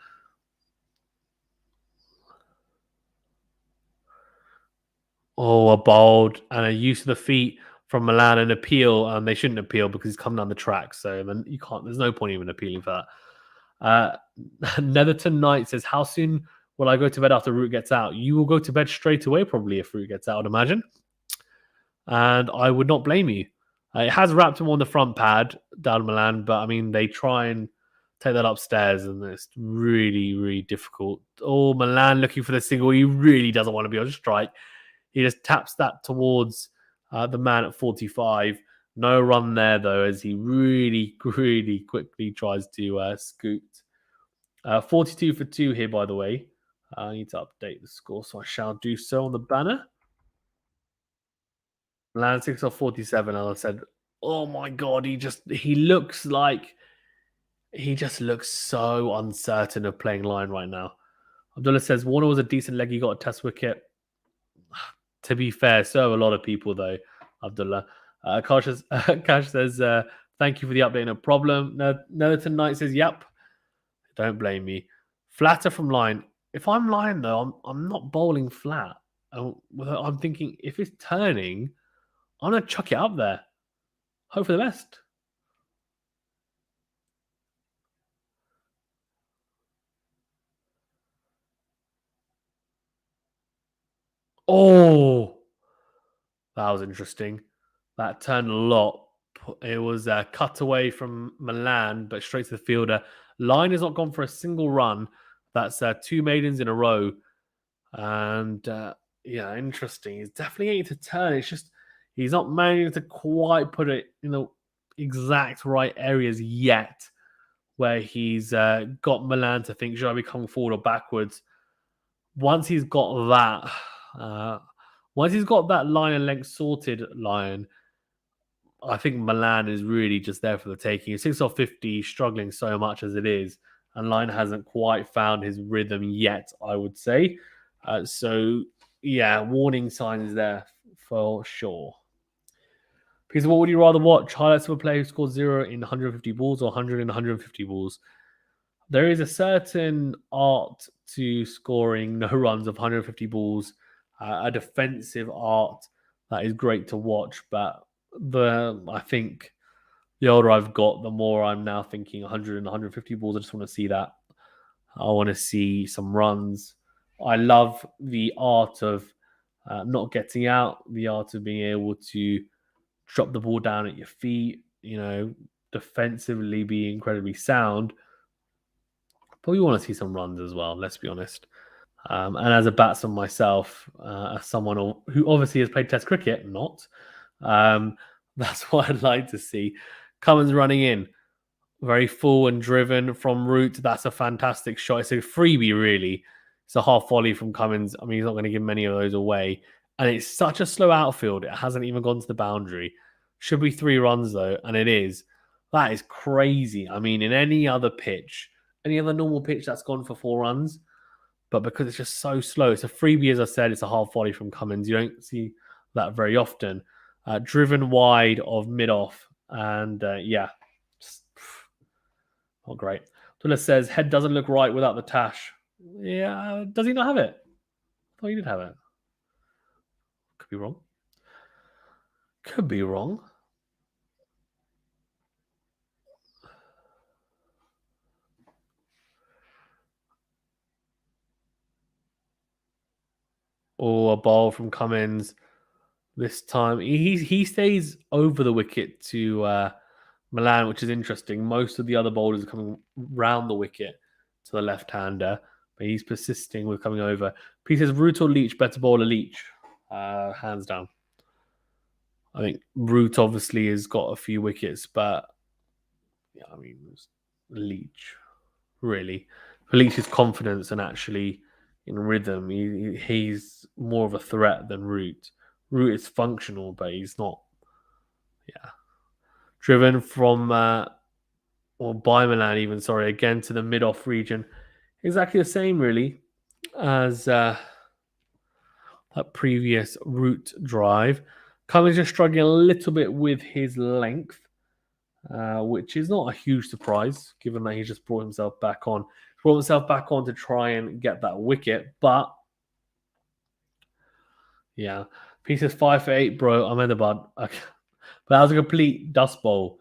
Oh, a bold and a use of the feet from Malan and appeal, and they shouldn't appeal because he's come down the track. So then you can't. There's no point even appealing for that. Netherton Knight says, "How soon will I go to bed after Root gets out?" You will go to bed straight away, probably if Root gets out, I'd imagine. And I would not blame you. It has wrapped him on the front pad, down Malan, but I mean they try and take that upstairs, and it's really, really difficult. Oh, Malan looking for the single. He really doesn't want to be on strike. He just taps that towards the man at 45. No run there, though, as he really, really quickly tries to scoot. 42 for 2 here, by the way. I need to update the score, so I shall do so on the banner. Land 6 off 47, as I said. Oh my God, he just looks so uncertain of playing line right now. Abdullah says Warner was a decent leg. He got a test wicket. To be fair, so have a lot of people, though, Abdullah. Kash says, thank you for the update, no problem. Netherton Knight says, yep. Don't blame me. Flatter from line. If I'm lying, though, I'm not bowling flat. I'm thinking, if it's turning, I'm going to chuck it up there. Hope for the best. Oh, that was interesting. That turned a lot. It was a cutaway from Malan, but straight to the fielder. Lyon has not gone for a single run. That's 2 maidens in a row. And yeah, interesting. He's definitely getting to turn. It's just he's not managing to quite put it in the exact right areas yet, where he's got Malan to think, should I be coming forward or backwards? Once he's got that, line and length sorted, Lyon, I think Malan is really just there for the taking. 6 off 50, struggling so much as it is, and Lyon hasn't quite found his rhythm yet, I would say. So, yeah, warning signs there for sure. Because what would you rather watch? Highlights of a player who scored 0 in 150 balls or 100 in 150 balls? There is a certain art to scoring no runs of 150 balls, a defensive art that is great to watch, but I think The older I've got, the more I'm now thinking 100 and 150 balls. I just want to see that. I want to see some runs. I love the art of not getting out, the art of being able to drop the ball down at your feet, defensively be incredibly sound. But we want to see some runs as well, let's be honest. And as a batsman myself, as someone who obviously has played Test cricket, not, that's what I'd like to see. Cummins running in, very full and driven from route. That's a fantastic shot. It's a freebie, really. It's a half volley from Cummins. I mean, he's not going to give many of those away. And it's such a slow outfield. It hasn't even gone to the boundary. Should be 3 runs, though, and it is. That is crazy. I mean, in any other pitch, any other normal pitch, that's gone for 4 runs. But because it's just so slow, it's a freebie, as I said. It's a half volley from Cummins. You don't see that very often. Driven wide of mid-off. And, yeah, just, not great. Buttler says, head doesn't look right without the tash. Yeah, does he not have it? I thought he did have it. Could be wrong. Could be wrong. Or a ball from Cummins this time. He stays over the wicket to Malan, which is interesting. Most of the other bowlers are coming round the wicket to the left-hander, but he's persisting with coming over. He says, Root or Leach, better bowler Leach. Hands down. I think Root obviously has got a few wickets, but yeah, I mean, Leach, really. For Leach's confidence and actually in rhythm, he's more of a threat than Root. Root is functional, but he's not. Yeah. Driven from, or by Malan even, sorry, again to the mid-off region. Exactly the same, really, as that previous Root drive. Cummins just struggling a little bit with his length, which is not a huge surprise, given that he's just brought himself back on. Brought himself back on to try and get that wicket, but yeah. He says 5 for 8, bro. I'm in the bud. Okay. But that was a complete dust bowl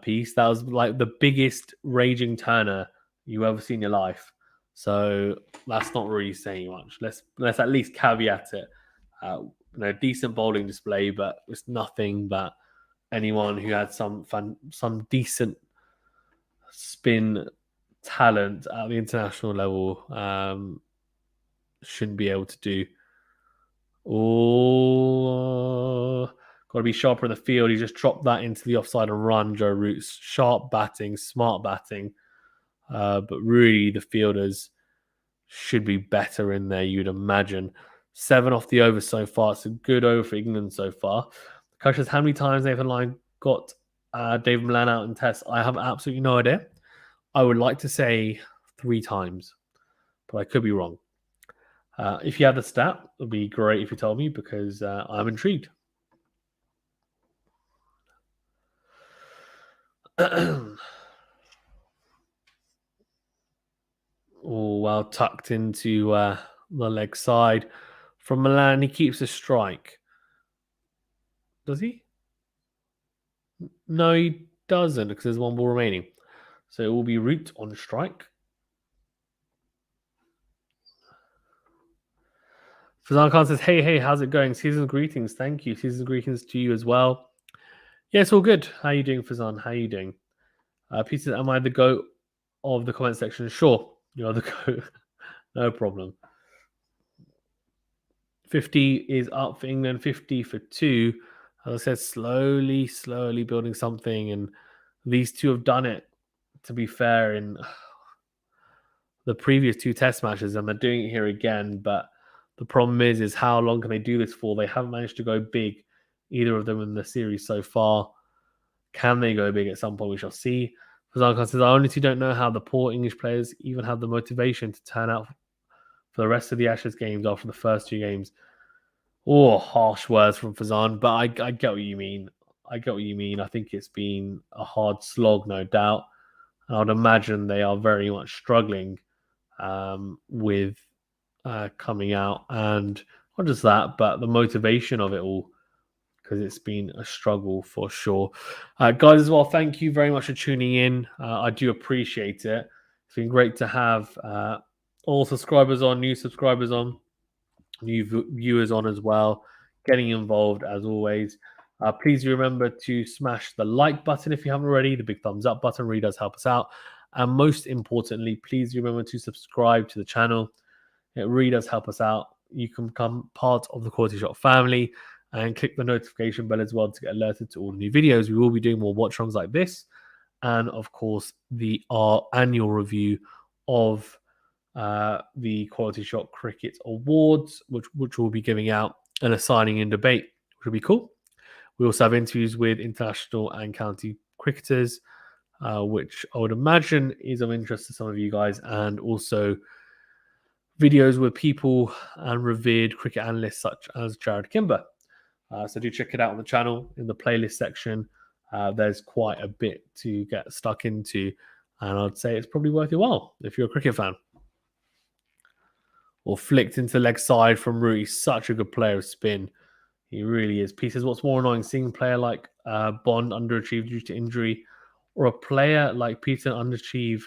piece. That was like the biggest raging turner you ever seen in your life. So that's not really saying much. Let's at least caveat it. Decent bowling display, but it's nothing that anyone who had some decent spin talent at the international level shouldn't be able to do. Oh, got to be sharper in the field. He just dropped that into the offside and run. Joe Root's sharp batting, smart batting, but really the fielders should be better in there. You'd imagine 7 off the over so far. It's a good over for England so far. The coach says how many times Nathan Lyon got David Malan out in tests. I have absolutely no idea. I would like to say 3 times, but I could be wrong. If you have the stat, it would be great if you told me because I'm intrigued. Oh, well tucked into the leg side from Malan. He keeps a strike. Does he? No, he doesn't because there's 1 ball remaining. So it will be Root on strike. Fazan Khan says, hey, how's it going? Season's greetings. Thank you. Season's greetings to you as well. Yeah, it's all good. How are you doing, Fazan? How are you doing? Peter, am I the GOAT of the comment section? Sure, you're the GOAT. No problem. 50 is up for England, 50 for 2. As I said, slowly building something. And these two have done it, to be fair, in the previous 2 test matches. And they're doing it here again. But the problem is how long can they do this for? They haven't managed to go big, either of them in the series so far. Can they go big at some point? We shall see. Fazan says, I honestly don't know how the poor English players even have the motivation to turn out for the rest of the Ashes games after the first 2 games. Oh, harsh words from Fazan, but I get what you mean. I think it's been a hard slog, no doubt. And I would imagine they are very much struggling with coming out. And not just that, but the motivation of it all. because it's been a struggle for sure. Guys, as well, thank you very much for tuning in. I do appreciate it. It's been great to have all subscribers on, new subscribers on, new viewers on as well, getting involved as always. Please remember to smash the like button if you haven't already. The big thumbs up button really does help us out. And most importantly, please remember to subscribe to the channel. It really does help us out. You can become part of the QualityShot family and click the notification bell as well to get alerted to all the new videos. We will be doing more watch-alongs like this. And of course, our annual review of the QualityShot Cricket Awards, which we'll be giving out and assigning in debate, which will be cool. We also have interviews with international and county cricketers, which I would imagine is of interest to some of you guys, and also videos with people and revered cricket analysts such as Jared Kimber. So do check it out on the channel in the playlist section. There's quite a bit to get stuck into, and I'd say it's probably worth your while if you're a cricket fan. Or flicked into leg side from Root. He's such a good player of spin. He really is. Pete says, what's more annoying, seeing a player like Bond underachieve due to injury, or a player like Peter underachieve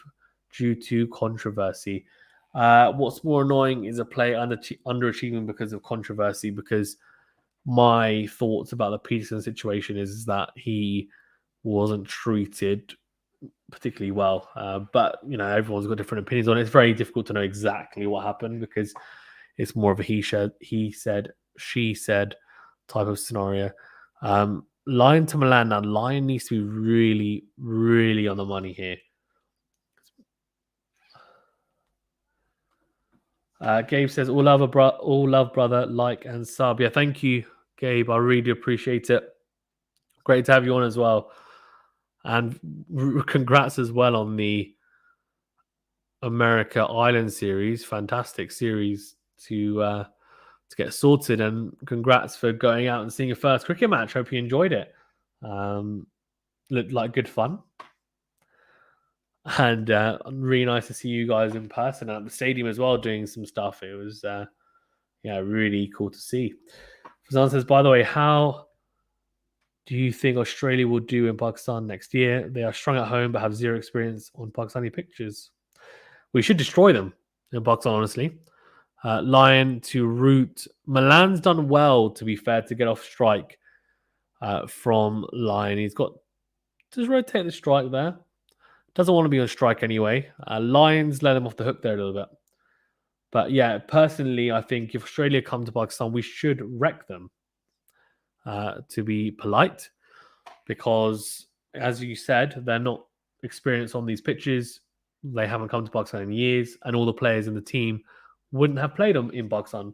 due to controversy? What's more annoying is a player underachieving because of controversy, because my thoughts about the Peterson situation is that he wasn't treated particularly well. But, you know, everyone's got different opinions on it. It's very difficult to know exactly what happened because it's more of a he said, she said type of scenario. Lyon to Malan. Now, Lyon needs to be really, really on the money here. Gabe says, all love, brother, like and sub. Yeah, thank you, Gabe. I really appreciate it. Great to have you on as well. And congrats as well on the America Island series. Fantastic series to get sorted. And congrats for going out and seeing your first cricket match. Hope you enjoyed it. Looked like good fun. And really nice to see you guys in person at the stadium as well, doing some stuff. It was, really cool to see. Fazan says, by the way, how do you think Australia will do in Pakistan next year? They are strong at home but have zero experience on Pakistani pitches. We should destroy them in Pakistan, honestly. Lyon to Root. Malan's done well, to be fair, to get off strike from Lyon. He's got... Just rotate the strike there. Doesn't want to be on strike anyway. Lions let him off the hook there a little bit. But yeah, personally, I think if Australia come to Pakistan, we should wreck them, to be polite. Because, as you said, they're not experienced on these pitches. They haven't come to Pakistan in years. And all the players in the team wouldn't have played them in Pakistan.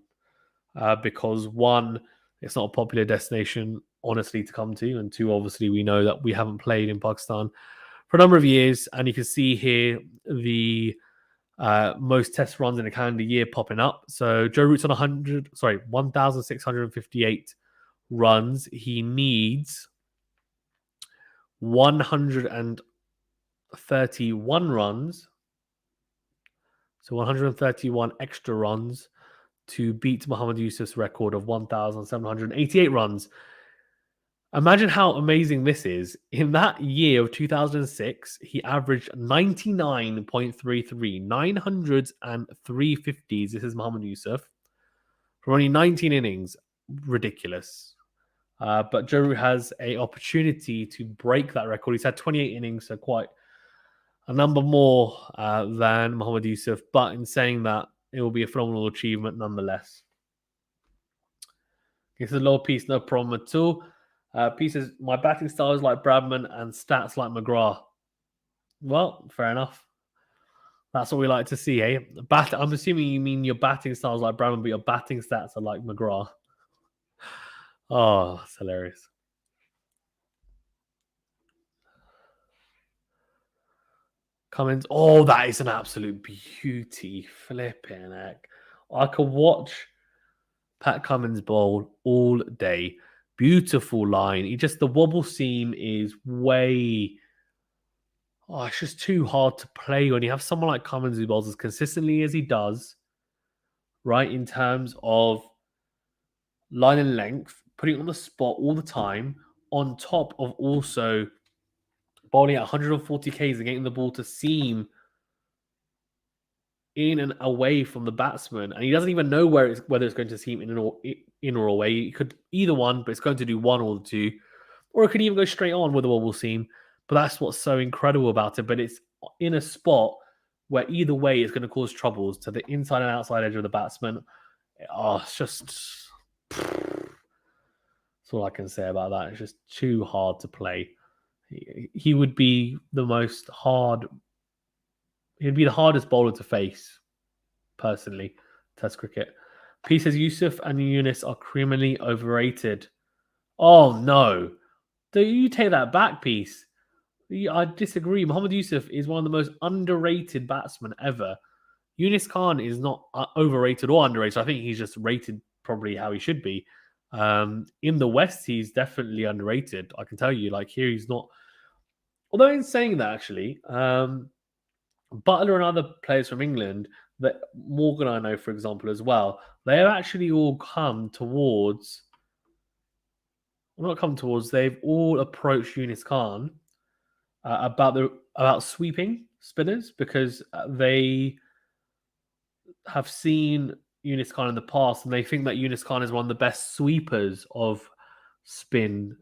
Because, one, it's not a popular destination, honestly, to come to. And two, obviously, we know that we haven't played in Pakistan for a number of years. And you can see here the most test runs in a calendar year popping up. So Joe Root's on 1,658 runs. He needs 131 runs. So 131 extra runs to beat Mohammad Yusuf's record of 1,788 runs. Imagine how amazing this is. In that year of 2006, he averaged 99.33, 900 and 350s. This is Mohammad Yusuf. For only 19 innings. Ridiculous. But Joe Root has an opportunity to break that record. He's had 28 innings, so quite a number more than Mohammad Yusuf. But in saying that, it will be a phenomenal achievement nonetheless. It's a low piece, no problem at all. Says, my batting style is like Bradman and stats like McGrath. Well, fair enough. That's what we like to see, eh? I'm assuming you mean your batting style is like Bradman, but your batting stats are like McGrath. Oh, it's hilarious. Cummins. Oh, that is an absolute beauty. Flipping heck. I could watch Pat Cummins bowl all day. Beautiful line. The wobble seam is way... Oh, it's just too hard to play when you have someone like Cummins who bowls as consistently as he does, right, in terms of line and length, putting it on the spot all the time, on top of also bowling at 140 Ks and getting the ball to seam in and away from the batsman, and he doesn't even know whether it's going to seam in or away. It could either one, but it's going to do one or the two, or it could even go straight on with the ball will seam. But that's what's so incredible about it. But it's in a spot where either way it's going to cause troubles to the inside and outside edge of the batsman. Oh, it's just that's all I can say about that. It's just too hard to play. He would be the most hard. He'd be the hardest bowler to face, personally, Test cricket. P says Yusuf and Yunus are criminally overrated. Oh, no. Do you take that back, Piece? I disagree. Mohammad Yusuf is one of the most underrated batsmen ever. Yunus Khan is not overrated or underrated. I think he's just rated probably how he should be. In the West, he's definitely underrated. I can tell you, like here, he's not. Although in saying that, actually, Buttler and other players from England, that Morgan I know, for example, as well, they have actually all come towards. Well, not come towards. They've all approached Yunus Khan about sweeping spinners because they have seen Yunus Khan in the past, and they think that Yunus Khan is one of the best sweepers of spin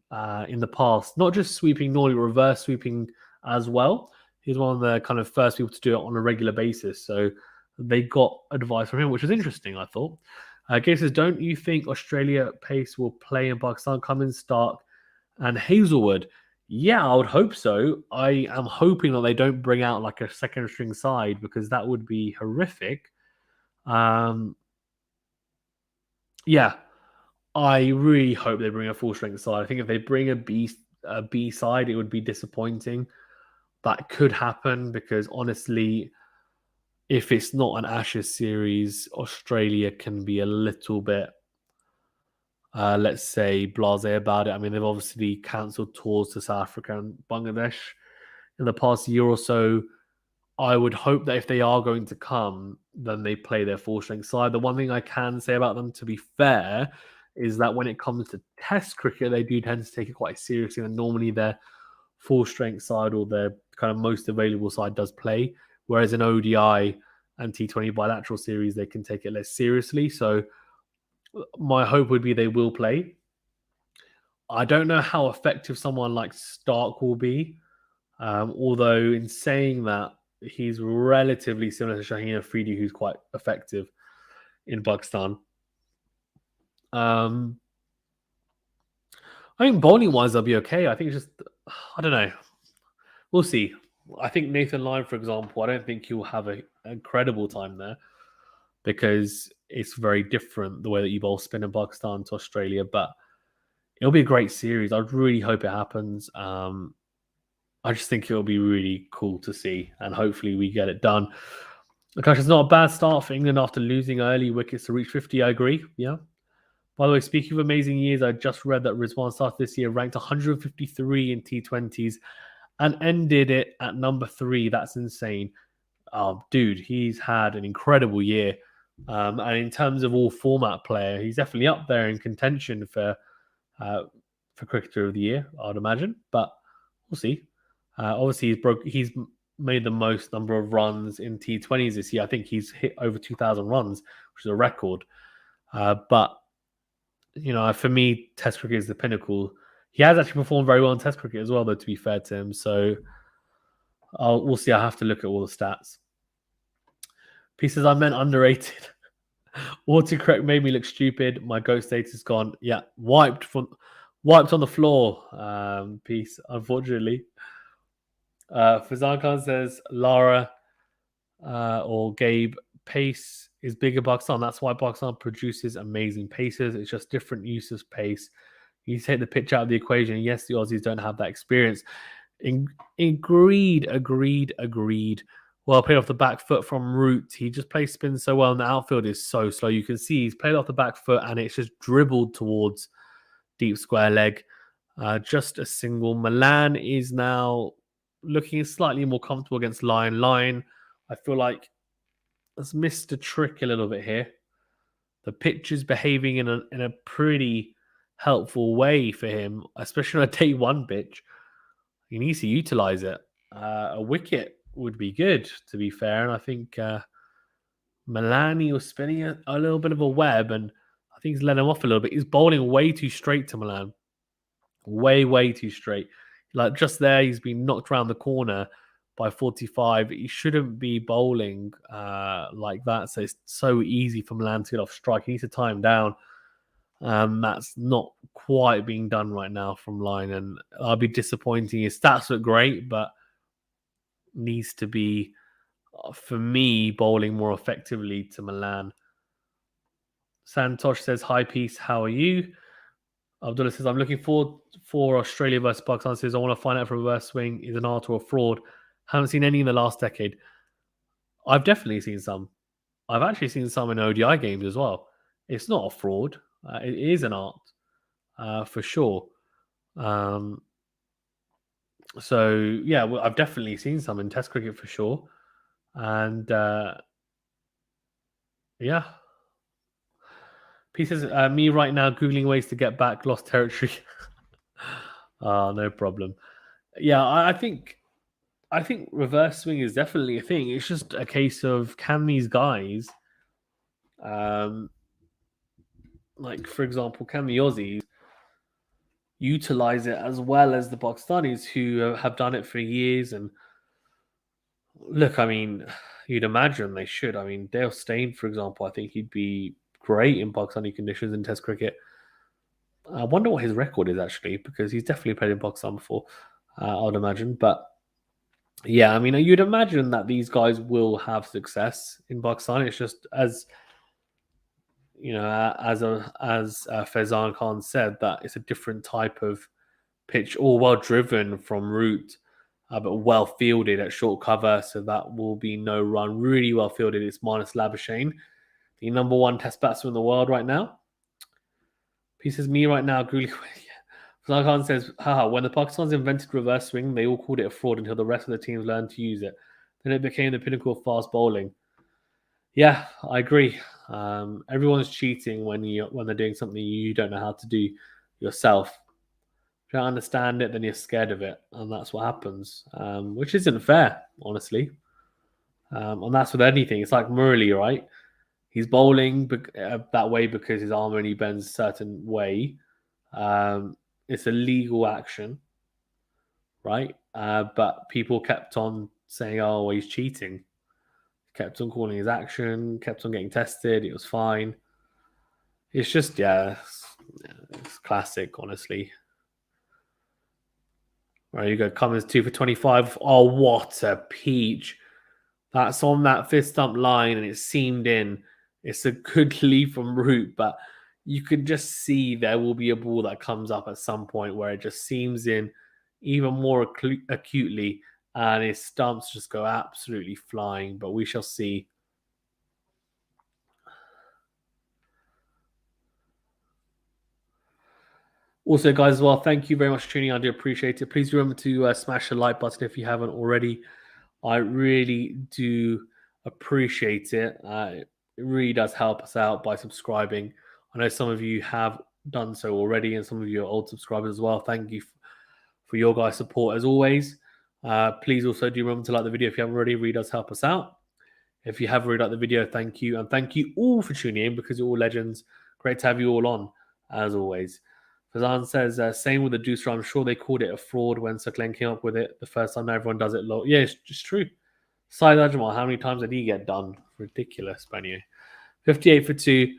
in the past. Not just sweeping, nor reverse sweeping as well. He's one of the kind of first people to do it on a regular basis. So they got advice from him, which was interesting, I thought. Gabe says, don't you think Australia pace will play in Pakistan? Cummins, Starc, and Hazelwood? Yeah, I would hope so. I am hoping that they don't bring out like a second string side because that would be horrific. Yeah, I really hope they bring a full strength side. I think if they bring a B side, it would be disappointing. That could happen because honestly, if it's not an Ashes series, Australia can be a little bit, let's say, blasé about it. I mean, they've obviously cancelled tours to South Africa and Bangladesh in the past year or so. I would hope that if they are going to come, then they play their full strength side. The one thing I can say about them, to be fair, is that when it comes to Test cricket, they do tend to take it quite seriously, and normally their full strength side or their kind of most available side does play. Whereas in ODI and T20 bilateral series, they can take it less seriously. So my hope would be they will play. I don't know how effective someone like Starc will be. Although in saying that, he's relatively similar to Shaheen Afridi, who's quite effective in Pakistan. I think bowling-wise, they'll be okay. I think it's just, I don't know. We'll see. I think Nathan Lyon, for example, I don't think he'll have an incredible time there because it's very different the way that you bowl spin in Pakistan to Australia. But it'll be a great series. I really hope it happens. I just think it'll be really cool to see, and hopefully we get it done. Gosh, it's not a bad start for England after losing early wickets to reach 50. I agree. Yeah. By the way, speaking of amazing years, I just read that Rizwan started this year ranked 153 in T20s and ended it at number 3. That's insane. Dude, he's had an incredible year. And in terms of all format player, he's definitely up there in contention for Cricketer of the Year, I'd imagine. But we'll see. Obviously, he's made the most number of runs in T20s this year. I think he's hit over 2,000 runs, which is a record. But, you know, for me, Test cricket is the pinnacle. He has actually performed very well in Test cricket as well, though, to be fair to him. So we'll see. I have to look at all the stats. Pieces I meant underrated. Autocorrect made me look stupid. My GOAT status is gone. Yeah, wiped on the floor. Piece, unfortunately. Fazan Khan says Lara or Gabe, pace is bigger Pakistan. That's why Pakistan produces amazing paces. It's just different use of pace. You take the pitch out of the equation. Yes, the Aussies don't have that experience. Agreed. Well, played off the back foot from Root. He just plays spin so well, and the outfield is so slow. You can see he's played off the back foot, and it's just dribbled towards deep square leg. Just a single. Malan is now looking slightly more comfortable against Lyon. Lyon, I feel like, has missed a trick a little bit here. The pitch is behaving in a pretty helpful way for him, especially on a day one pitch. He needs to utilize it. A wicket would be good, to be fair. And I think Malan was spinning a little bit of a web, and I think he's let him off a little bit. He's bowling way too straight to Malan. Way too straight. Like just there, he's been knocked around the corner by 45. He shouldn't be bowling like that. So it's so easy for Malan to get off strike. He needs to tie him down. That's not quite being done right now from Lyon, and I'll be disappointing. His stats look great, but needs to be, for me, bowling more effectively to Malan. Santosh says, "Hi, peace. How are you?" Abdullah says, "I'm looking forward for Australia versus Pakistan." Says, "I want to find out if reverse swing is an art or a fraud. Haven't seen any in the last decade." I've definitely seen some. I've actually seen some in ODI games as well. It's not a fraud. It is an art, for sure. So, yeah, well, I've definitely seen some in Test cricket for sure. And, yeah. Pieces, me right now Googling ways to get back lost territory. No problem. Yeah, I think reverse swing is definitely a thing. It's just a case of, can these guys, like for example, can the Aussies utilize it as well as the Pakistanis who have done it for years? And look, I mean, you'd imagine they should. I mean, Dale Steyn, for example, I think he'd be great in Pakistani conditions in Test cricket. I wonder what his record is actually, because he's definitely played in Pakistan before, I would imagine. But yeah, I mean, you'd imagine that these guys will have success in Pakistan. It's just as as Faizan Khan said, that it's a different type of pitch, all well driven from route, but well fielded at short cover. So that will be no run. Really well fielded. It's Marnus Labuschagne, the number one Test batsman in the world right now. He says, "Me right now, Faizan Khan says, haha, when the Pakistanis invented reverse swing, they all called it a fraud until the rest of the teams learned to use it. Then it became the pinnacle of fast bowling." Yeah, I agree. Everyone's cheating when they're doing something you don't know how to do yourself. If you don't understand it, then you're scared of it, and that's what happens, which isn't fair, honestly. And that's with anything. It's like Murali, right? He's bowling that way because his arm only bends a certain way. It's a legal action, right? But people kept on saying, "Oh, he's cheating." Kept on calling his action, kept on getting tested. It was fine. It's just, it's classic, honestly. Right, you go. Cummins 2 for 25. Oh, what a peach! That's on that fist stump line, and it seamed in. It's a good lead from route, but you could just see there will be a ball that comes up at some point where it just seams in even more acutely, and his stumps just go absolutely flying. But we shall see. Also, guys, as well, thank you very much for tuning in. I do appreciate it. Please remember to smash the like button if you haven't already. I really do appreciate it. It really does help us out by subscribing. I know some of you have done so already, and some of you are old subscribers as well. Thank you for your guys' support as always. Please also do remember to like the video if you haven't already. It really does help us out. If you have already liked the video, thank you. And thank you all for tuning in, because you're all legends. Great to have you all on, as always. Fazan says, same with the Deucer. I'm sure they called it a fraud when Saklen came up with it the first time. Now everyone does it low. Yeah, it's just true. Saeed Ajmal, how many times did he get done? Ridiculous, but anyway. 58 for 2.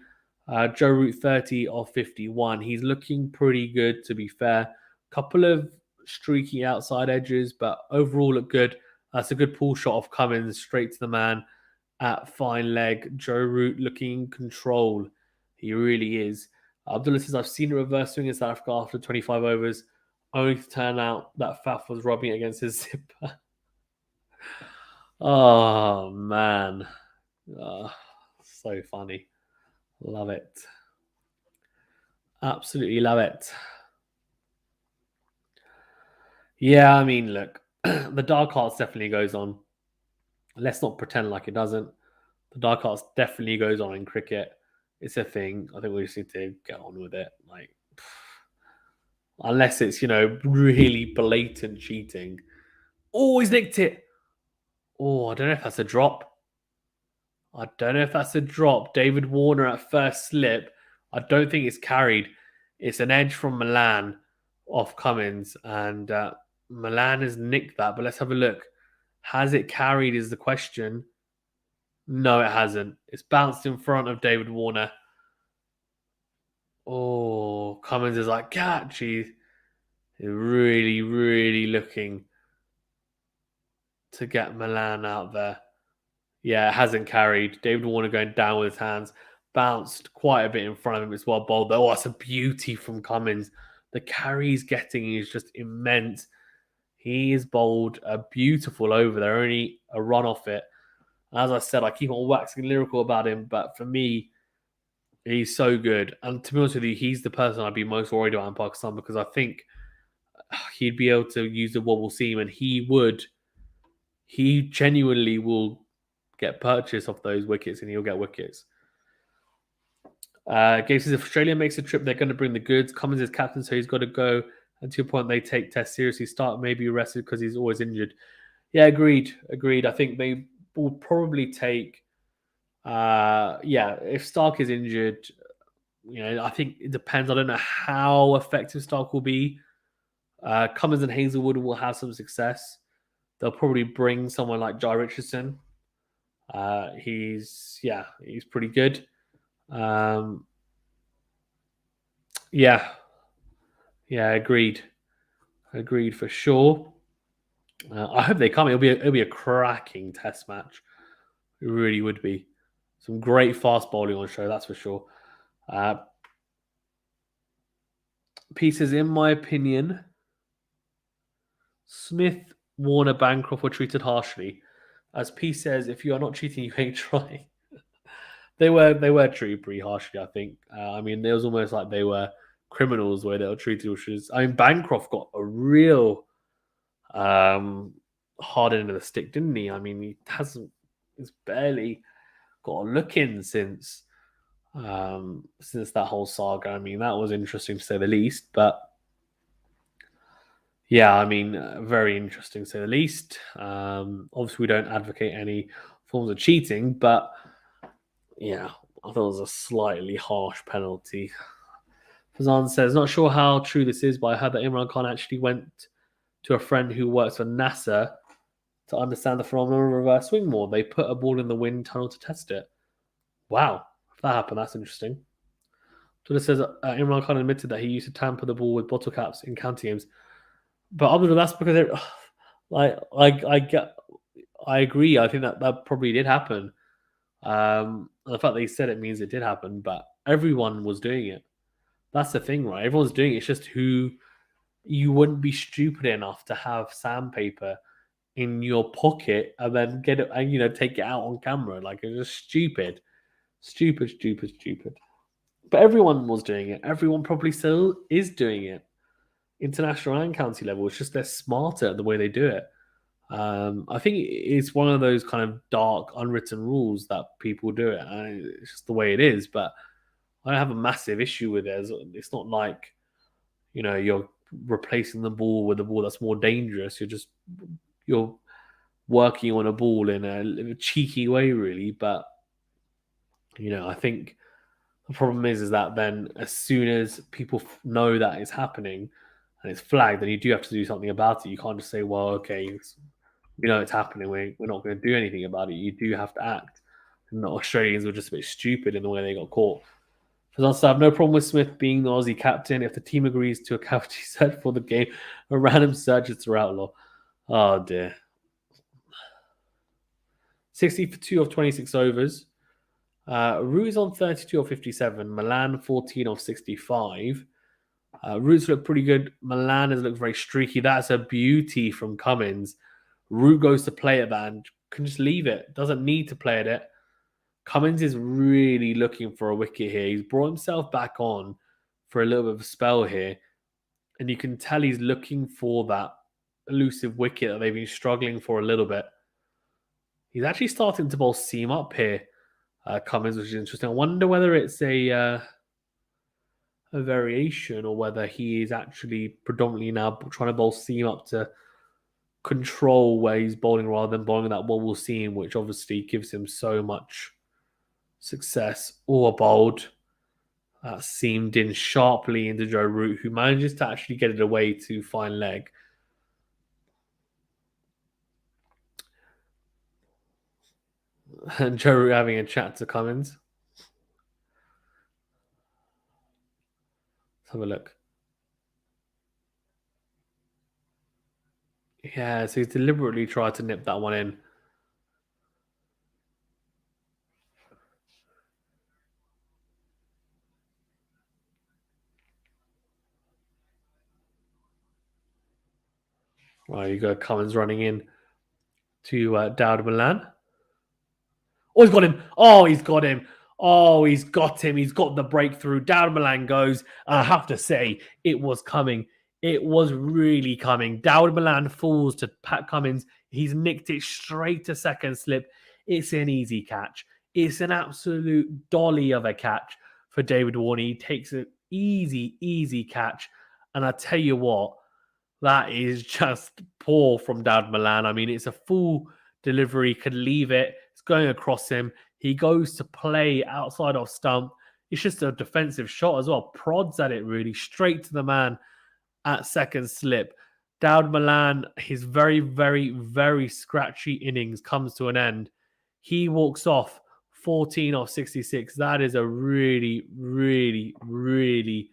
Joe Root 30 of 51. He's looking pretty good, to be fair. Couple of streaky outside edges, but overall look good. That's a good pull shot of Cummins straight to the man at fine leg. Joe Root looking in control. He really is. Abdullah says, I've seen a reverse swing in South Africa after 25 overs, only to turn out that Faf was rubbing it against his zipper. Oh, man. So funny. Love it. Absolutely love it. Yeah, I mean, look, the dark arts definitely goes on. Let's not pretend like it doesn't. The dark arts definitely goes on in cricket. It's a thing. I think we just need to get on with it. Like, unless it's, really blatant cheating. Oh, he's nicked it. Oh, I don't know if that's a drop. David Warner at first slip. I don't think it's carried. It's an edge from Malan off Cummins, and Malan has nicked that. But let's have a look. Has it carried is the question. No, it hasn't. It's bounced in front of David Warner. Oh, Cummins is like, catch. He's really, really looking to get Malan out there. Yeah, it hasn't carried. David Warner going down with his hands. Bounced quite a bit in front of him. It's well bowled. Oh, that's a beauty from Cummins. The carry he's getting is just immense. He is bowled a beautiful over there. Only a run off it. As I said, I keep on waxing lyrical about him, but for me, he's so good. And to be honest with you, he's the person I'd be most worried about in Pakistan because I think he'd be able to use the wobble seam and he genuinely will get purchase off those wickets and he'll get wickets. Gabe says if Australia makes a trip, they're going to bring the goods. Cummins is captain, so he's got to go. And to your point, they take Test seriously. Starc may be arrested because he's always injured. Yeah, agreed. I think they will probably take. If Starc is injured, I think it depends. I don't know how effective Starc will be. Cummins and Hazelwood will have some success. They'll probably bring someone like Jai Richardson. He's pretty good. Agreed for sure. I hope they come. It'll be a cracking Test match. It really would be. Some great fast bowling on show, that's for sure. Pieces, in my opinion, Smith, Warner, Bancroft were treated harshly. As P says, if you are not cheating, you ain't trying. They were treated pretty harshly, I think. It was almost like they were criminals where they were treated. Bancroft got a real hard end of the stick, didn't he? He's barely got a look in since that whole saga. That was interesting to say the least. But yeah, very interesting to say the least. Obviously, we don't advocate any forms of cheating, but yeah, I thought it was a slightly harsh penalty. Fazan says, not sure how true this is, but I heard that Imran Khan actually went to a friend who works for NASA to understand the phenomenon of reverse swing more. They put a ball in the wind tunnel to test it. Wow, if that happened, that's interesting. So it says Imran Khan admitted that he used to tamper the ball with bottle caps in county games. But other than that's because I agree. I think that probably did happen. The fact that he said it means it did happen, but everyone was doing it. That's the thing, right? Everyone's doing it. It's just who you wouldn't be stupid enough to have sandpaper in your pocket and then get it and take it out on camera. Like, it's just stupid. But everyone was doing it. Everyone probably still is doing it. International and county level. It's just they're smarter at the way they do it. I think it's one of those kind of dark, unwritten rules that people do it. And it's just the way it is. But I have a massive issue with it. It's not like, you're replacing the ball with a ball that's more dangerous. You're working on a ball in a cheeky way, really. But, I think the problem is that then as soon as people know that it's happening and it's flagged, then you do have to do something about it. You can't just say, well, okay, it's happening. We're not going to do anything about it. You do have to act. And the Australians were just a bit stupid in the way they got caught. I have no problem with Smith being the Aussie captain. If the team agrees to a cavity search for the game, a random search is to outlaw. Oh, dear. 60 for 2 of 26 overs. Root is on 32 of 57. Malan 14 of 65. Root's look pretty good. Malan has looked very streaky. That's a beauty from Cummins. Root goes to play at that and can just leave it. Doesn't need to play at it. Cummins is really looking for a wicket here. He's brought himself back on for a little bit of a spell here. And you can tell he's looking for that elusive wicket that they've been struggling for a little bit. He's actually starting to bowl seam up here, Cummins, which is interesting. I wonder whether it's a a variation or whether he is actually predominantly now trying to bowl seam up to control where he's bowling rather than bowling that wobble seam, which obviously gives him so much success. Or bowled that seamed in sharply into Joe Root, who manages to actually get it away to fine leg. And Joe Root having a chat to Cummins. Let's have a look. Yeah, so he's deliberately tried to nip that one in. Well, you got Cummins running in to Dawid Malan. Oh, he's got him. Oh, he's got him. Oh, he's got him. He's got the breakthrough. Dawid Malan goes. And I have to say, it was coming. It was really coming. Dawid Malan falls to Pat Cummins. He's nicked it straight to second slip. It's an easy catch. It's an absolute dolly of a catch for David Warner. He takes an easy, easy catch. And I tell you what, that is just poor from Dawid Malan. I mean, it's a full delivery, could leave it. It's going across him. He goes to play outside off stump. It's just a defensive shot as well. Prods at it really, straight to the man at second slip. Dawid Malan, his very, very, very scratchy innings comes to an end. He walks off 14 off 66. That is a really, really, really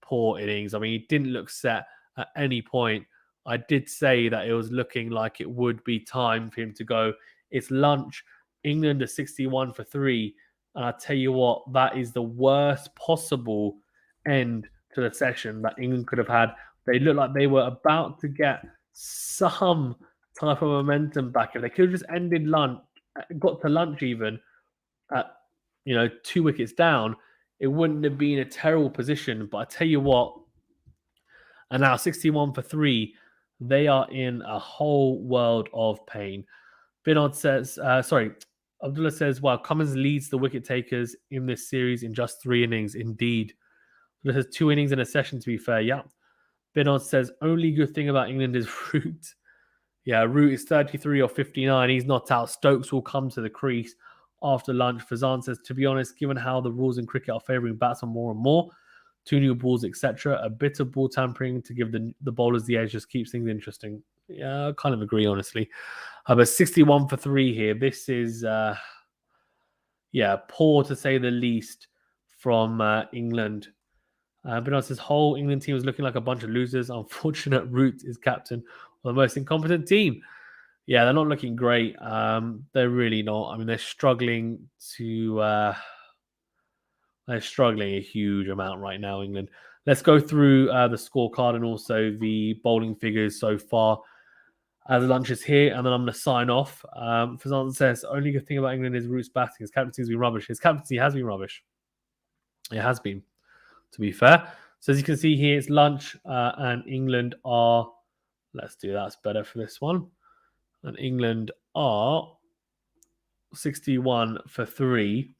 poor innings. I mean, he didn't look set at any point. I did say that it was looking like it would be time for him to go. It's lunch. England are 61 for 3. And I tell you what, that is the worst possible end to the session that England could have had. They looked like they were about to get some type of momentum back. If they could have just ended lunch, got to lunch even at 2 wickets down, it wouldn't have been a terrible position. But I tell you what, and now 61 for 3, they are in a whole world of pain. Binod says, Abdullah says, wow, Cummins leads the wicket takers in this series in just 3 innings. Indeed. This has 2 innings in a session, to be fair. Yeah. Binod says, only good thing about England is Root. Yeah, Root is 33 or 59. He's not out. Stokes will come to the crease after lunch. Fazan says, to be honest, given how the rules in cricket are favouring batsmen more and more, 2 new balls, etc., a bit of ball tampering to give the bowlers the edge just keeps things interesting. Yeah, I kind of agree, honestly. But 61 for 3 here. This is, poor to say the least from England. Bernard says, whole England team is looking like a bunch of losers. Unfortunate Root is captain of the most incompetent team. Yeah, they're not looking great. They're really not. I mean, they're struggling they're struggling a huge amount right now, England. Let's go through the scorecard and also the bowling figures so far as lunch is here, and then I'm going to sign off. Fazan says, only good thing about England is Root's batting. His captaincy has been rubbish. His captaincy has been rubbish. It has been, to be fair. So as you can see here, it's lunch, and England are, let's do that's better for this one. And England are 61 for 3.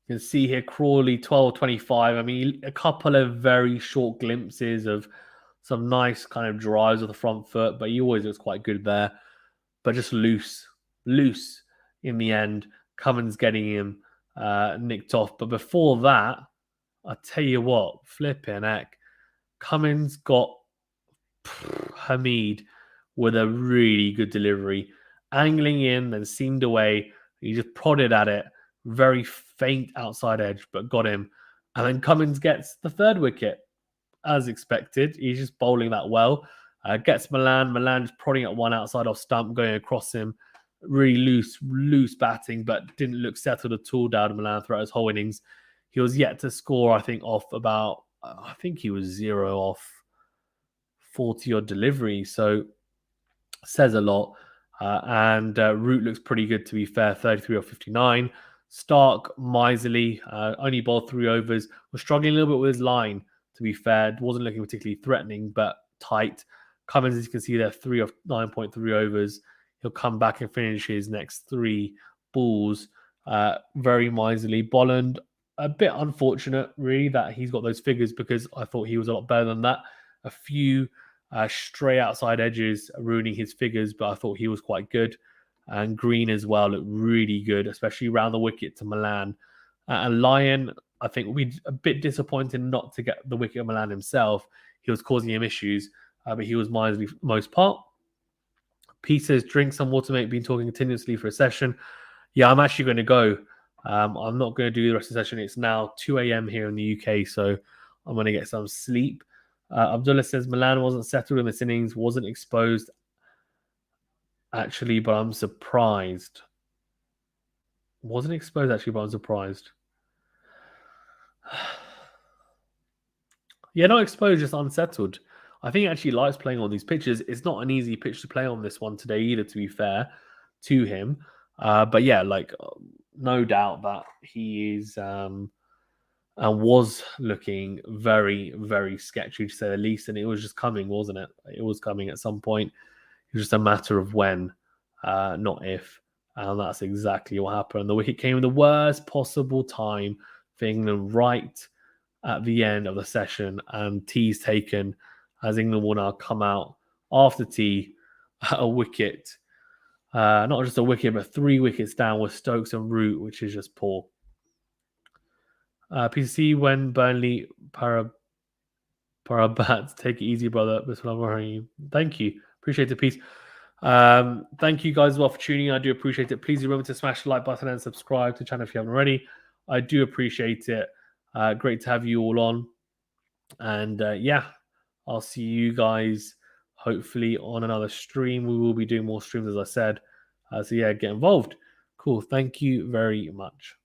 You can see here Crawley 12-25. I mean, a couple of very short glimpses of some nice kind of drives with the front foot, but he always looks quite good there. But just loose in the end. Cummins getting him nicked off. But before that, I tell you what, flipping heck. Cummins got Hameed with a really good delivery. Angling in, then seamed away. He just prodded at it. Very faint outside edge, but got him. And then Cummins gets the 3rd wicket, as expected. He's just bowling that well. Gets Malan. Malan's prodding at one outside off stump, going across him. Really loose batting, but didn't look settled at all, Dawid Malan, throughout his whole innings. He was yet to score, I think, off about, I think he was 0 off 40-odd delivery. So, says a lot. And Root looks pretty good, to be fair, 33 or 59. Starc, miserly, only bowled 3 overs. Was struggling a little bit with his line, to be fair. Wasn't looking particularly threatening, but tight. Cummins, as you can see there, 3 of 9.3 overs. He'll come back and finish his next 3 balls very miserly. Bolland, a bit unfortunate, really, that he's got those figures, because I thought he was a lot better than that. A few stray outside edges ruining his figures, but I thought he was quite good. And Green as well looked really good, especially around the wicket to Malan. And Lyon, I think, will be a bit disappointed not to get the wicket of Malan himself. He was causing him issues, but he was miserly for the most part. Pete says, drink some water, mate. Been talking continuously for a session. Yeah, I'm actually going to go. I'm not going to do the rest of the session. It's now 2 a.m. here in the UK, so I'm going to get some sleep. Abdullah says, Malan wasn't settled in this innings, wasn't exposed, actually, but I'm surprised. Wasn't exposed, actually, but I'm surprised. Yeah, not exposed, just unsettled. I think he actually likes playing on these pitches. It's not an easy pitch to play on, this one today either, to be fair to him. But yeah, like, no doubt that he is and was looking very, very sketchy, to say the least. And it was just coming, wasn't it? It was coming at some point. It was just a matter of when, not if. And that's exactly what happened. The wicket came in the worst possible time for England, right at the end of the session, and tea's taken, as England will now come out after tea a wicket. Not just a wicket, but 3 wickets down with Stokes and Root, which is just poor. PC, when Burnley Parabat, take it easy, brother. That's what I'm worrying. Thank you. Appreciate it, peace. Thank you guys as well for tuning in. I do appreciate it. Please remember to smash the like button and subscribe to the channel if you haven't already. I do appreciate it. Great to have you all on. And yeah, I'll see you guys hopefully on another stream. We will be doing more streams, as I said. So yeah, get involved. Cool. Thank you very much.